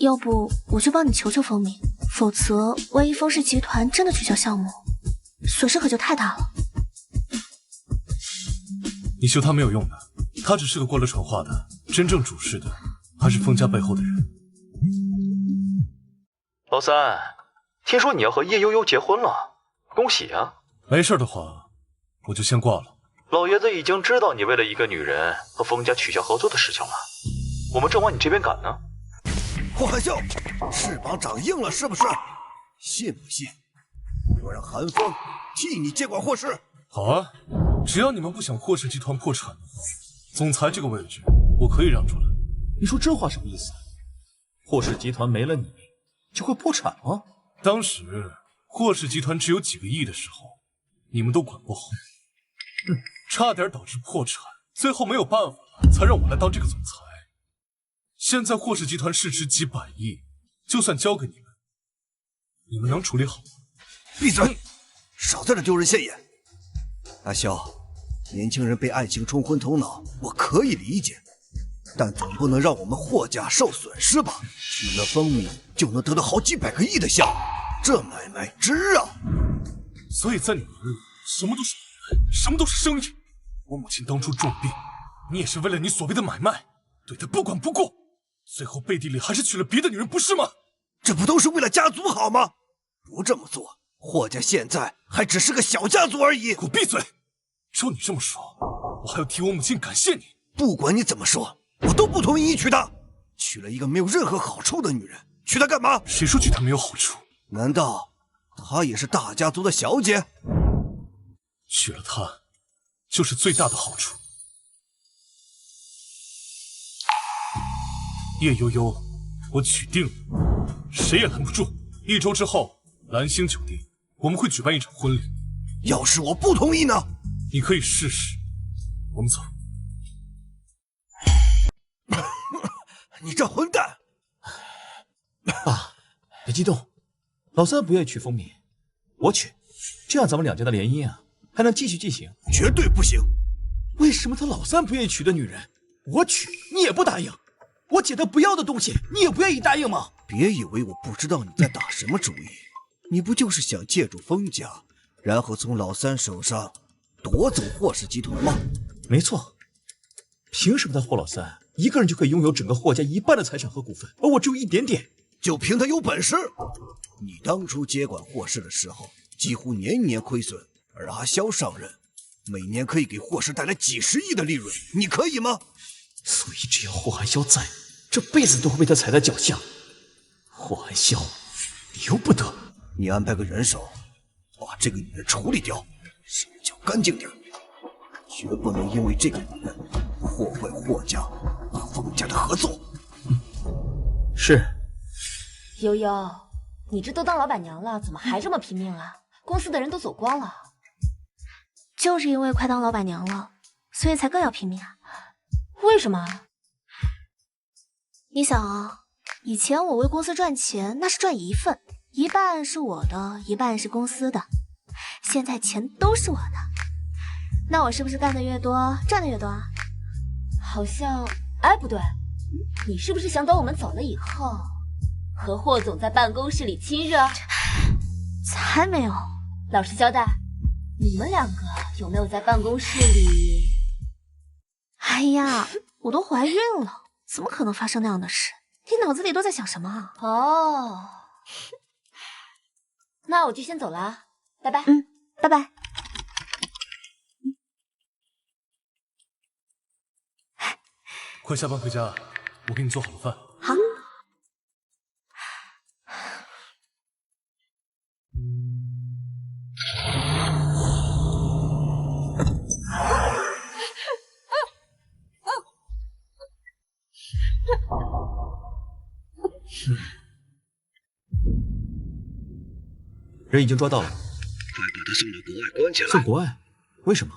要不我就帮你求求风鸣，否则万一方氏集团真的取消项目，损失可就太大了。你求他没有用的，他只是个过来传话的，真正主事的还是封家背后的人。老三，听说你要和叶悠悠结婚了，恭喜啊！没事的话，我就先挂了。老爷子已经知道你为了一个女人和封家取消合作的事情了，我们正往你这边赶呢。霍寒萧，翅膀长硬了是不是？信不信我让寒风替你接管霍氏？好啊，只要你们不想霍氏集团破产的话，总裁这个位置我可以让出来。你说这话什么意思？霍氏集团没了你就会破产吗？当时霍氏集团只有几个亿的时候，你们都管不好，差点导致破产，最后没有办法了，才让我来当这个总裁。现在霍氏集团市值几百亿，就算交给你们，你们能处理好吗？闭嘴！少在这丢人现眼。阿萧，年轻人被爱情冲昏头脑，我可以理解，但总不能让我们霍家受损失吧？娶了风敏就能得到好几百个亿的项目，这买卖值啊！所以在你们那里，什么都是买卖，什么都是生意。我母亲当初重病，你也是为了你所谓的买卖，对她不管不顾，最后背地里还是娶了别的女人，不是吗？这不都是为了家族好吗？不这么做，霍家现在还只是个小家族而已。给我闭嘴！照你这么说，我还要替我母亲感谢你。不管你怎么说，我都不同意你娶她。娶了一个没有任何好处的女人，娶她干嘛？谁说娶她没有好处？难道她也是大家族的小姐？娶了她，就是最大的好处。叶悠悠，我娶定了，谁也拦不住。1周之后，蓝星酒店我们会举办一场婚礼。要是我不同意呢？你可以试试。我们走。你这混蛋！爸，别激动，老三不愿意娶风敏，我娶，这样咱们两家的联姻啊，还能继续进行。绝对不行！为什么他老三不愿意娶的女人，我娶你也不答应？我姐她不要的东西，你也不愿意答应吗？别以为我不知道你在打什么主意，你不就是想借助风家，然后从老三手上夺走霍氏集团吗？没错。凭什么他霍老三一个人就可以拥有整个霍家1半的财产和股份，而我只有一点点？就凭他有本事！你当初接管霍氏的时候，几乎年年亏损，而阿萧上任，每年可以给霍氏带来几十亿的利润，你可以吗？所以只要霍寒萧在，这辈子都会被他踩在脚下。霍寒萧，由不得！你安排个人手，把这个女人处理掉，手脚干净点，绝不能因为这个女人破坏霍家和风家的合作。是。悠悠，你这都当老板娘了，怎么还这么拼命啊？公司的人都走光了。就是因为快当老板娘了，所以才更要拼命啊。为什么？你想啊，以前我为公司赚钱，那是赚一份，1半是我的，1半是公司的。现在钱都是我的，那我是不是干的越多，赚的越多啊？好像，哎，不对，你是不是想等我们走了以后，和霍总在办公室里亲热？才没有。老实交代，你们两个有没有在办公室里？哎呀，我都怀孕了，怎么可能发生那样的事？你脑子里都在想什么啊？哦，那我就先走了，拜拜。拜拜。快下班回家，我给你做好了饭。好。人已经抓到了，快把他送到国外关起来。送国外？为什么？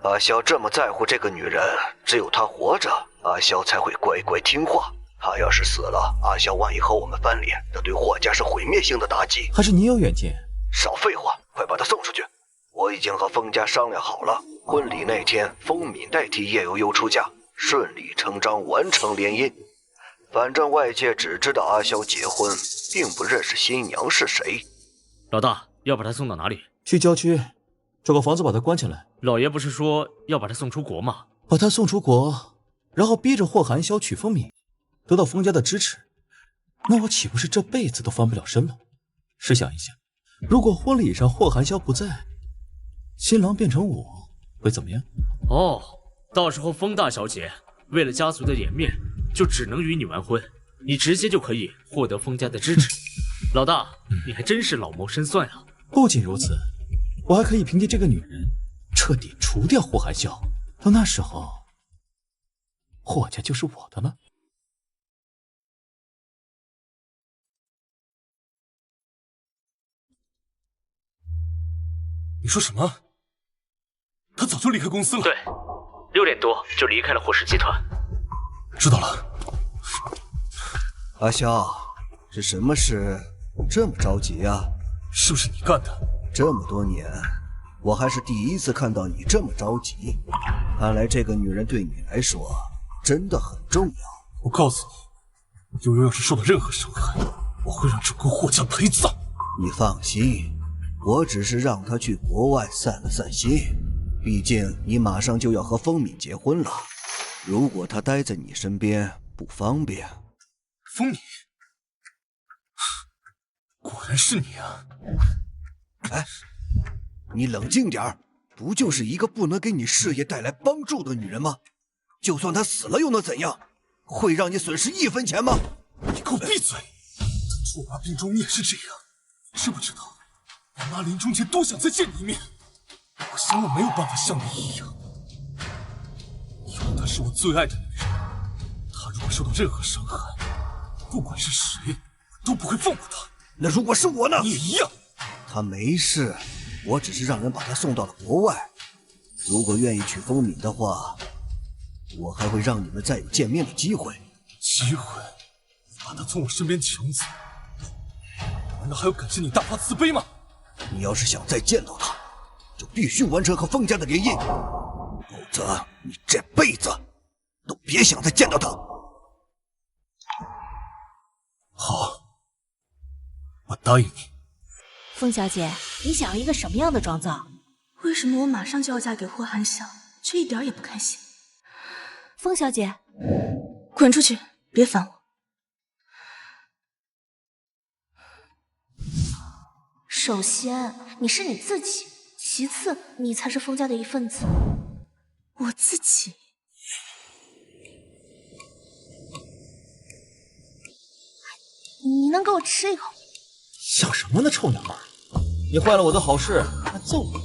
阿萧这么在乎这个女人，只有她活着，阿萧才会乖乖听话。她要是死了，阿萧万一和我们翻脸，这对霍家是毁灭性的打击。还是你有远见？少废话，快把她送出去。我已经和风家商量好了，婚礼那天，风敏代替叶悠悠出嫁，顺理成章完成联姻。反正外界只知道阿萧结婚，并不认识新娘是谁。老大，要把她送到哪里？去郊区，找个房子把她关起来。老爷不是说要把她送出国吗？把她送出国，然后逼着霍寒萧娶风敏，得到风家的支持，那我岂不是这辈子都翻不了身了？试想一下，如果婚礼上霍寒萧不在，新郎变成我，会怎么样？哦，到时候风大小姐为了家族的颜面，就只能与你完婚。你直接就可以获得封家的支持。老大，你还真是老谋深算啊！不仅如此，我还可以凭借这个女人彻底除掉霍寒萧。到那时候，霍家就是我的了。你说什么？他早就离开公司了？对，6点多就离开了霍氏集团。知道了。阿萧，是什么事这么着急啊？是不是你干的？这么多年，我还是第一次看到你这么着急。看来这个女人对你来说真的很重要。我告诉你，悠悠要是受到任何伤害，我会让整个霍家陪葬。你放心，我只是让她去国外散了散心。毕竟你马上就要和风敏结婚了，如果她待在你身边不方便。风敏，果然是你啊！哎，你冷静点，不就是一个不能给你事业带来帮助的女人吗？就算她死了又能怎样？会让你损失1分钱吗？你给我闭嘴！我妈病中你也是这样，知不知道？我妈临终前多想再见你一面，我想我没有办法像你一样，因为她是我最爱的女人。她如果受到任何伤害，不管是谁，都不会放过她。那如果是我呢？你也一样。她没事，我只是让人把她送到了国外。如果愿意娶风敏的话，我还会让你们再有见面的机会。机会？把她从我身边抢走？难道还要感谢你大发慈悲吗？你要是想再见到她，就必须完成和风家的联姻，否则你这辈子都别想再见到她。好，我答应你。风小姐，你想要一个什么样的妆造？为什么我马上就要嫁给霍寒萧，却一点也不开心？风小姐，滚出去，别烦我。首先，你是你自己；其次，你才是风家的一份子。我自己？你能给我吃一口？想什么呢，臭娘们！你坏了我的好事，还揍我！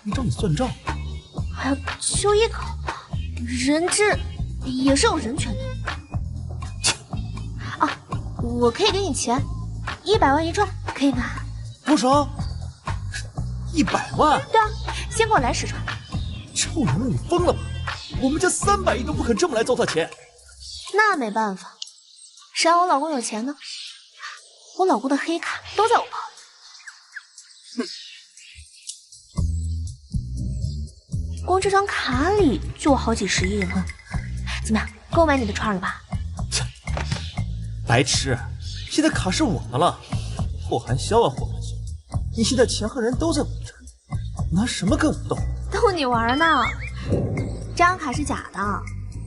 你找你算账？还要就一口？人质也是有人权的。啊，我可以给你钱，100万一幢，可以吗？多少？100万？对啊，先给我来10幢。臭娘们，你疯了吧？我们家300亿都不肯这么来糟蹋钱。那没办法，谁让我老公有钱呢？我老公的黑卡都在我包里。光这张卡里就有好几10亿了。怎么样，够买你的串了吧？白痴，现在卡是我的了。霍寒萧啊，霍寒萧，你现在钱和人都在我这儿，拿什么跟我斗？逗你玩呢，这张卡是假的。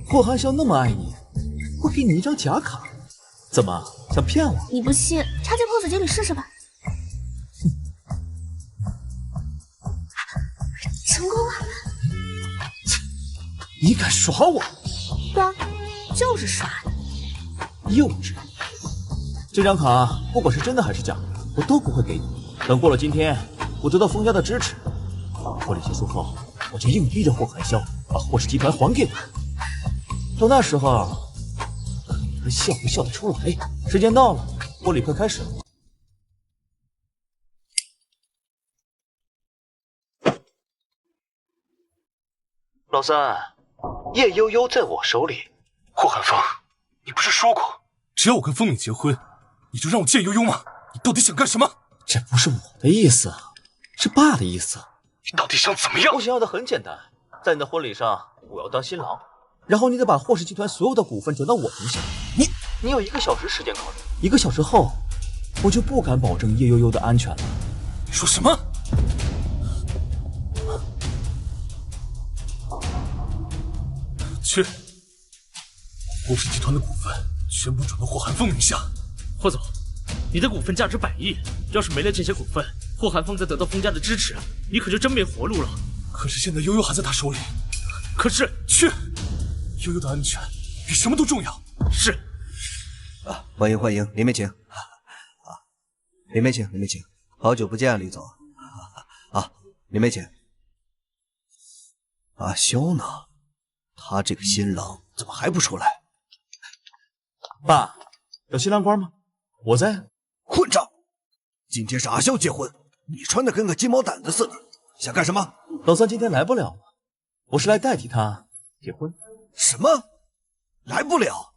霍寒萧那么爱你，会给你一张假卡？怎么想骗我？你不信，插进 POS 机里试试吧。成功了！你敢耍我？对啊，就是耍你。幼稚！这张卡不管是真的还是假的，我都不会给你。等过了今天，我得到风家的支持，脱离结束后，我就硬逼着霍寒萧把霍氏集团还给我。到那时候，你们笑不笑得出来？时间到了，婚礼快开始了。老三，叶悠悠在我手里。霍寒风，你不是说过，只要我跟风敏结婚，你就让我见悠悠吗？你到底想干什么？这不是我的意思，是爸的意思。你到底想怎么样？我想要的很简单，在你的婚礼上，我要当新郎，然后你得把霍氏集团所有的股份转到我名下。你有1个小时时间考虑。1个小时后，我就不敢保证叶悠悠的安全了。你说什么？去，霍氏集团的股份全部转到霍寒风名下。霍总，你的股份价值100亿，要是没了这些股份，霍寒风再得到风家的支持，你可就真没活路了。可是现在悠悠还在他手里。可是，去，悠悠的安全比什么都重要。是。欢迎欢迎，里面请。里面请，里面请。好久不见，李总。里面请。阿萧呢？他这个新郎怎么还不出来？爸，有新郎官吗？我在。混账！今天是阿萧结婚，你穿的跟个鸡毛掸子似的，想干什么？老三今天来不了了，我是来代替他结婚。什么？来不了？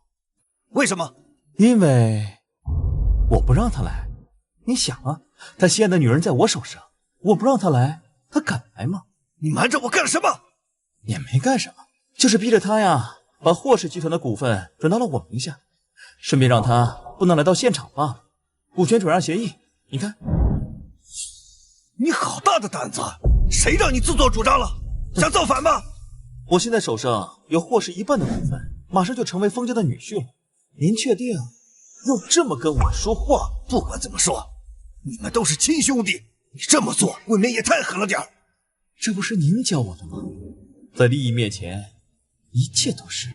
为什么？因为我不让他来。你想啊，他心爱的女人在我手上，我不让他来，他敢来吗？你瞒着我干什么？也没干什么，就是逼着他呀，把霍氏集团的股份转到了我名下，顺便让他不能来到现场罢了。股权转让协议，你看。你好大的胆子！谁让你自作主张了？想造反吗？我现在手上有霍氏1半的股份，马上就成为封家的女婿了。您确定要这么跟我说话？不管怎么说，你们都是亲兄弟，你这么做未免也太狠了点儿。这不是您教我的吗？在利益面前，一切都是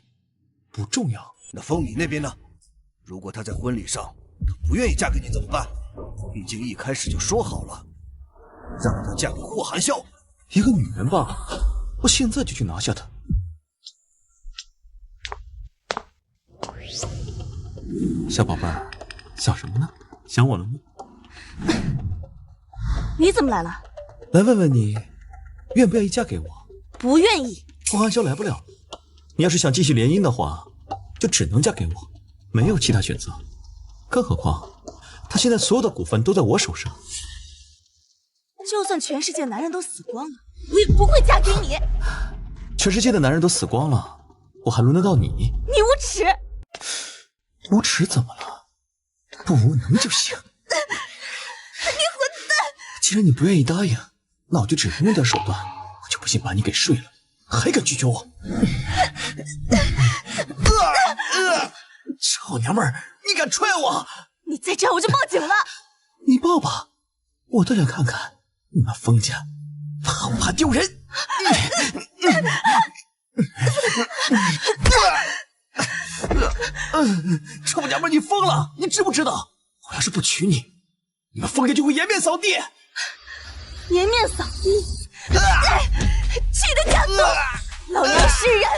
不重要。那风米那边呢？如果她在婚礼上她不愿意嫁给你怎么办？毕竟一开始就说好了，让她嫁给霍寒萧。一个女人吧，我现在就去拿下她。小宝贝儿，想什么呢？想我了吗？你怎么来了？来问问你，愿不愿意嫁给我？不愿意。霍寒萧来不了，你要是想继续联姻的话，就只能嫁给我，没有其他选择。更何况，他现在所有的股份都在我手上。就算全世界男人都死光了，我也不会嫁给你。全世界的男人都死光了，我还轮得到你？你无耻！无耻怎么了？不无能就行。你混蛋！既然你不愿意答应，那我就只能用点手段。我就不信把你给睡了，还敢拒绝我！臭娘们儿，你敢踹我！你再这样我就报警了。你报吧，我倒想看看你们封家怕不怕丢人。臭娘们，你疯了！你知不知道，我要是不娶你，你们封家就会颜面扫地。颜面扫地？气得假作！老娘是人，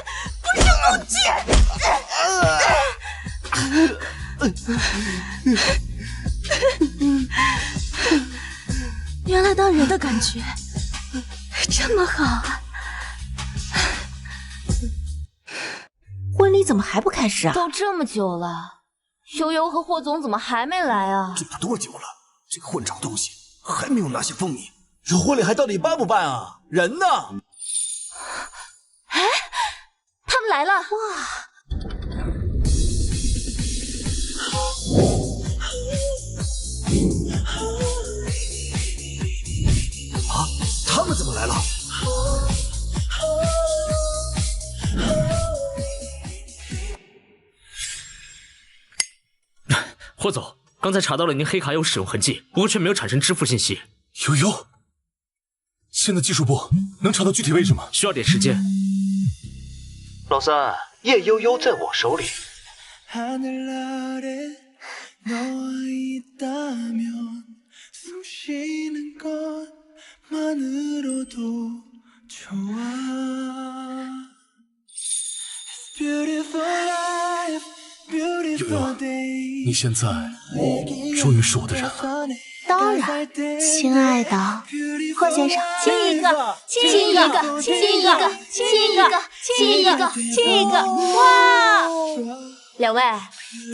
不是工具。原来当人的感觉这么好啊！婚礼怎么还不开始啊？都这么久了，悠悠和霍总怎么还没来啊？这都多久了？这个混账东西还没有拿下风米，这婚礼还到底办不办啊？人呢？哎，他们来了！哇！啊，他们怎么来了？霍总，刚才查到了您黑卡有使用痕迹，不过却没有产生支付信息。悠悠，现在技术部能查到具体位置吗？需要点时间。老三，叶悠悠在我手里。悠悠，你现在终于是我的人了。当然，亲爱的霍先生，亲一个，亲一个，亲一个，亲一个，亲一个，亲一个！哇！两位，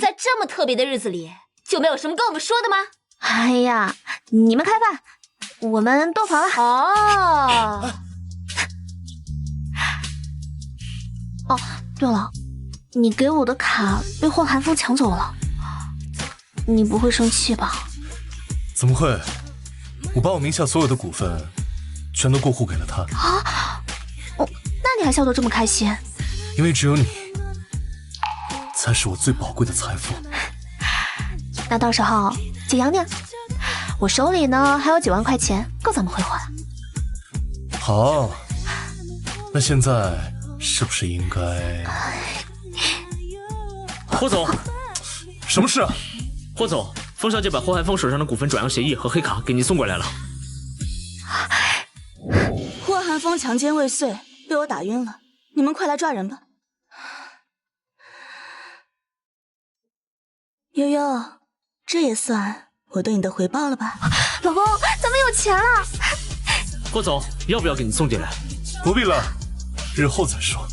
在这么特别的日子里，就没有什么跟我们说的吗？哎呀，你们开饭，我们洞房了。哦，哦，对了，你给我的卡被霍寒风抢走了，你不会生气吧？怎么会？我把我名下所有的股份全都过户给了他。啊！哦，那你还笑得这么开心？因为只有你才是我最宝贵的财富。那到时候解养你，我手里呢还有几万块钱，够咱们挥霍了。好，那现在是不是应该？霍总，什么事啊？霍总，风小姐把霍寒风手上的股份转让协议和黑卡给您送过来了。霍寒风强奸未遂，被我打晕了，你们快来抓人吧。悠悠，这也算我对你的回报了吧？老公，咱们有钱了。霍总，要不要给你送进来？不必了，日后再说。